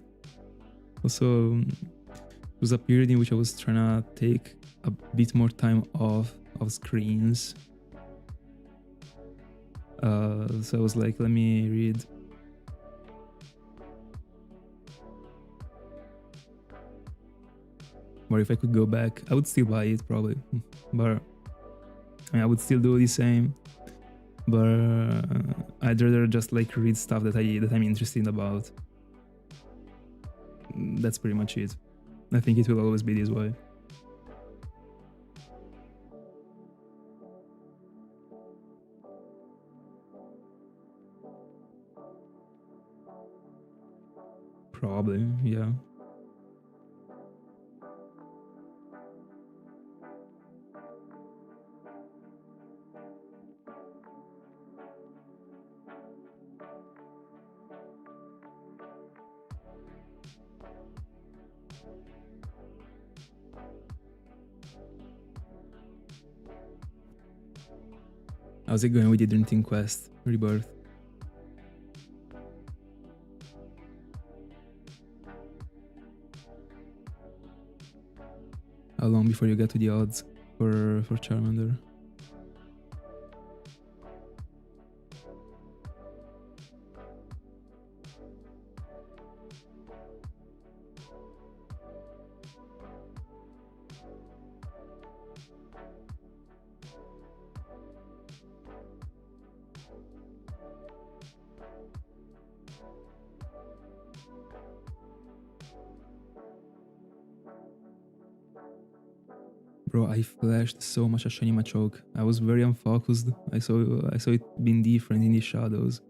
Also, it was a period in which I was trying to take a bit more time off of screens. So I was like, let me read Or if I could go back, I would still buy it probably. But I mean, I would still do the same. But I'd rather just like read stuff that I'm interested about. That's pretty much it. I think it will always be this way. Probably, yeah. How's it going with the Drinking Quest Rebirth? How long before you get to the odds for Charmander? Bro, I flashed so much at Shiny Machoke. I was very unfocused. I saw it being different in the shadows.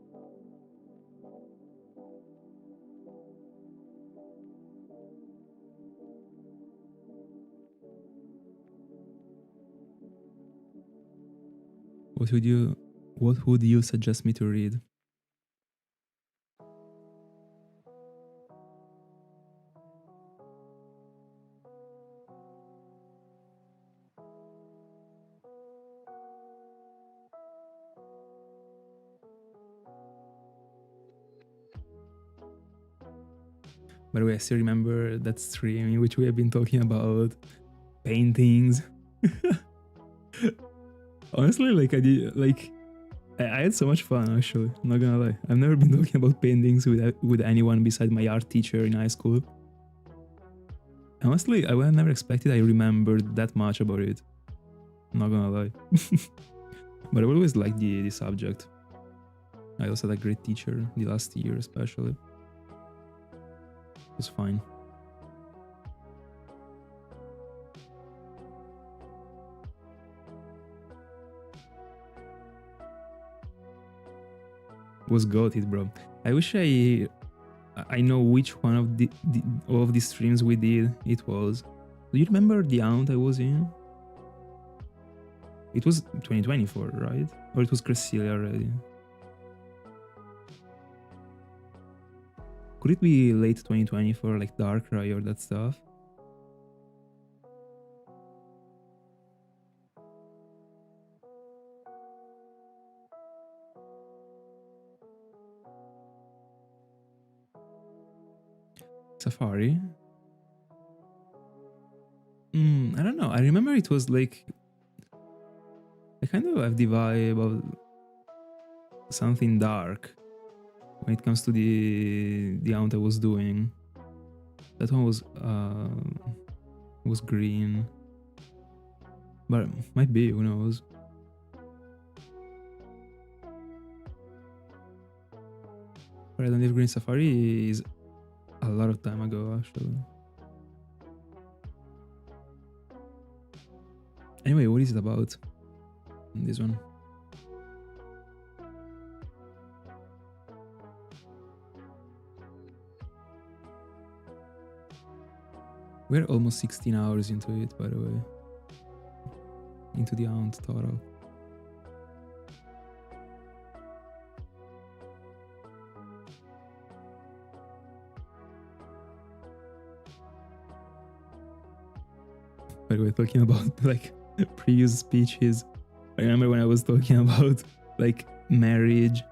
What would you suggest me to read? By the way, I still remember that stream in which we have been talking about paintings. Honestly, like I had so much fun actually, I'm not gonna lie. I've never been talking about paintings with anyone besides my art teacher in high school. Honestly, I would have never expected I remembered that much about it. I'm not gonna lie. But I always liked the subject. I also had a great teacher the last year especially. It was fine. Was goated, bro. I wish I know which one of the streams we did it was. Do you remember the aunt I was in? It was 2024, right? Or it was Cresselia already? Could it be late 2024, like Darkrai or that stuff? Safari? I don't know. I remember it was like... I kind of have the vibe of something dark when it comes to the aunt I was doing. That one was green. But might be, who knows. But I don't live Green Safari is a lot of time ago actually. Anyway, what is it about? This one. We're almost 16 hours into it, by the way. Into the aunt total. By the way, talking about like previous speeches, I remember when I was talking about like marriage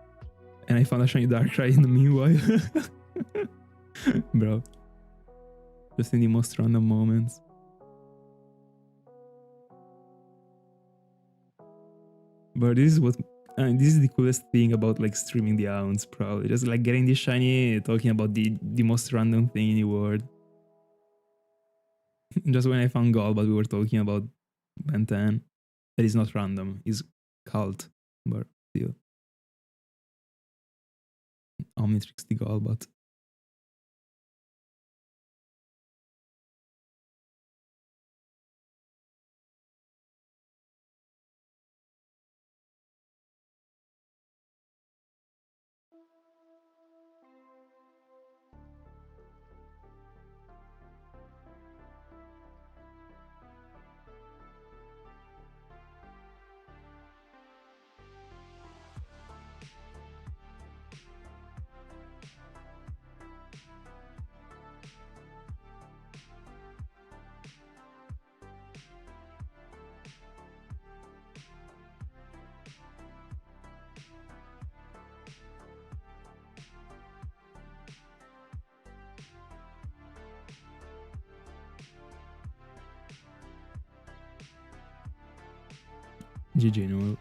and I found a shiny Darkrai in the meanwhile. Bro. Just in the most random moments. But this is this is the coolest thing about like streaming the ounce, probably. Just like getting this shiny, talking about the most random thing in the world. Just when I found gold, but we were talking about Ben 10. That is not random. It's cult, but still. Omnitrix the goal, but GG Noel.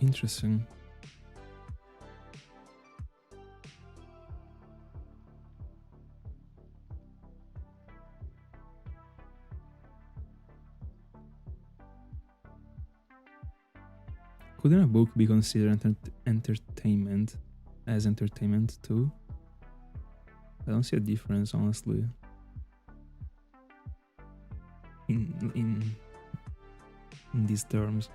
Interesting. Couldn't a book be considered entertainment as entertainment too? I don't see a difference, honestly. In these terms.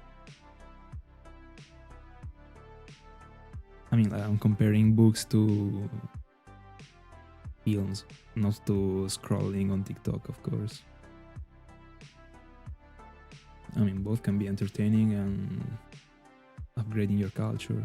I mean, like, I'm comparing books to films, not to scrolling on TikTok, of course. I mean, both can be entertaining and upgrading your culture.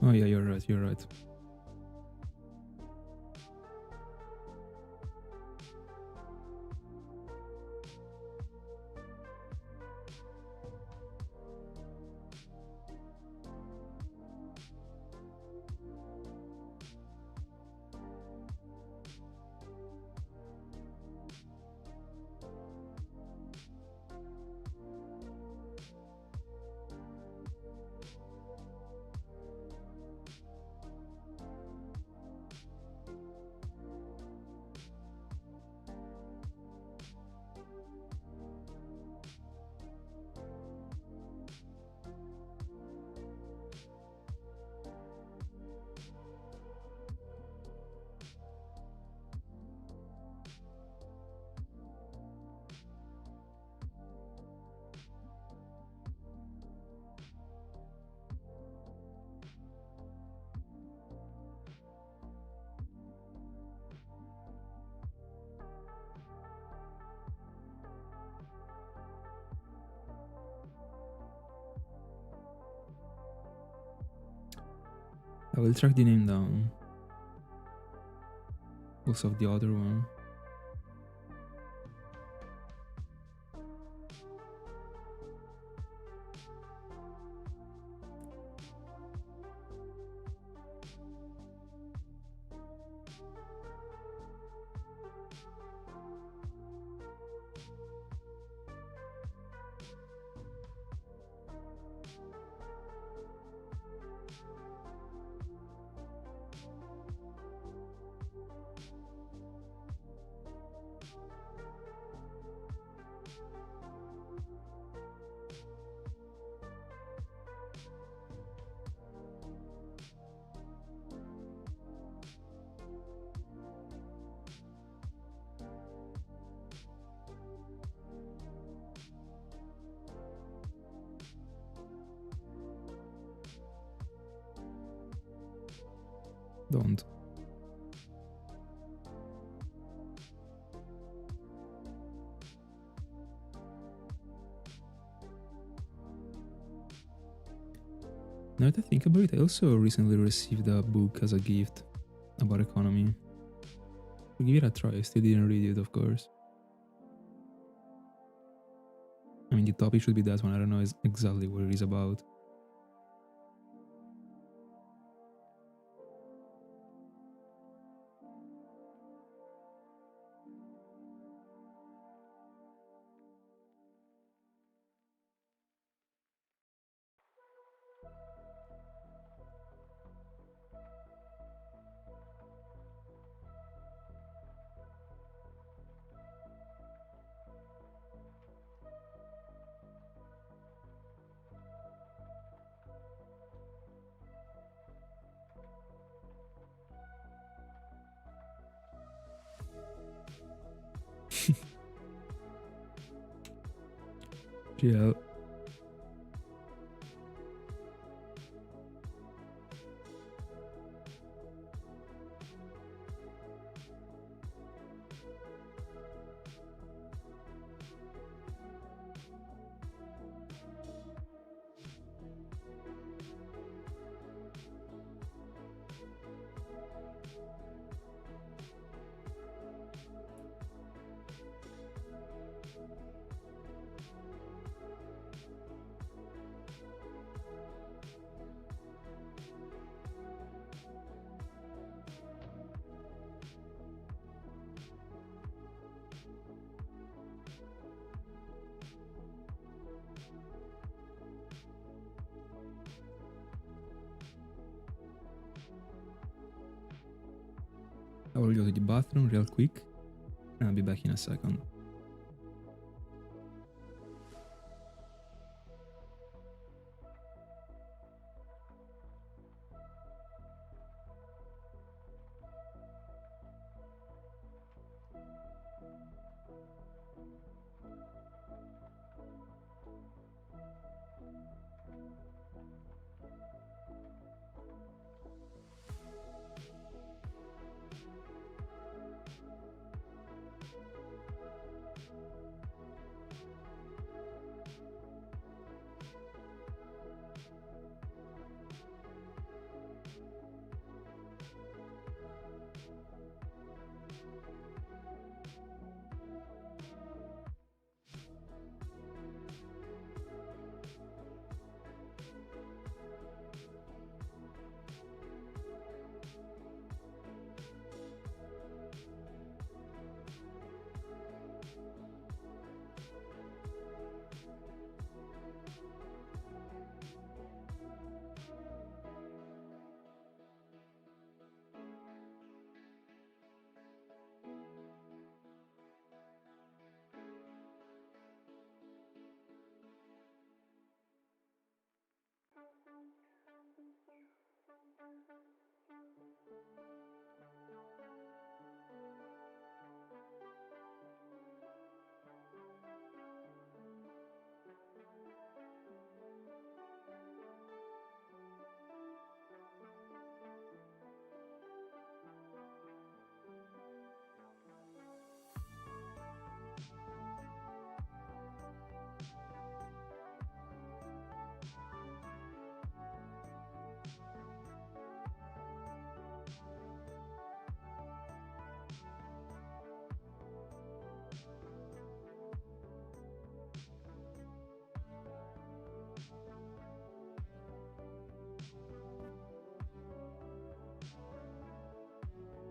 Oh yeah, you're right, you're right. I will track the name down. Also of the other one. Don't. Now that I think about it, I also recently received a book as a gift about economy. I'll give it a try. I still didn't read it, of course. I mean, the topic should be that one. I don't know exactly what it is about. Yeah. I will go to the bathroom real quick and I'll be back in a second.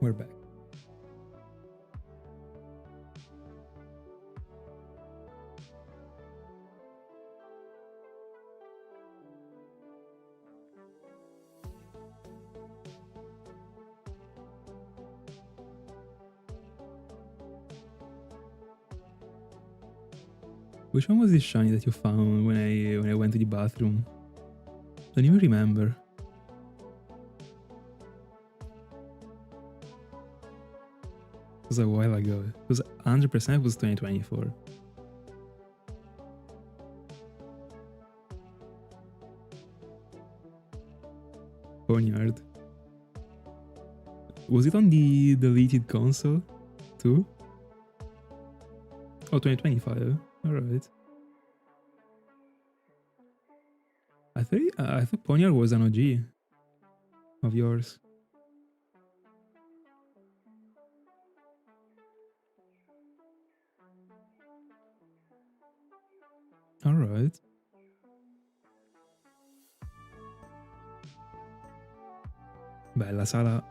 We're back. Which one was this shiny that you found when I went to the bathroom? Don't even remember. It was a while ago. It was 100% was 2024. Barnyard. Was it on the deleted console too? Oh, 2025. Alright. I thought Ponyard was an OG of yours. Alright. Bella sala.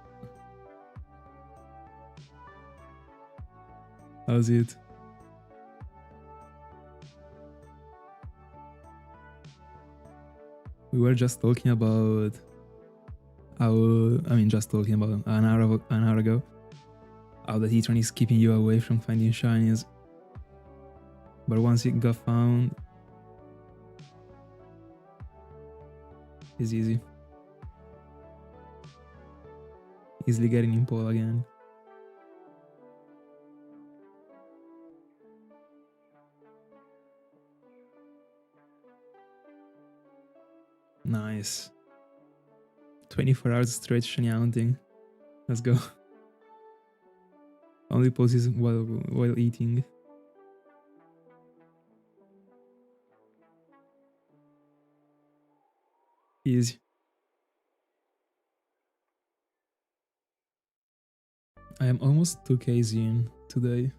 How's it? We were just talking about just talking about an hour ago, how the Heatran is keeping you away from finding shinies. But once it got found, it's easy. Easily getting in pole again. Nice. 24 hours straight shiny hunting. Let's go. Only poses while eating. Easy. I am almost 2Ks in today.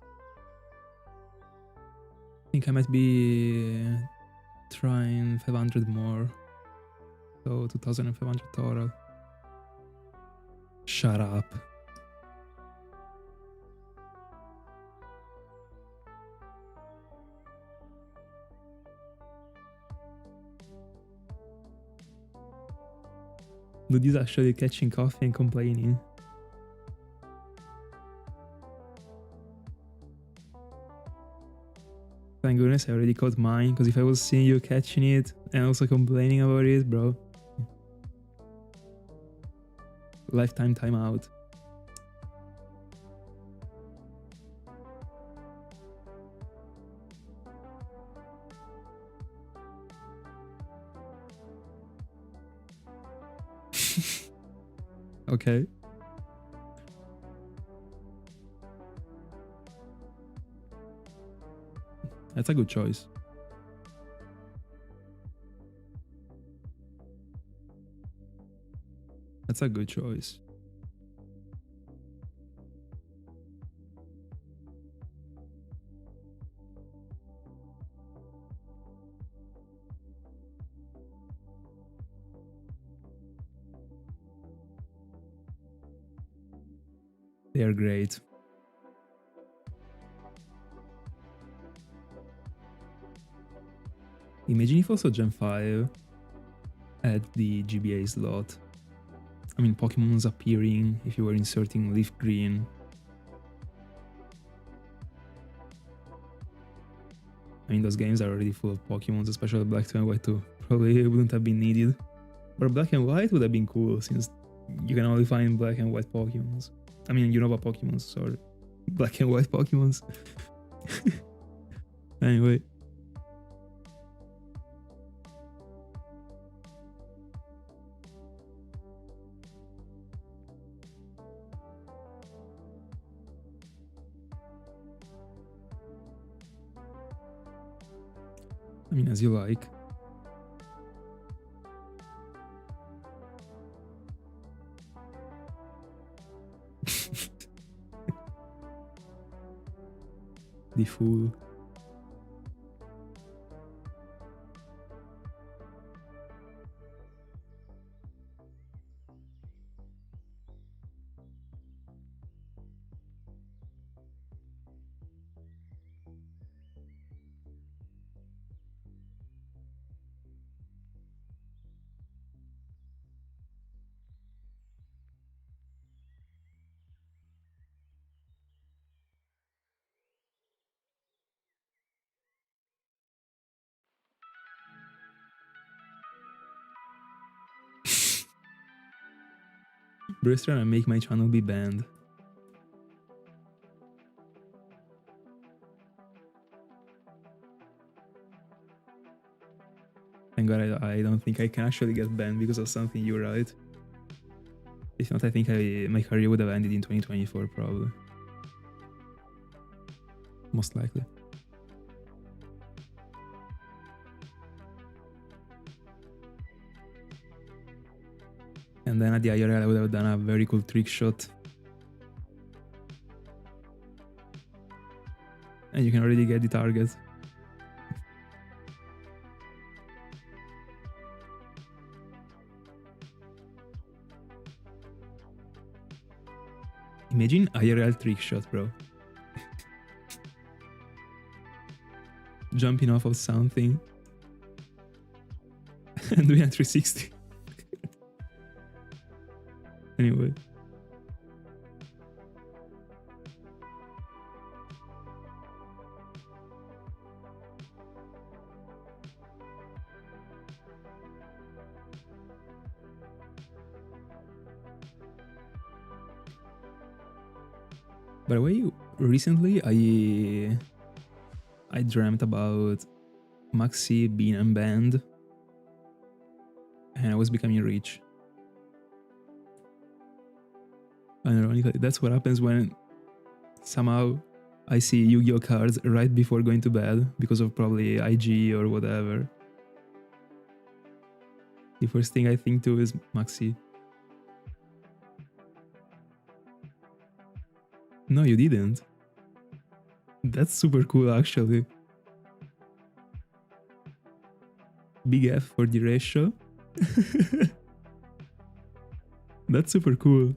I think I might be trying 500 more. So 2,500 total. Shut up. Dude is actually catching coffee and complaining. Thank goodness I already caught mine, because if I was seeing you catching it and also complaining about it, bro. Lifetime timeout. Okay. That's a good choice. That's a good choice. They are great. Imagine if also Gen 5 had the GBA slot. I mean, Pokemon's appearing if you were inserting Leaf Green. I mean, those games are already full of Pokemons, especially Black 2 and White 2. Probably wouldn't have been needed. But Black and White would have been cool, since you can only find Black and White Pokemons. I mean, Unova Pokemons, sorry. Black and White Pokemons. Anyway. I mean, as you like. The fool. Bruce trying to make my channel be banned. Thank God I don't think I can actually get banned because of something you write. If not, I think my career would have ended in 2024 probably. Most likely. And then at the IRL I would have done a very cool trick shot. And you can already get the target. Imagine IRL trick shot, bro. Jumping off of something and doing a 360. Anyway. By the way, recently I dreamt about Maxi being unbanned and I was becoming rich. And ironically, that's what happens when somehow I see Yu-Gi-Oh cards right before going to bed because of probably IG or whatever. The first thing I think to is Maxi. No, you didn't. That's super cool, actually. Big F for the ratio. That's super cool.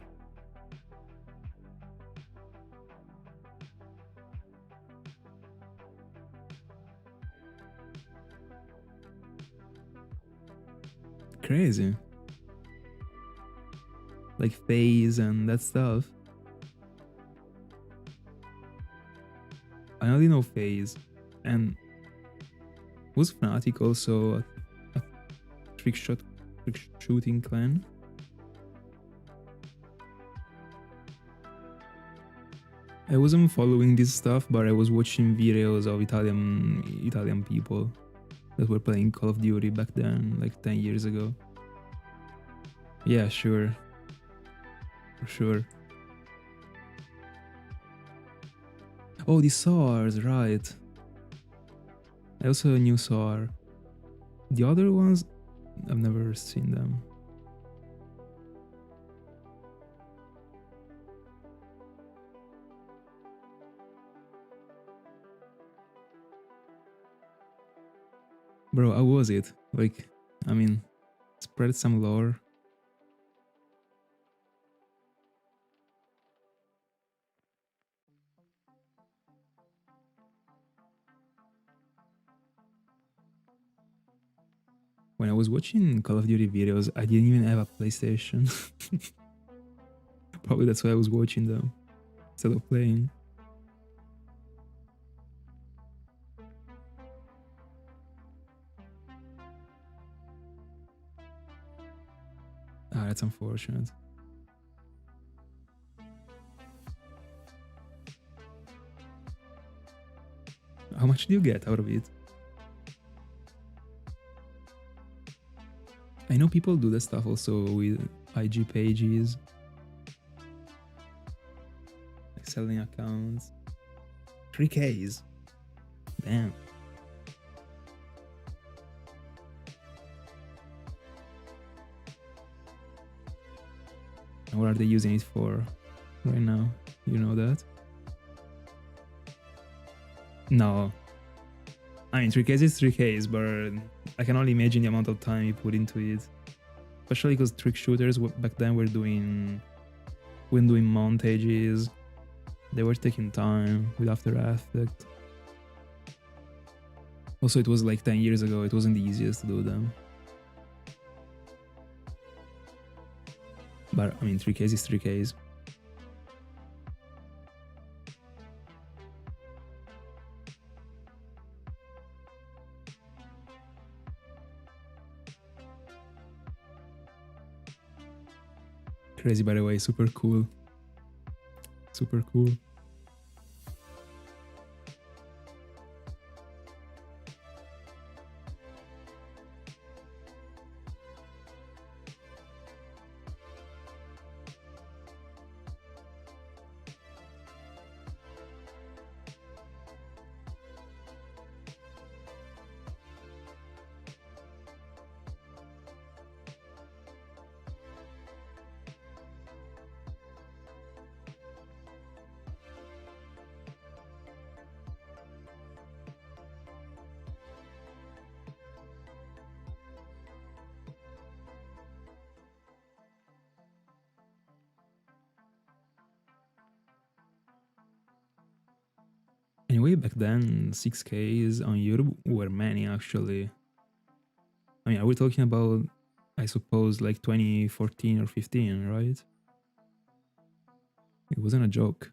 Crazy. Like phase and that stuff. I only know phase. And was Fnatic also a trick shooting clan? I wasn't following this stuff, but I was watching videos of Italian people that were playing Call of Duty back then, like 10 years ago. Yeah, sure. For sure. Oh, the SARs, right. I also knew SAR. The other ones, I've never seen them. Bro, how was it? Like, I mean, spread some lore. When I was watching Call of Duty videos, I didn't even have a PlayStation. Probably that's why I was watching them instead of playing. Ah, that's unfortunate. How much do you get out of it? I know people do that stuff also with IG pages. Like selling accounts. 3Ks. Damn. What are they using it for right now? You know that? No. I mean, 3Ks is 3Ks, but I can only imagine the amount of time you put into it. Especially because trick shooters back then were doing montages. They were taking time with After Effects. Also, it was like 10 years ago. It wasn't the easiest to do them. But I mean, 3Ks is 3Ks. Crazy, by the way, super cool. Super cool. Anyway, back then 6Ks on YouTube were many actually. I mean, are we talking about, I suppose, like 2014 or 15, right? It wasn't a joke.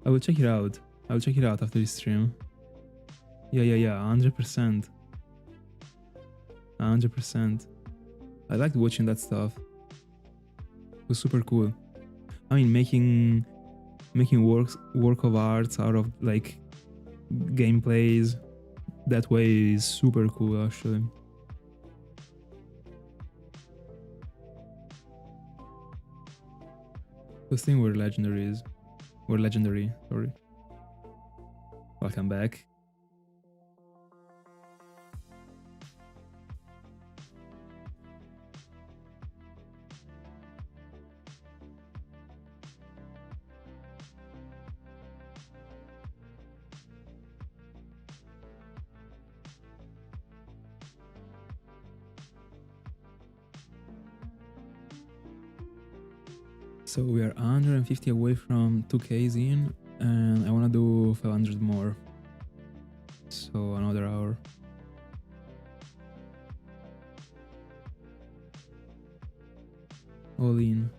I will check it out. I will check it out after this stream. Yeah, 100%. 100%. I liked watching that stuff. It was super cool. I mean, making work of art out of like gameplays that way is super cool actually. Those things were legendaries. Were legendary, sorry. Welcome back. So we are 150 away from 2Ks in, and I want to do 500 more. So another hour. All in.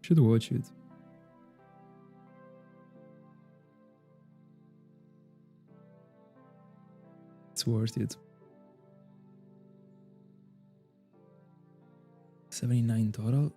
Should watch it. It's worth it. 79 total.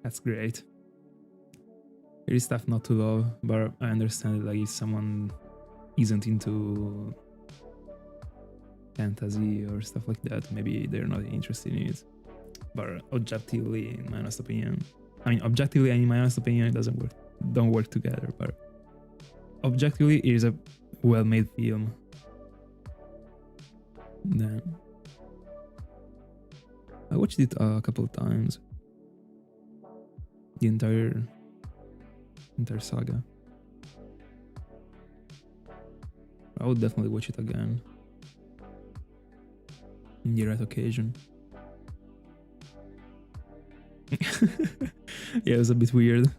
That's great. There is stuff not to love, but I understand it, like if someone isn't into fantasy or stuff like that, maybe they're not interested in it. But objectively, in my honest opinion, I mean, objectively and in my honest opinion, it doesn't work. Don't work together. But objectively, it is a well-made film. Then I watched it a couple of times. The entire saga. I would definitely watch it again on the right occasion. Yeah, it was a bit weird.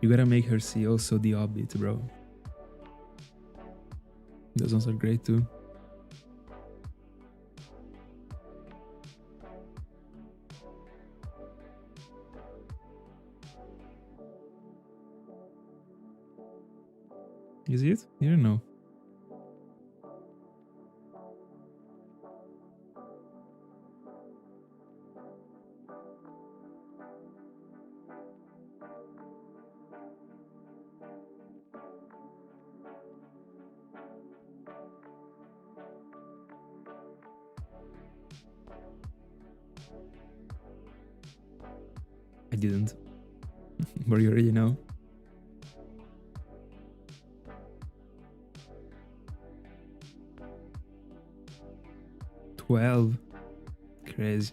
You gotta make her see also The Hobbit, bro. Those ones are great too. Is it? You don't know. I didn't. But you already know. $12. Crazy.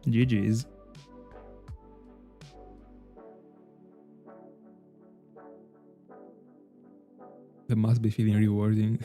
GG's. That must be feeling rewarding.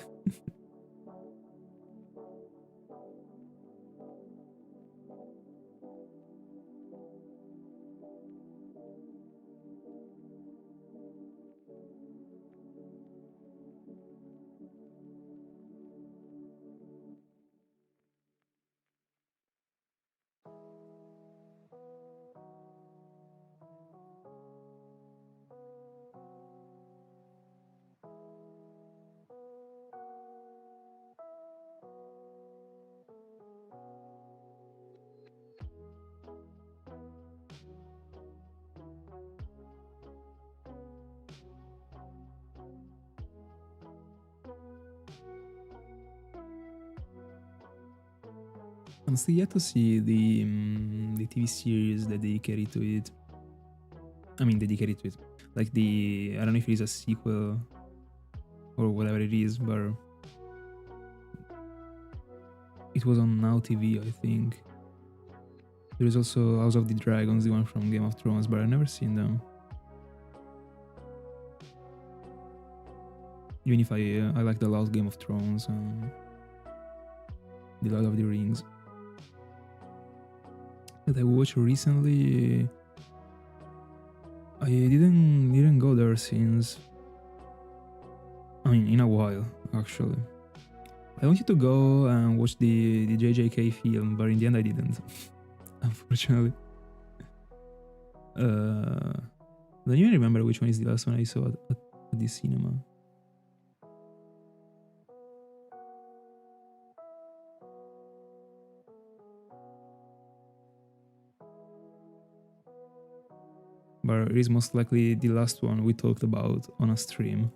I'm still yet to see the TV series dedicated to it. I mean, dedicated to it. Like I don't know if it is a sequel or whatever it is, but it was on Now TV, I think. There is also House of the Dragons, the one from Game of Thrones, but I've never seen them. Even if I like the last Game of Thrones and the Lord of the Rings. That I watched recently, I didn't go there since. I mean, in a while, actually. I wanted to go and watch the JJK film, but in the end I didn't. Unfortunately. Don't even remember which one is the last one I saw at the cinema. But it is most likely the last one we talked about on a stream.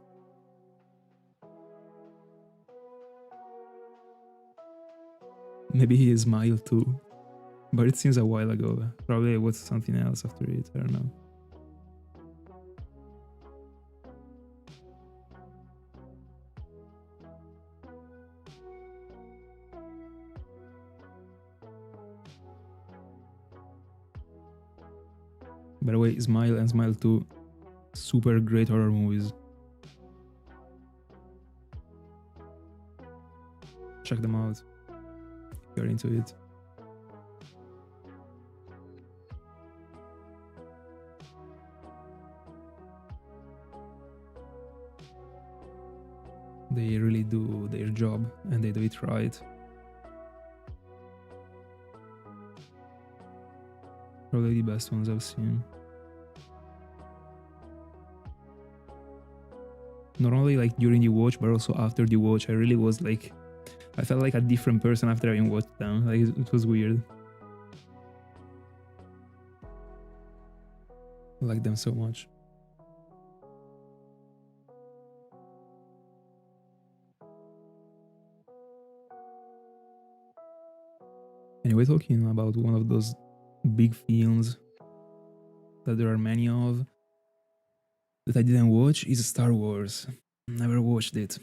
Maybe he smiled too. But it seems a while ago. Probably I watched something else after it, I don't know. By the way, Smile and Smile 2, super great horror movies. Check them out if you're into it. They really do their job and they do it right. Probably the best ones I've seen. Not only like during the watch, but also after the watch. I really was like, I felt like a different person after having watched them. Like it was weird. I like them so much. Anyway, talking about one of those big films that there are many of that I didn't watch is Star Wars. Never watched it.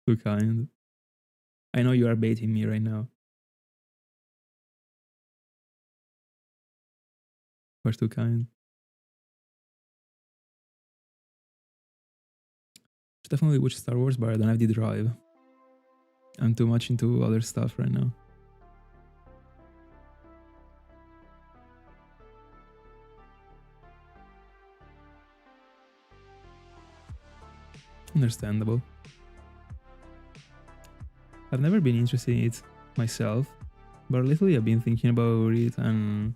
Too kind. I know you are baiting me right now. You're too kind. Should definitely watch Star Wars, but I don't have the drive. I'm too much into other stuff right now. Understandable. I've never been interested in it myself, but lately I've been thinking about it and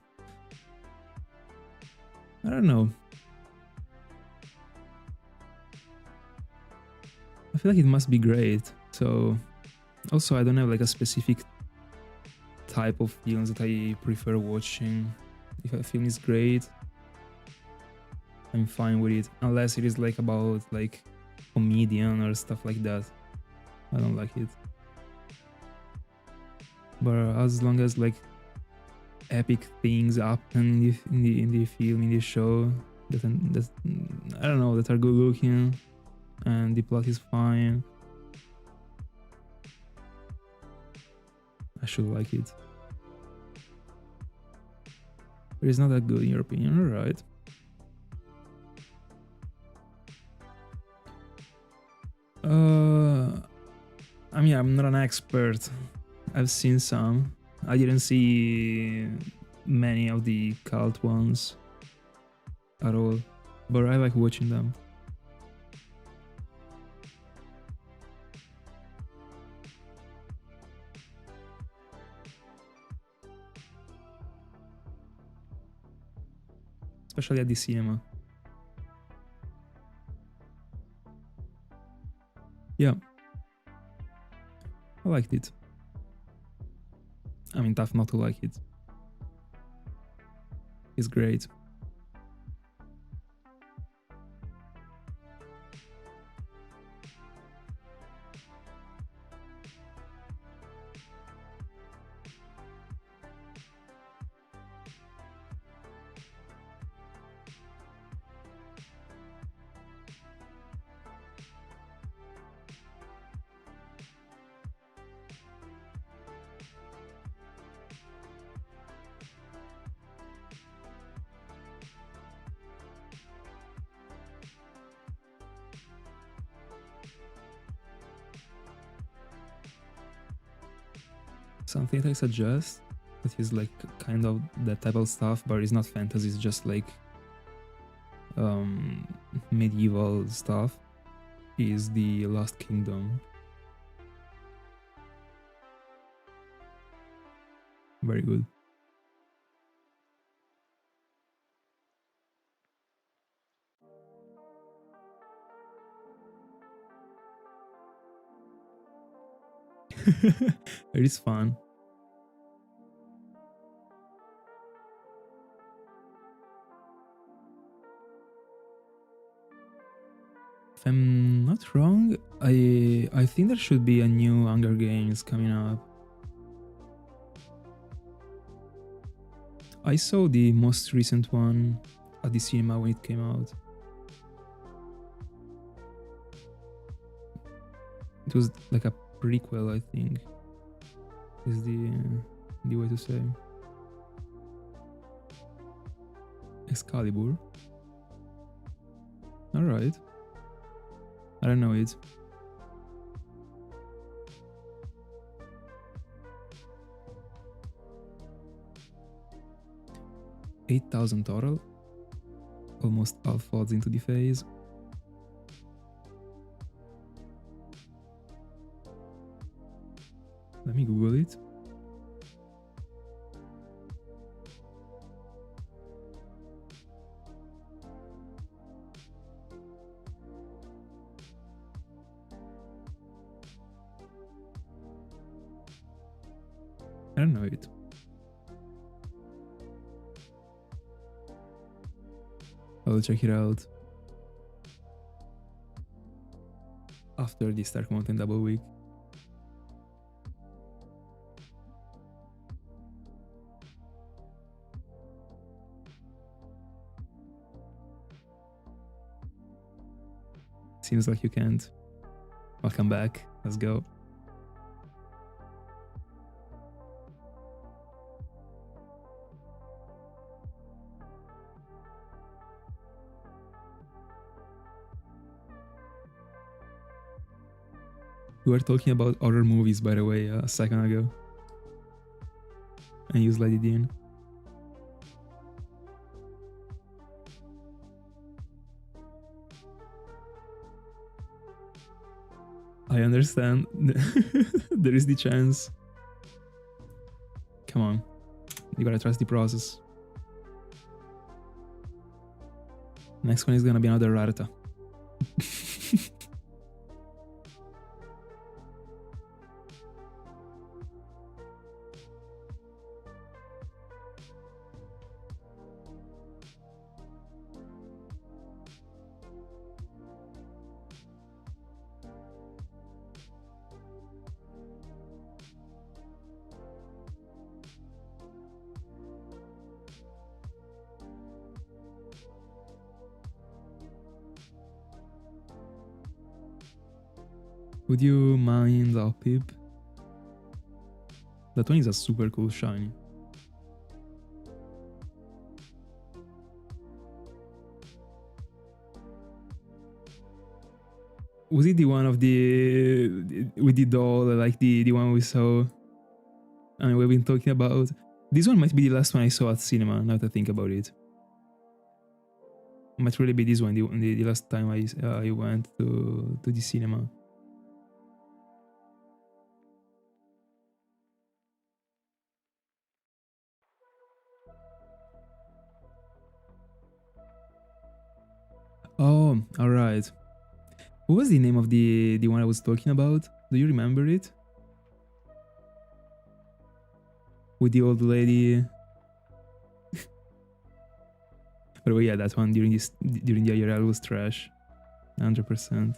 I don't know. I feel like it must be great. So also I don't have like a specific type of films that I prefer watching. If a film is great, I'm fine with it. Unless it is like about like comedian or stuff like that. I don't like it. But as long as like epic things happen in the film, in the show, that I don't know, that are good looking and the plot is fine, I should like it. But it's not that good in your opinion, alright. I mean, I'm not an expert. I've seen some. I didn't see many of the cult ones at all, but I like watching them. Especially at the cinema. Yeah. I liked it. I mean, tough not to like it. It's great. Something that I suggest that is like kind of that type of stuff, but it's not fantasy, it's just like medieval stuff, is the Lost Kingdom. Very good. It is fun. If I'm not wrong, I think there should be a new Hunger Games coming up. I saw the most recent one at the cinema when it came out. It was like a prequel, I think, is the way to say. Excalibur. Alright. I don't know it. $8,000 total? almost half odds into the phase. Let me Google it. I don't know it. I'll check it out after the Star Mountain double week. Seems like you can't. Welcome back. Let's go. We were talking about horror movies, by the way, a second ago. And you let it in. I understand. There is the chance. Come on. You gotta trust the process. Next one is gonna be another Rarta. Would you mind Alpip? That one is a super cool shiny. Was it the one of the with the doll, like the one we saw? I mean, we've been talking about. This one might be the last one I saw at cinema. Now that I think about it, might really be this one. The last time I went to the cinema. Oh, all right. What was the name of the one I was talking about? Do you remember it? With the old lady. But yeah, that one during the IRL was trash. 100%.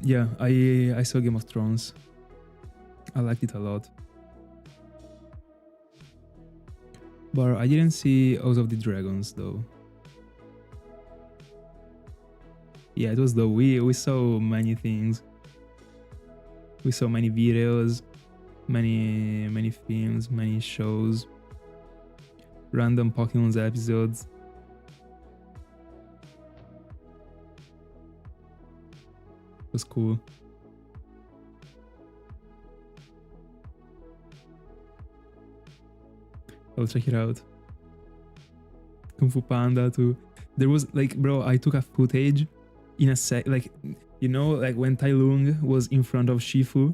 Yeah. I saw Game of Thrones. I liked it a lot. But I didn't see House of the Dragons though. Yeah, it was though. We saw many things. We saw many videos, many films, many shows, random Pokémon's episodes. It was cool. I'll check it out. Kung Fu Panda too. There was like, bro, I took a footage in a sec, like, you know, like when Tai Lung was in front of Shifu.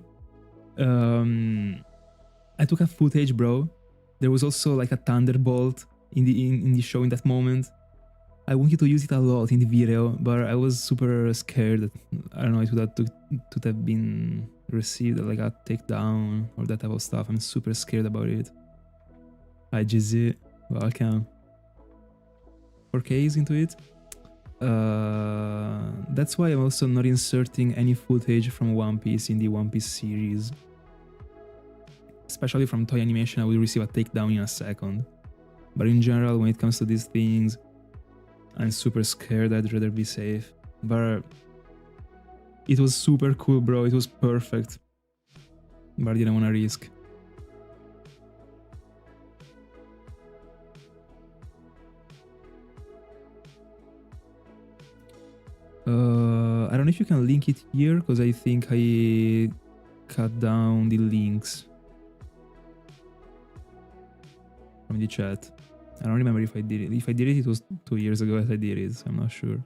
I took a footage, bro. There was also like a thunderbolt in the show in that moment. I wanted to use it a lot in the video, but I was super scared that, I don't know, it would have been received like a takedown or that type of stuff. I'm super scared about it. Hi GZ, welcome. 4K is into it. That's why I'm also not inserting any footage from One Piece in the One Piece series. Especially from Toy Animation, I will receive a takedown in a second. But in general, when it comes to these things, I'm super scared. I'd rather be safe. But it was super cool, bro. It was perfect. But I didn't want to risk. I don't know if you can link it here, because I think I cut down the links from the chat. I don't remember if I did it. If I did it, it was 2 years ago that I did it, so I'm not sure.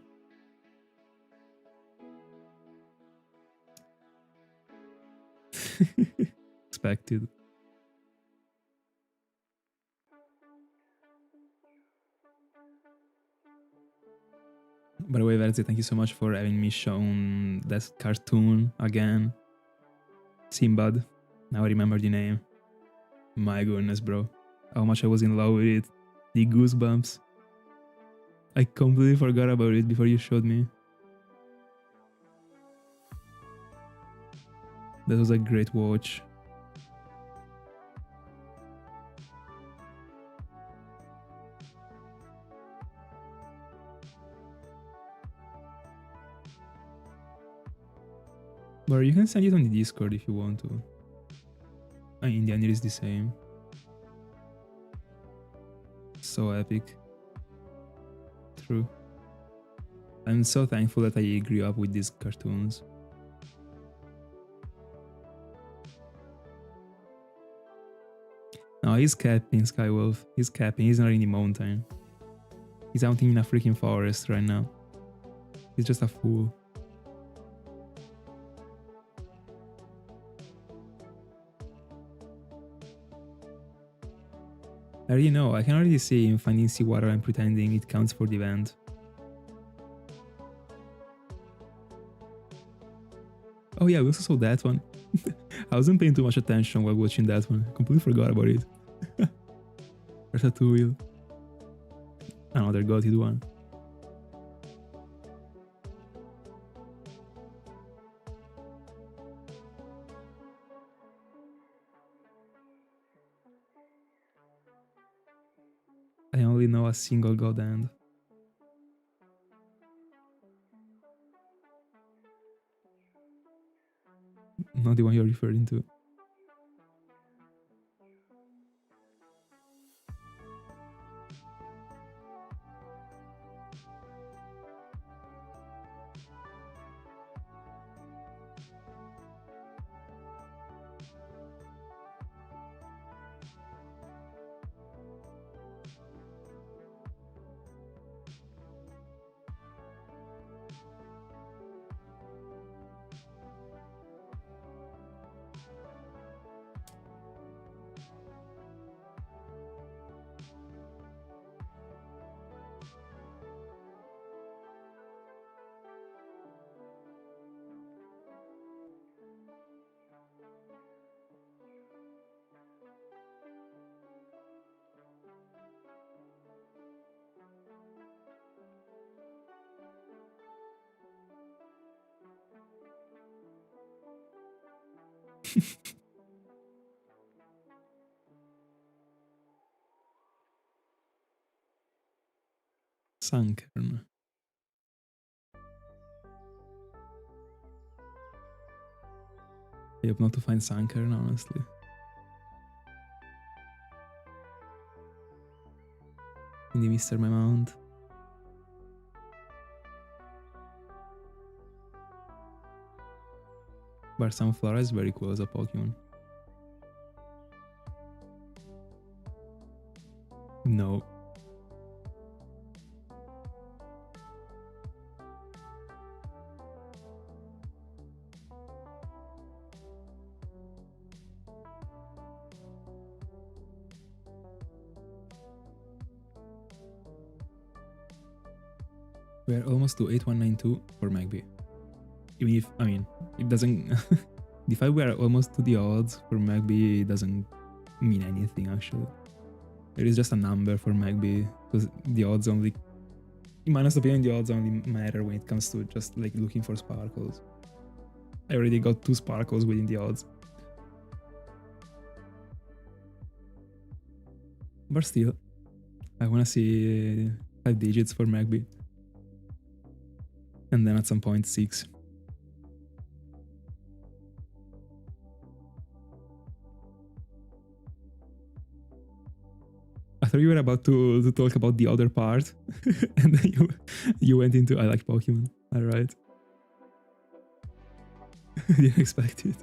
Expected. By the way, Verzi, thank you so much for having me shown that cartoon again. Simbad. Now I remember the name. My goodness, bro. How much I was in love with it. The goosebumps. I completely forgot about it before you showed me. That was a great watch. But you can send it on the Discord if you want to. I mean, in the end, it is the same. So epic. True. I'm so thankful that I grew up with these cartoons. No, he's capping, Skywolf. He's capping. He's not in the mountain. He's out in a freaking forest right now. He's just a fool. I already know. I can already see him finding seawater and pretending it counts for the event. Oh yeah, we also saw that one. I wasn't paying too much attention while watching that one. I completely forgot about it. Ratatouille. Another goated one. I only know a single god end. Not the one you're referring to. Sankern. I hope not to find Sankern, honestly. In the Mr. Mount. But Sunflora is very cool as a Pokemon. No. We're almost to 8192 for Magby. Even if, I mean, it doesn't... the fact we are almost to the odds for Magby doesn't mean anything, actually. It is just a number for Magby, because the odds only... In my honest opinion, the odds only matter when it comes to just, like, looking for sparkles. I already got 2 sparkles within the odds. But still, I wanna see 5 digits for Magby. And then at some point 6. I thought you were about to talk about the other part, and then you went into I like Pokemon. Alright. Didn't expect it.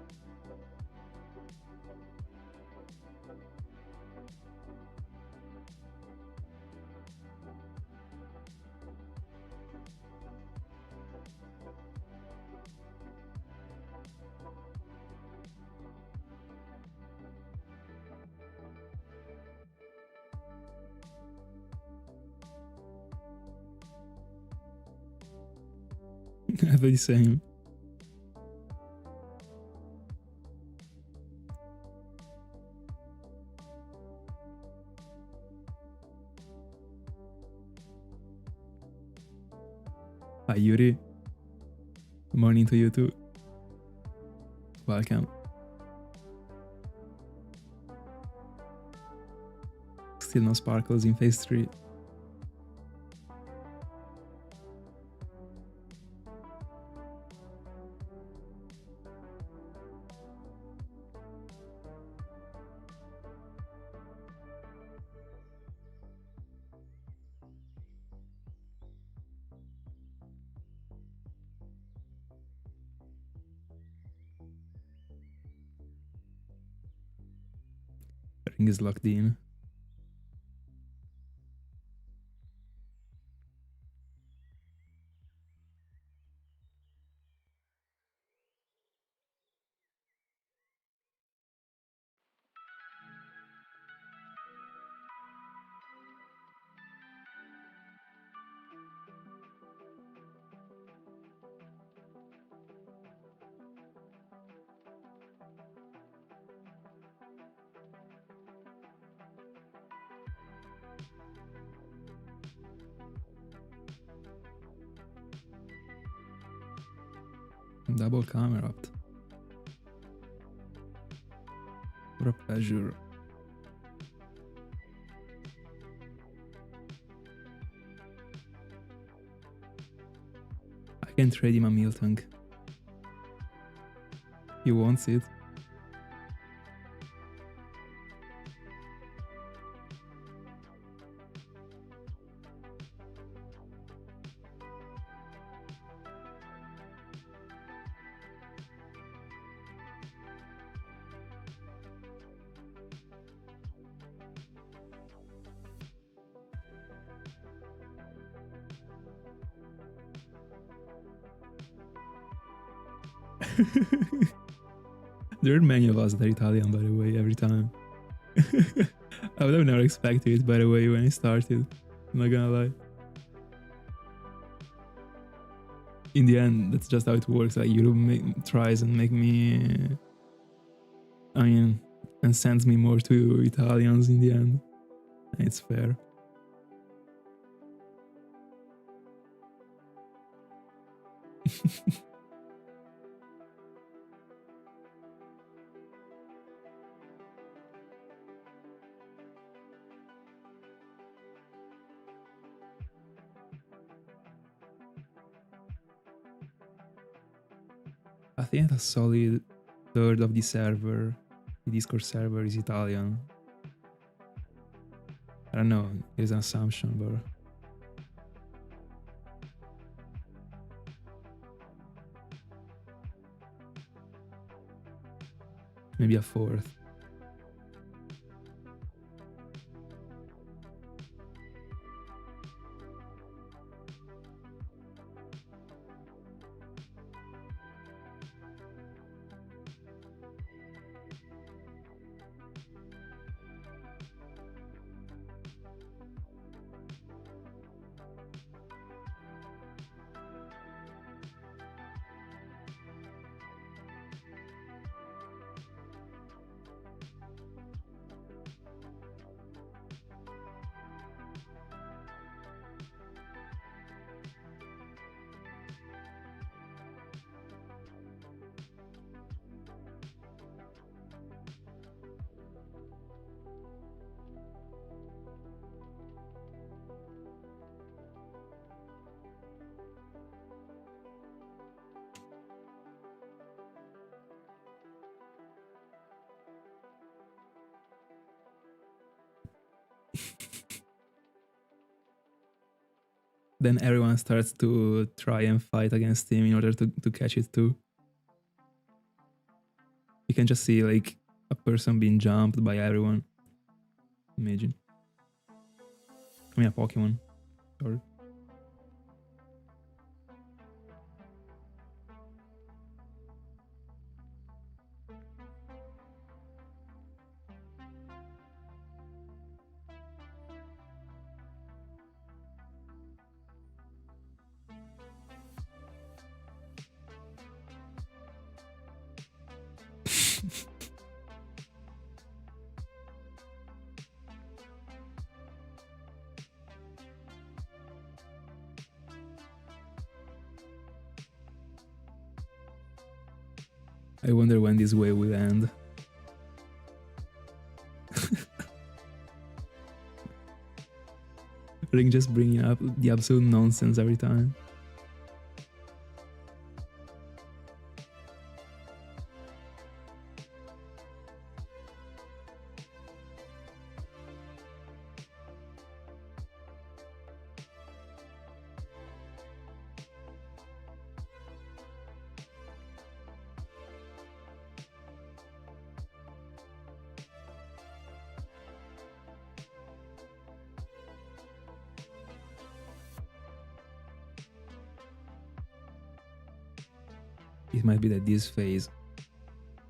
I feel the same. Hi Yuri. Good morning to you too. Welcome. Still no sparkles in phase 3. Ring is locked in. Double camera up. What a pleasure. I can trade him a Miltank. He wants it. There are many of us that are Italian, by the way, every time. I would have never expected it, by the way, when I started. I'm not gonna lie. In the end, that's just how it works. Like, Europe tries and make me... and sends me more to Italians in the end. And it's fair. I think a solid third of the server, the Discord server, is Italian. I don't know, it's an assumption, but... maybe a fourth. then everyone starts to try and fight against him in order to catch it too. You can just see like a person being jumped by everyone. Imagine. I mean a Pokemon. Sorry. I wonder when this wave will end. Like just bringing up the absolute nonsense every time. It might be that this phase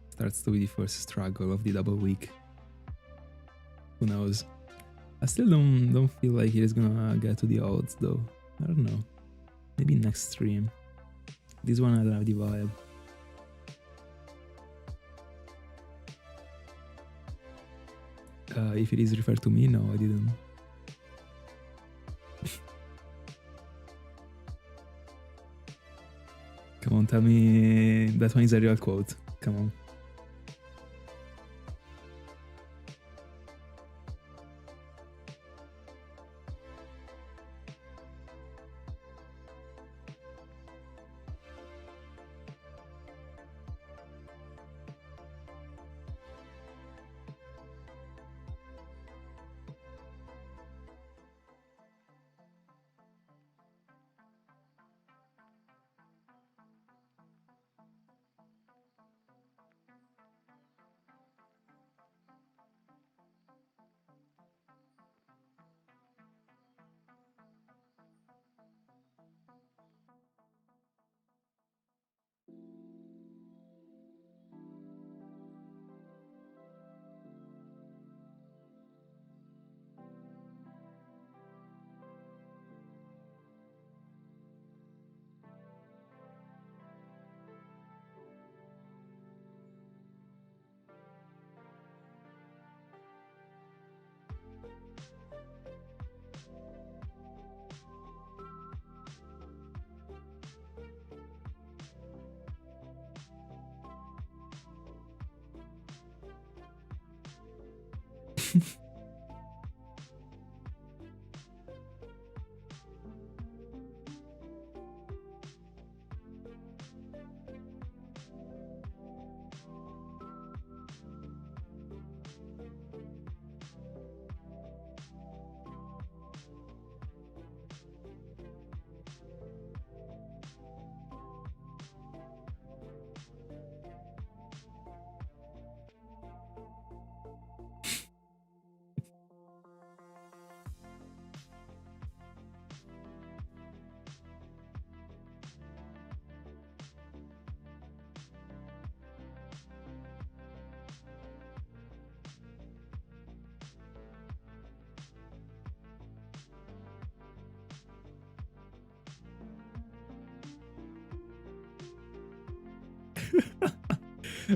starts to be the first struggle of the double week. Who knows? I still don't feel like it is gonna get to the odds though. I don't know. Maybe next stream. This one I don't have the vibe. If it is referred to me, no, I didn't. Come on, tell me that one is a real quote. Come on.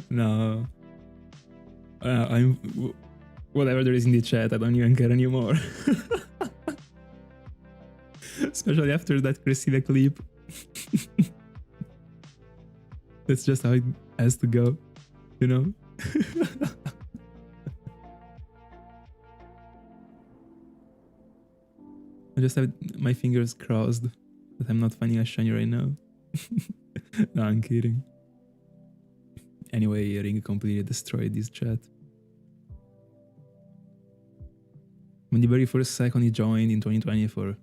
No. I'm whatever there is in the chat, I don't even care anymore. Especially after that Christina clip. That's just how it has to go, you know? I just have my fingers crossed that I'm not finding a shiny right now. No, I'm kidding. Anyway, Ring completely destroyed this chat. When the very first second he joined in 2024.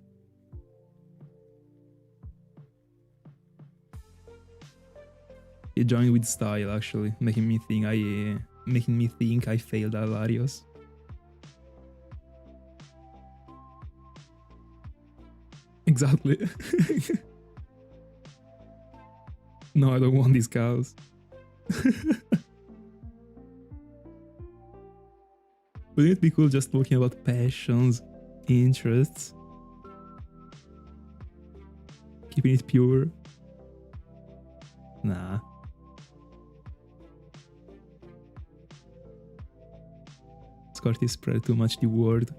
He joined with style, actually, making me think I failed Alarios. Exactly. No, I don't want these cows. Wouldn't it be cool just talking about passions, interests, keeping it pure? Nah. Scotty spread too much the word. See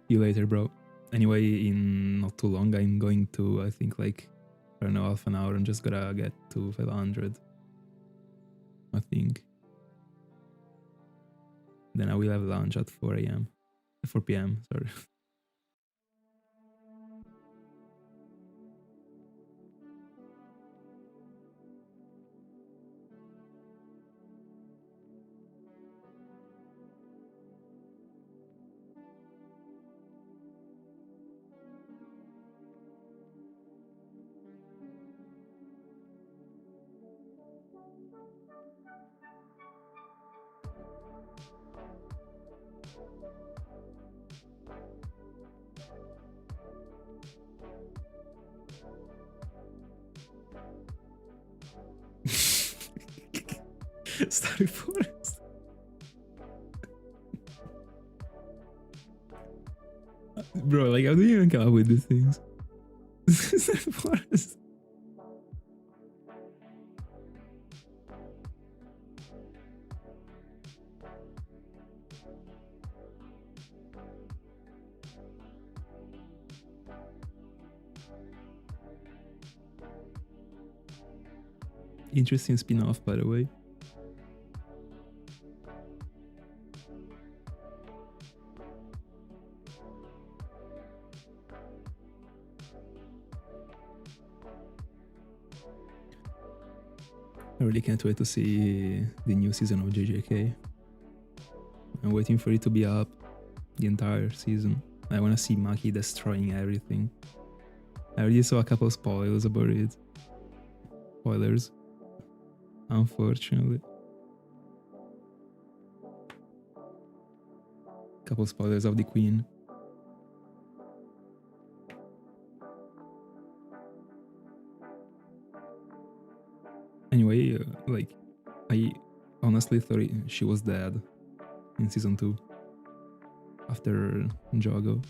you later, bro. Anyway, in not too long, I'm going to, I think, like, I don't know, half an hour. I'm just gonna get to 500. I think. Then I will have lunch at 4 a.m. 4 p.m. Sorry. Starry Forest. Bro, like, how do you even come up with these things? Starry Forest. Interesting spin-off, by the way. I really can't wait to see the new season of JJK. I'm waiting for it to be up the entire season. I want to see Maki destroying everything. I already saw a couple spoilers about it. Spoilers. Unfortunately. Couple spoilers of the Queen. Anyway, like, I honestly thought she was dead in season 2 after Jogo.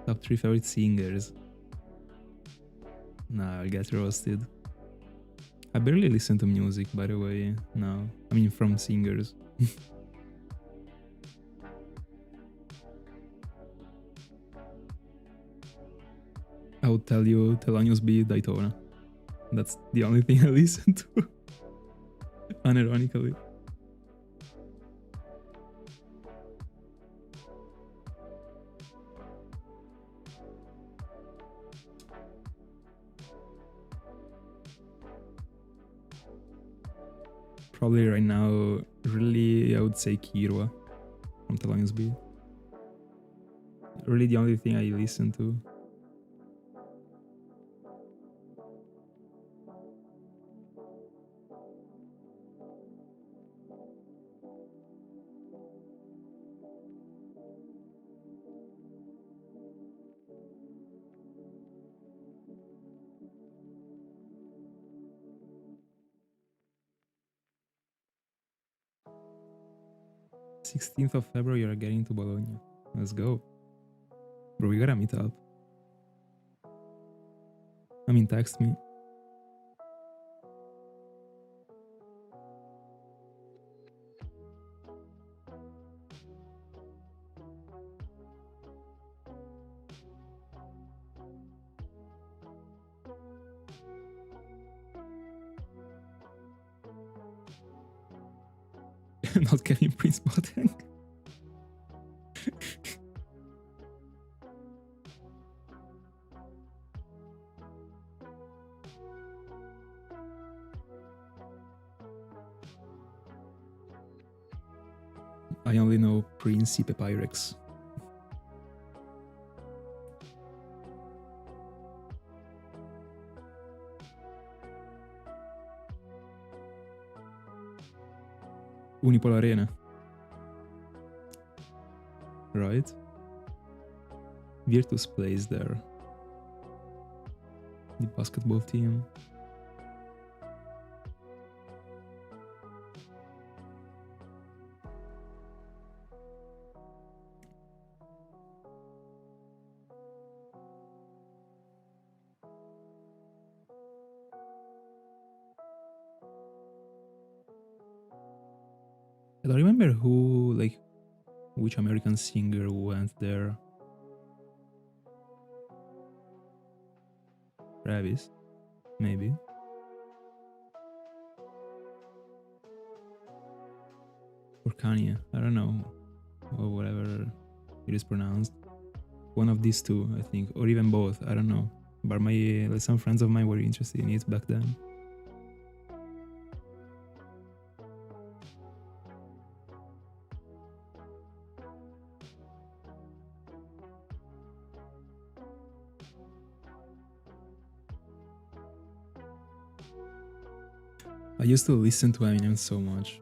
Top 3 favorite singers. Nah, I'll get roasted. I barely listen to music, by the way, now. I mean, from singers. I would tell you Thelonious B, Daytona. That's the only thing I listen to. Unironically. Probably right now, really, I would say Kirwa from Thelonious B. Really the only thing I listen to. February 16th of February, you're getting to Bologna. Let's go. Bro, we gotta meet up. I mean, text me. Not Kevin Prince Boateng. I only know Principe Pyrex. Unipol Arena. Right? Virtus plays there. The basketball team. I don't remember who, like, which American singer went there. Travis, maybe. Or Kanye, I don't know. Or whatever it is pronounced. One of these two, I think. Or even both, I don't know. But my some friends of mine were interested in it back then. I used to listen to Eminem so much.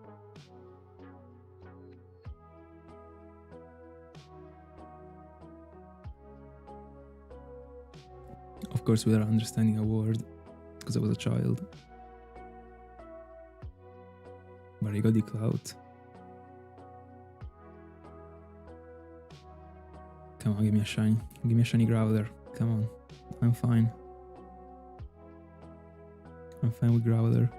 Of course, without understanding a word, because I was a child. But I got the clout. Come on, give me a shine. Give me a shiny Growler. Come on. I'm fine. I'm fine with Growler.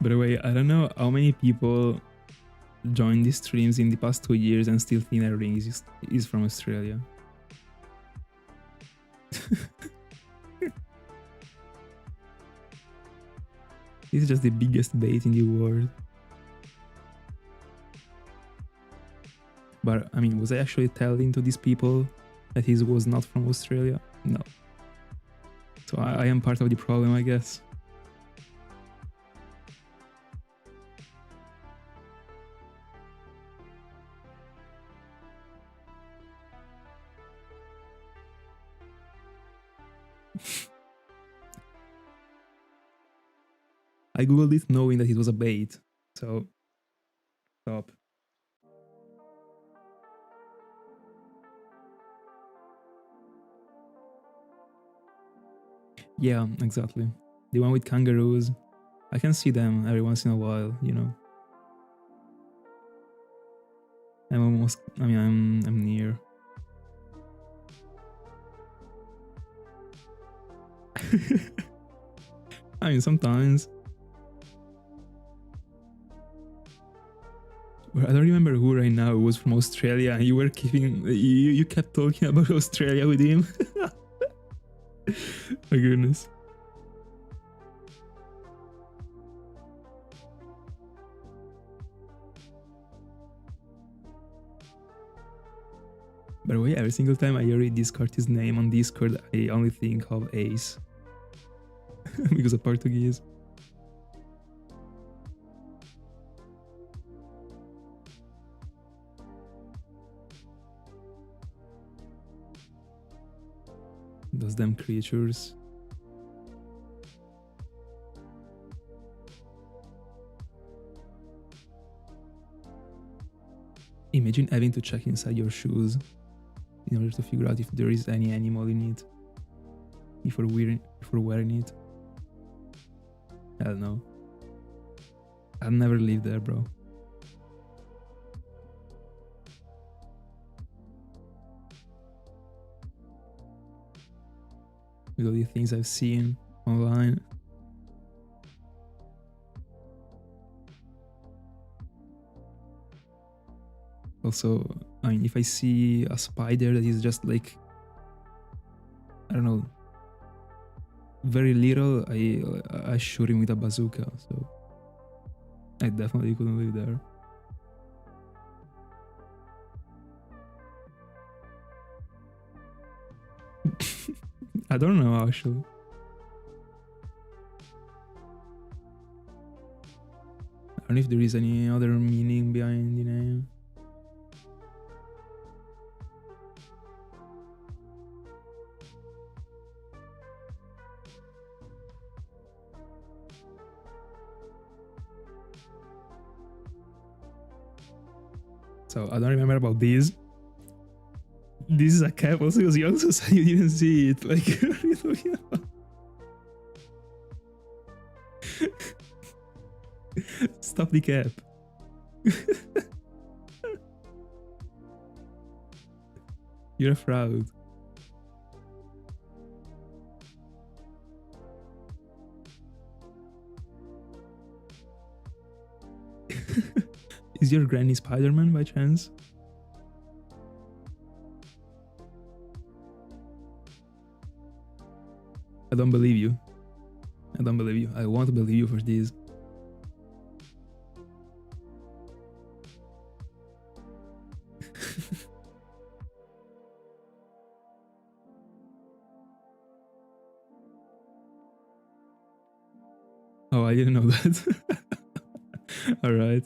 By the way, I don't know how many people joined these streams in the past 2 years and still think that Ring is from Australia. This is just the biggest bait in the world. But I mean, was I actually telling to these people that he was not from Australia? No. So I am part of the problem, I guess. I googled it knowing that it was a bait, so stop. Yeah, exactly. The one with kangaroos. I can see them every once in a while, you know. I'm almost, I mean, I'm near. I mean, sometimes. But I don't remember who right now was from Australia, and you were you kept talking about Australia with him. My goodness. By the way, every single time I read Discord his name on Discord, I only think of Ace. Because of Portuguese. Those damn creatures. Imagine having to check inside your shoes in order to figure out if there is any animal in it before wearing it. Hell no. I'll never live there, bro. With all the things I've seen online. Also, I mean, if I see a spider that is just like, I don't know, very little, I shoot him with a bazooka, so I definitely couldn't live there. I don't know, actually. I don't know if there is any other meaning behind the name. So I don't remember about this. This is a cap also because you also said you didn't see it. Like, what are you talking about? Stop the cap. You're a fraud. Is your granny Spider-Man by chance? I don't believe you. I don't believe you. I won't believe you for this. Oh, I didn't know that. All right.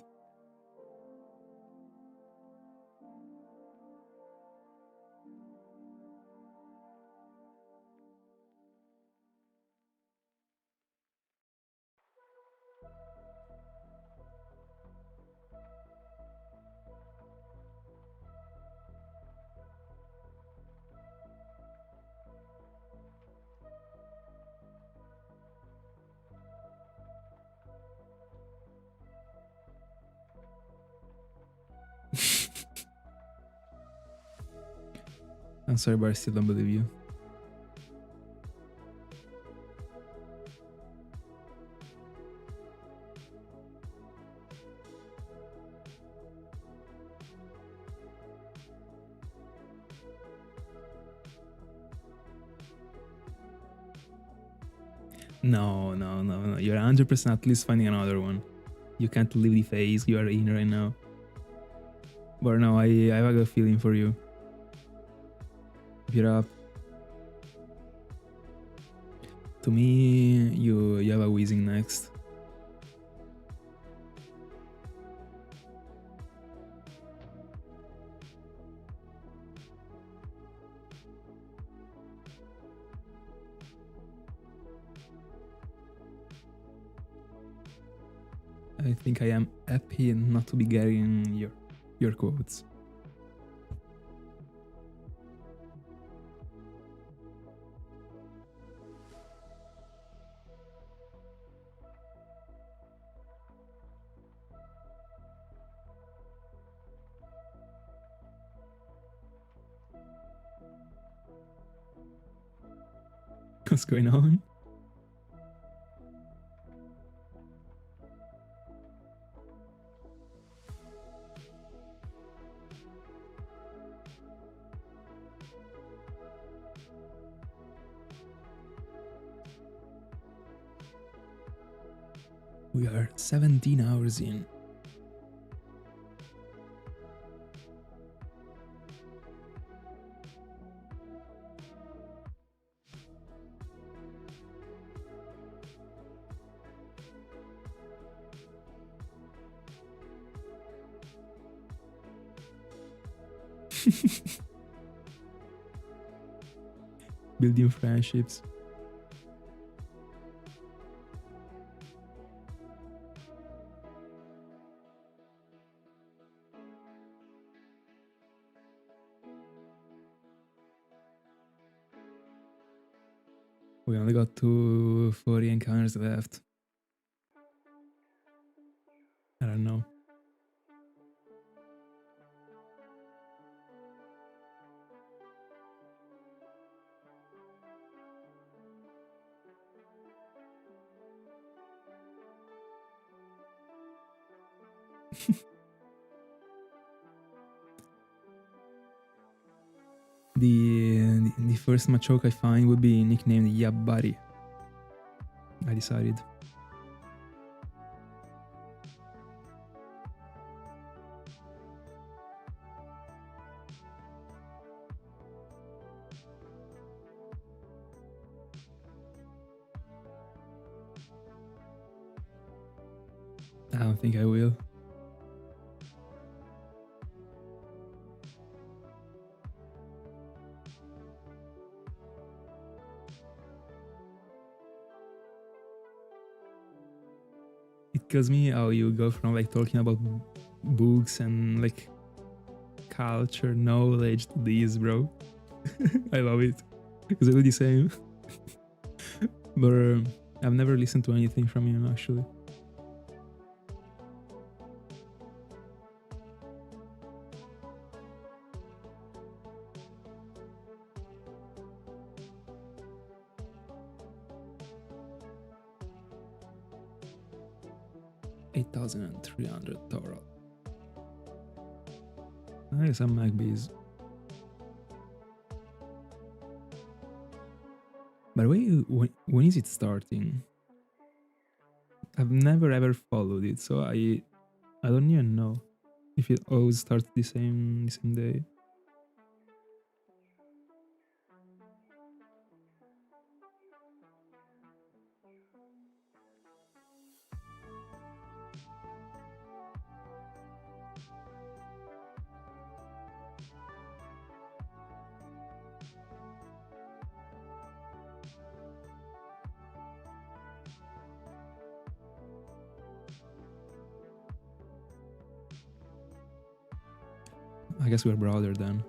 I'm sorry, but I still don't believe you. No. You're 100% at least finding another one. You can't leave the phase you are in right now. But no, I have a good feeling for you. Keep it up. To me, you have a wheezing next. I think I am happy not to be getting your quotes. What's going on? We are 17 hours in. Building friendships. We only got 240 encounters left. I don't know. The first Machoke I find would be nicknamed Yabari. I decided. I don't think I will. It kills me how you go from like talking about books and like culture, knowledge to these, bro. I love it because I do the same. But I've never listened to anything from you actually. $8,300 total. Nice, some Magbies. By the way, when is it starting? I've never ever followed it, so I don't even know if it always starts the same day. I guess we're brother then.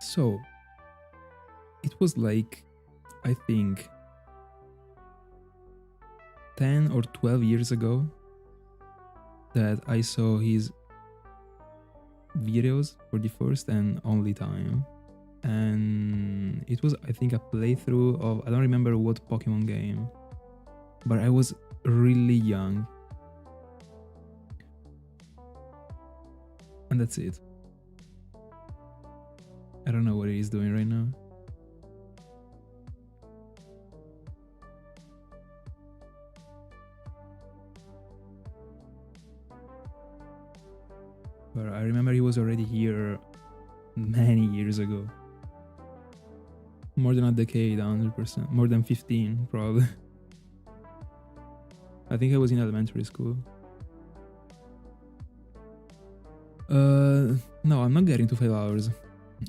So it was like, I think 10 or 12 years ago that I saw his videos for the first and only time. And it was, I think, a playthrough of, I don't remember what Pokemon game, but I was really young. And that's it. I don't know what he's doing right now. But I remember he was already here many years ago. More than a decade, 100%. More than 15, probably. I think I was in elementary school. No, I'm not getting to 5 hours.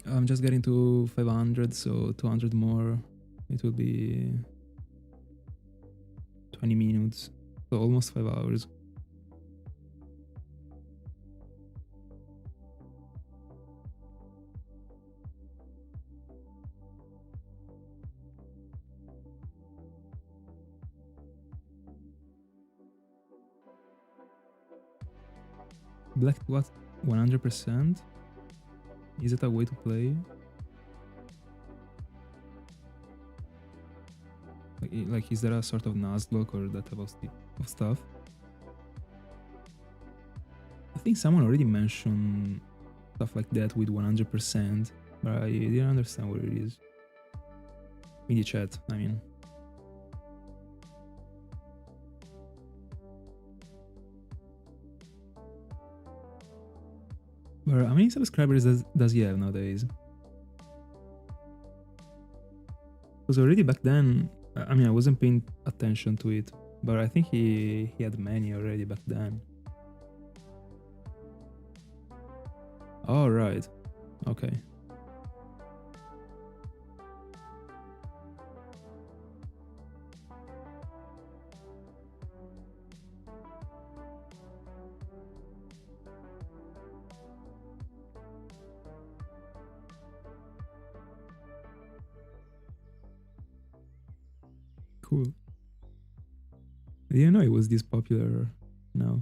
I'm just getting to 500, so 200 more. It will be 20 minutes. So almost 5 hours. Black what? 100%? Is it a way to play? Like is there a sort of Nuzlocke or that type of stuff? I think someone already mentioned stuff like that with 100%, but I didn't understand what it is. In the chat, I mean. But how many subscribers does he have nowadays? Because already back then, I mean, I wasn't paying attention to it, but I think he had many already back then. Oh, right. Okay. Cool. I didn't know it was this popular now.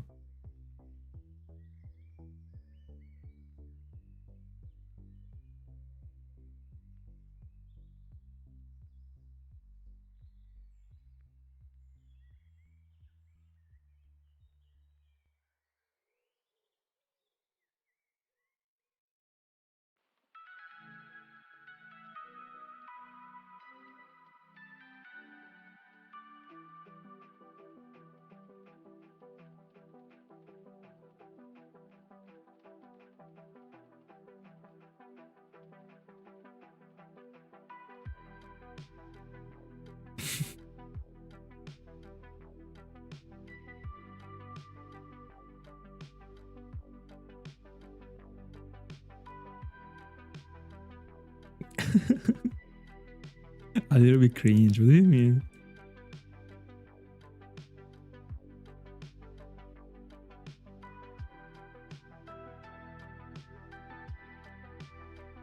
A little bit cringe, what do you mean?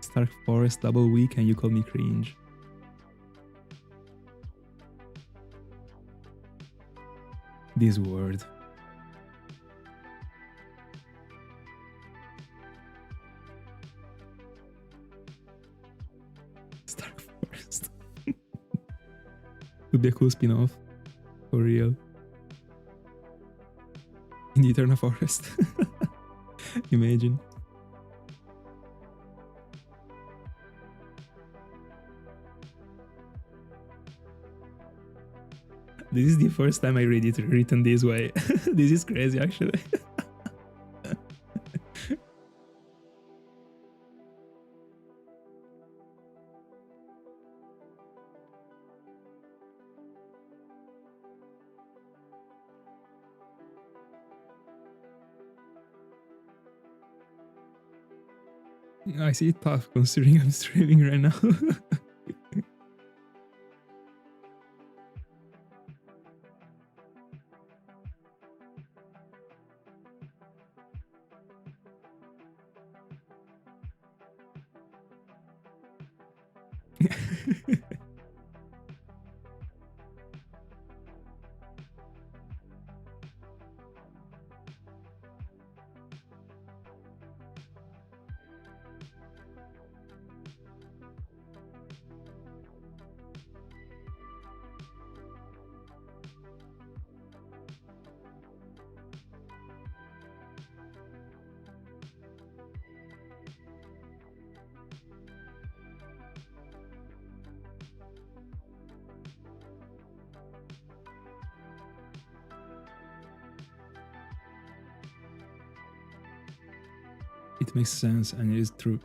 Stark Forest double week and you call me cringe. This word. Stark Forest. Would be a cool spin-off. For real. In the Eternal Forest. Imagine. This is the first time I read it written this way. This is crazy, actually. I see it tough considering I'm streaming right now. It makes sense and it is true.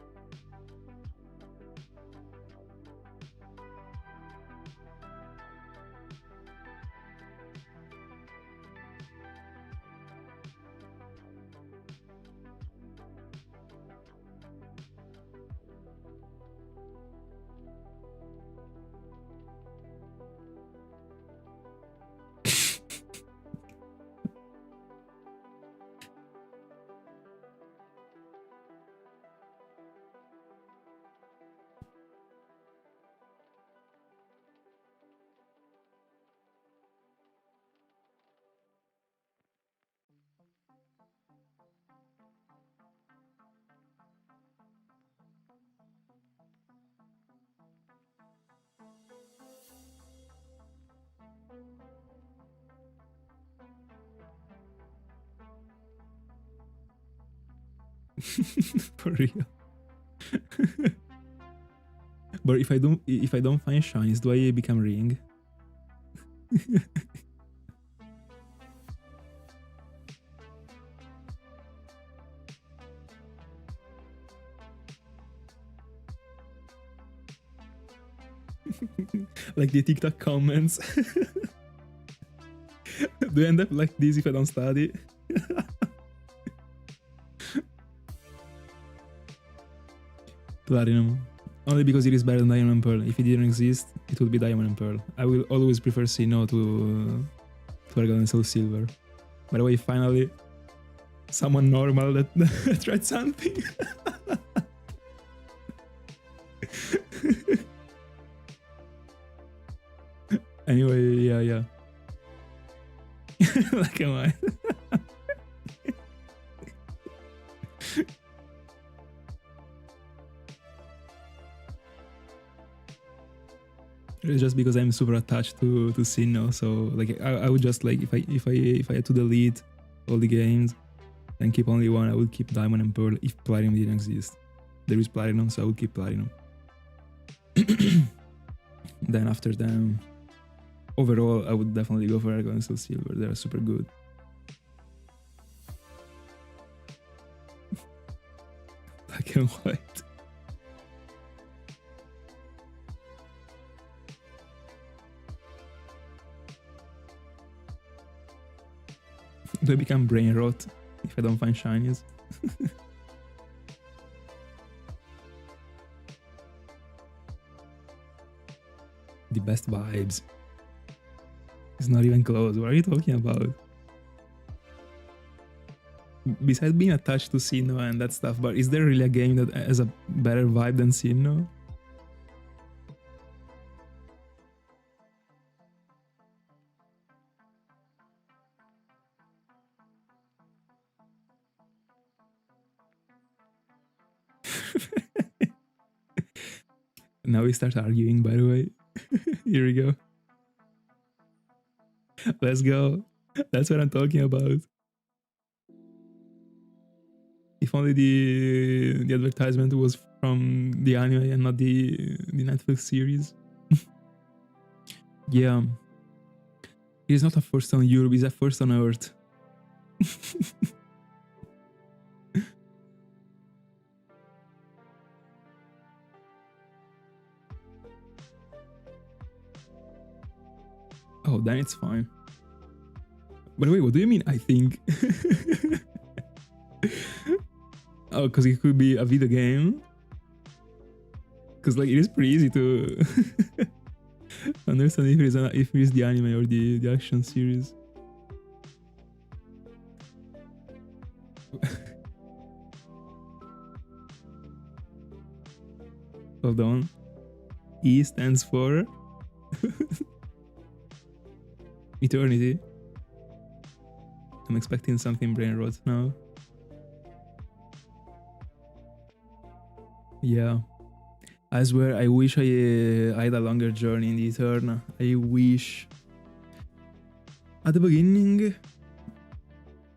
For real. But if I don't find shinies, do I become ring? Like the TikTok comments. Do you end up like this if I don't study? Platinum. Only because it is better than Diamond and Pearl. If it didn't exist, it would be Diamond and Pearl. I will always prefer Sinnoh to Argon and Soul Silver. By the way, finally, someone normal that tried something. Anyway, yeah. Like am I? It's just because I'm super attached to Sinnoh, so like I would just like if I had to delete all the games and keep only one, I would keep Diamond and Pearl if Platinum didn't exist. There is Platinum, so I would keep Platinum. Then after them, overall, I would definitely go for Argon and Soul Silver. They're super good. Black and white. Do I become brain rot if I don't find shinies? The best vibes. It's not even close. What are you talking about? Besides being attached to Sinnoh and that stuff, but is there really a game that has a better vibe than Sinnoh? Now we start arguing, by the way. Here we go. Let's go. That's what I'm talking about. If only the advertisement was from the anime and not the Netflix series. Yeah. It is not a first on Europe, it's a first on Earth. Oh, then it's fine. By the way, what do you mean, I think? Oh, because it could be a video game? Because like, it is pretty easy to understand if it is the anime or the action series. Hold on. E stands for eternity. I'm expecting something brain rot now. Yeah. I swear, I wish I had a longer journey in the Eterna. I wish. At the beginning,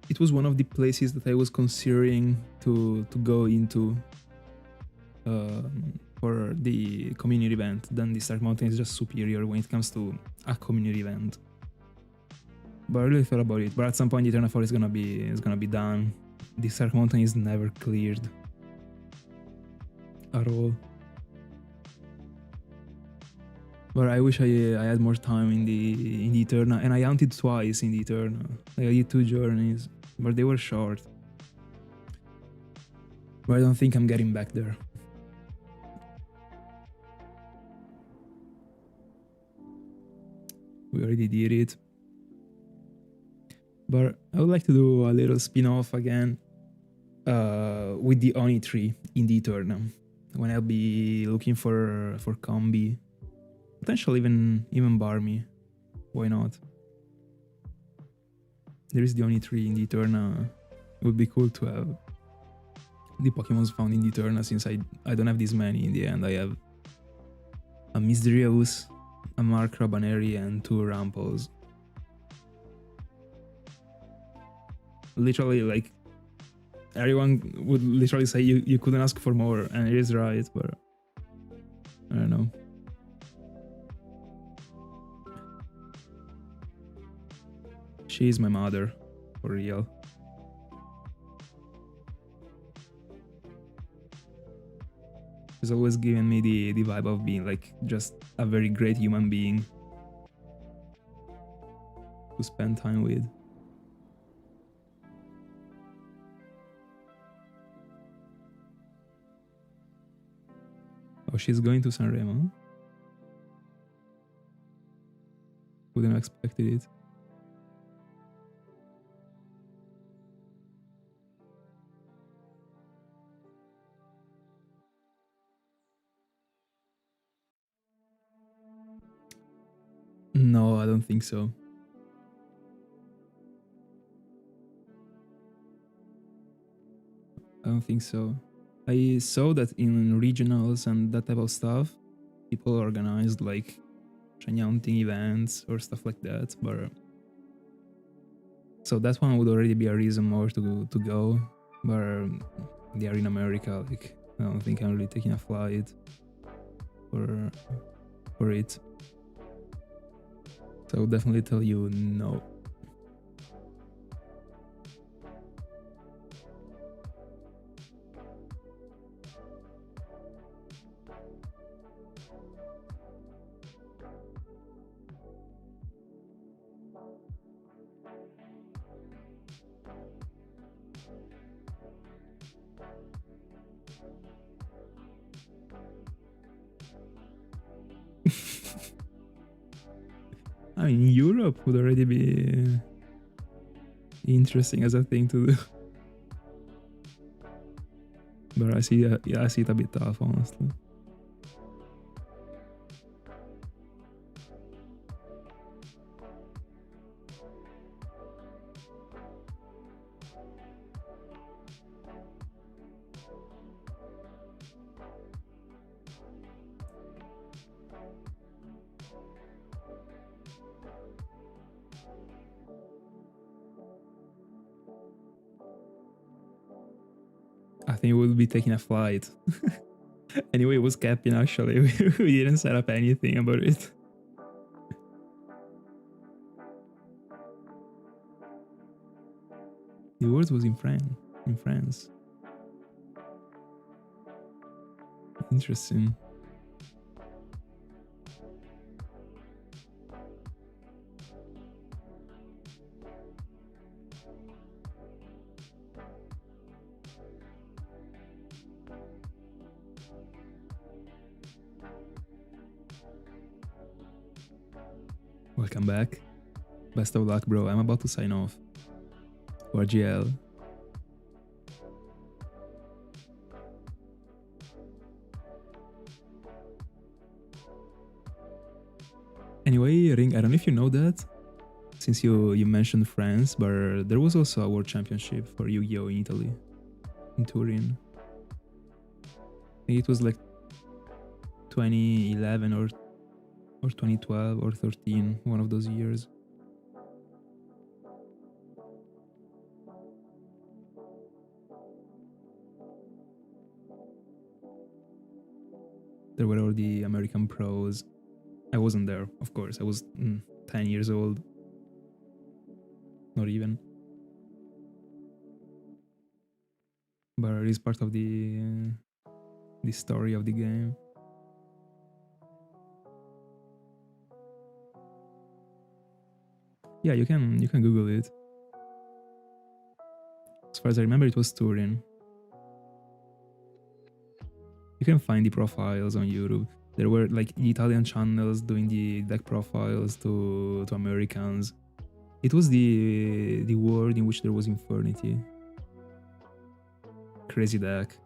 it was one of the places that I was considering to go into for the community event. Then the Stark Mountain is just superior when it comes to a community event. But I really thought about it. But at some point, Eterna 4 is gonna be done. The Stark Mountain is never cleared at all. But I wish I had more time in the Eterna, and I hunted twice in the Eterna. I did 2 journeys, but they were short. But I don't think I'm getting back there. We already did it. But I would like to do a little spin-off again with the Oni tree in the Eterna, when I'll be looking for combi. Potentially even Barmy. Why not? There is the only tree in the Eterna. It would be cool to have the Pokemons found in the Eterna, since I don't have this many in the end. I have a Misdreavus, a Markrabaneri, and 2 Rampos. Literally, like, everyone would literally say you couldn't ask for more, and it is right, but I don't know. She is my mother, for real. She's always given me the vibe of being like just a very great human being to spend time with. Oh, she's going to Sanremo? Wouldn't have expected it. No, I don't think so. I don't think so. I saw that in regionals and that type of stuff, people organized like shiny hunting events or stuff like that, but so that one would already be a reason more to go. But they are in America, like I don't think I'm really taking a flight for it. So I'll definitely tell you no. I mean, Europe would already be interesting as a thing to do. But I see it a bit tough, honestly. I think we'll be taking a flight. Anyway, it was capping actually. We didn't set up anything about it. The words was in France. Interesting. Welcome back. Best of luck, bro. I'm about to sign off. For GL. thing. I don't know if you know that, since you mentioned France, but there was also a world championship for Yu-Gi-Oh in Italy, in Turin. I think it was like 2011 or 2012 or 13, one of those years. There were all the American pros. I wasn't there, of course. I was 10 years old. Not even. But it is part of the story of the game. Yeah, you can Google it. As far as I remember, it was Turin. You can find the profiles on YouTube. There were like the Italian channels doing the deck profiles to Americans. It was the world in which there was Infernity. Crazy deck.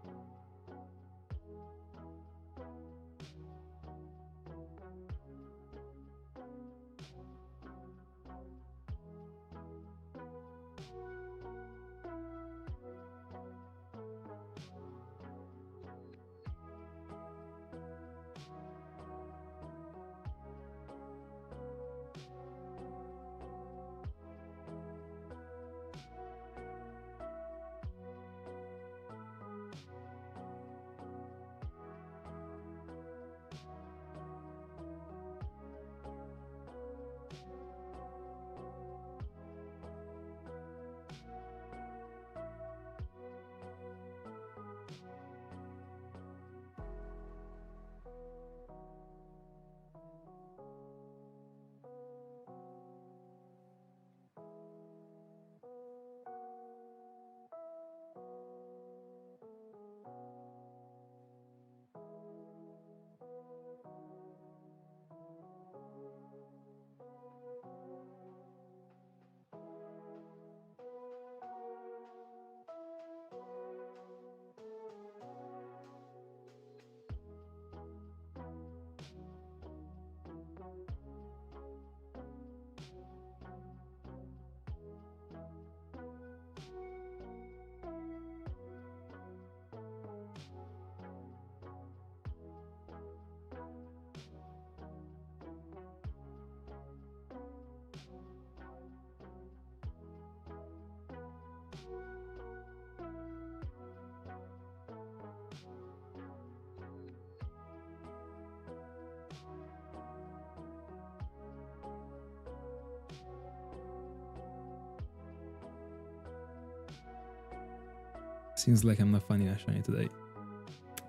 Seems like I'm not finding a shiny today.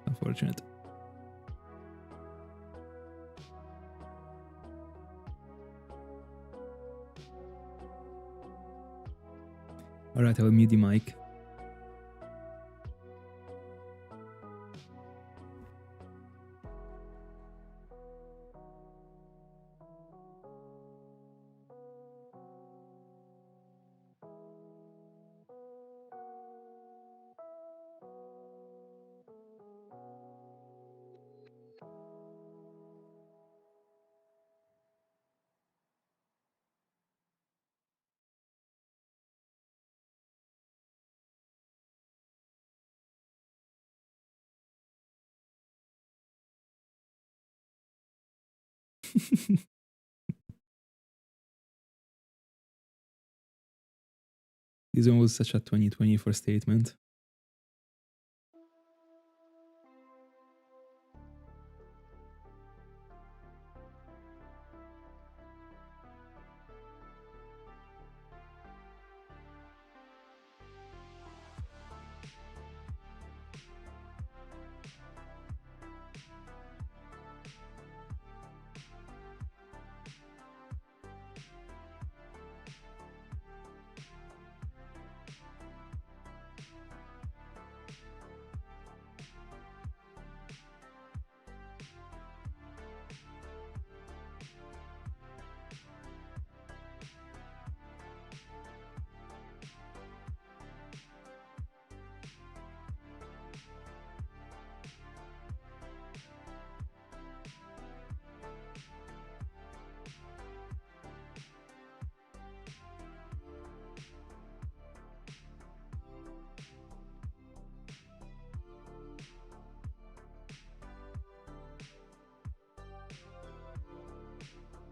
Unfortunate. Alright, I will mute the mic. This one was such a 2024 statement.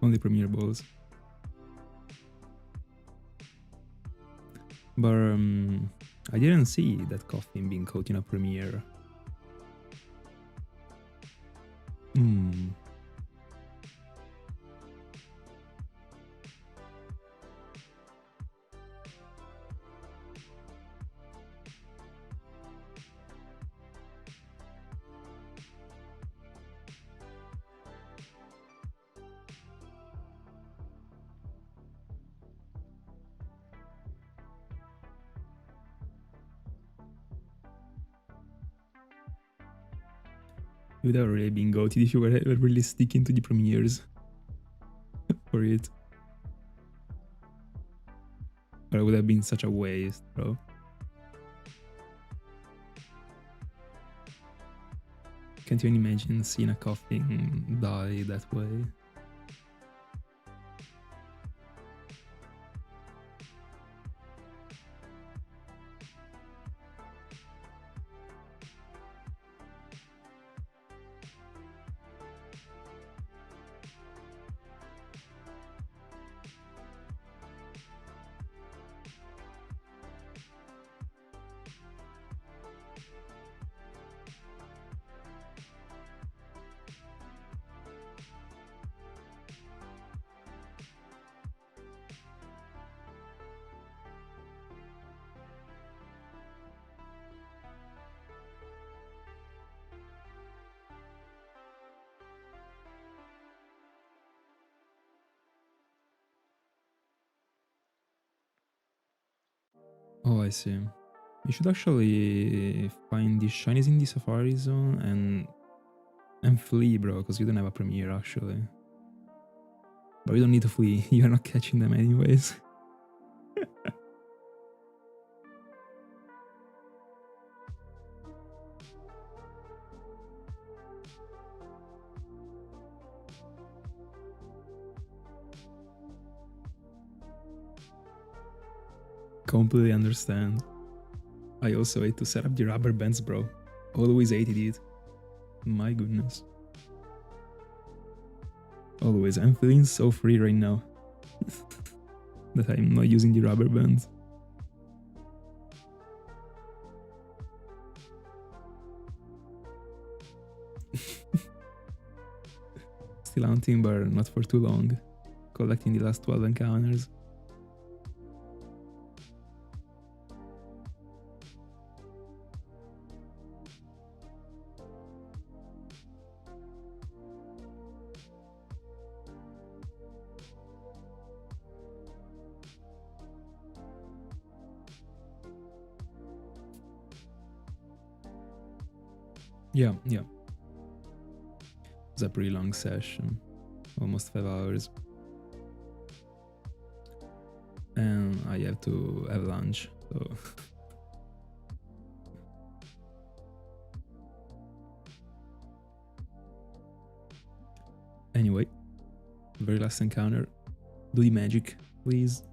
Only premiere balls. But I didn't see that Koffing being caught in a premiere. You would have really been goated if you were really sticking to the premieres for it. But it would have been such a waste, bro. Can't even imagine seeing a Koffing die that way. Oh, I see. You should actually find the shinies in the Safari Zone and flee, bro, because you don't have a premiere, actually. But you don't need to flee. You're not catching them anyways. Completely understand. I also hate to set up the rubber bands, bro. Always hated it. My goodness. Always. I'm feeling so free right now that I'm not using the rubber bands. Still hunting, but not for too long. Collecting the last 12 encounters. Yeah. It was a pretty long session, almost 5 hours. And I have to have lunch, so... Anyway, very last encounter. Do the magic, please.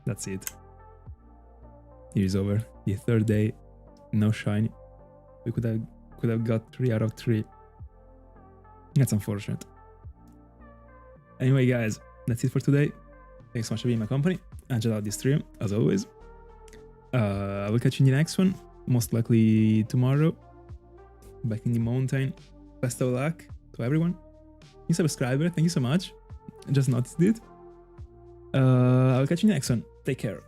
That's it. It is over. The third day, no shiny. We could have got 3 out of 3. That's unfortunate. Anyway, guys, that's it for today. Thanks so much for being in my company. I enjoyed out this stream, as always. I will catch you in the next one, most likely tomorrow. Back in the mountain. Best of luck to everyone. New subscriber, thank you so much. I just noticed it. I will catch you in the next one. Take care.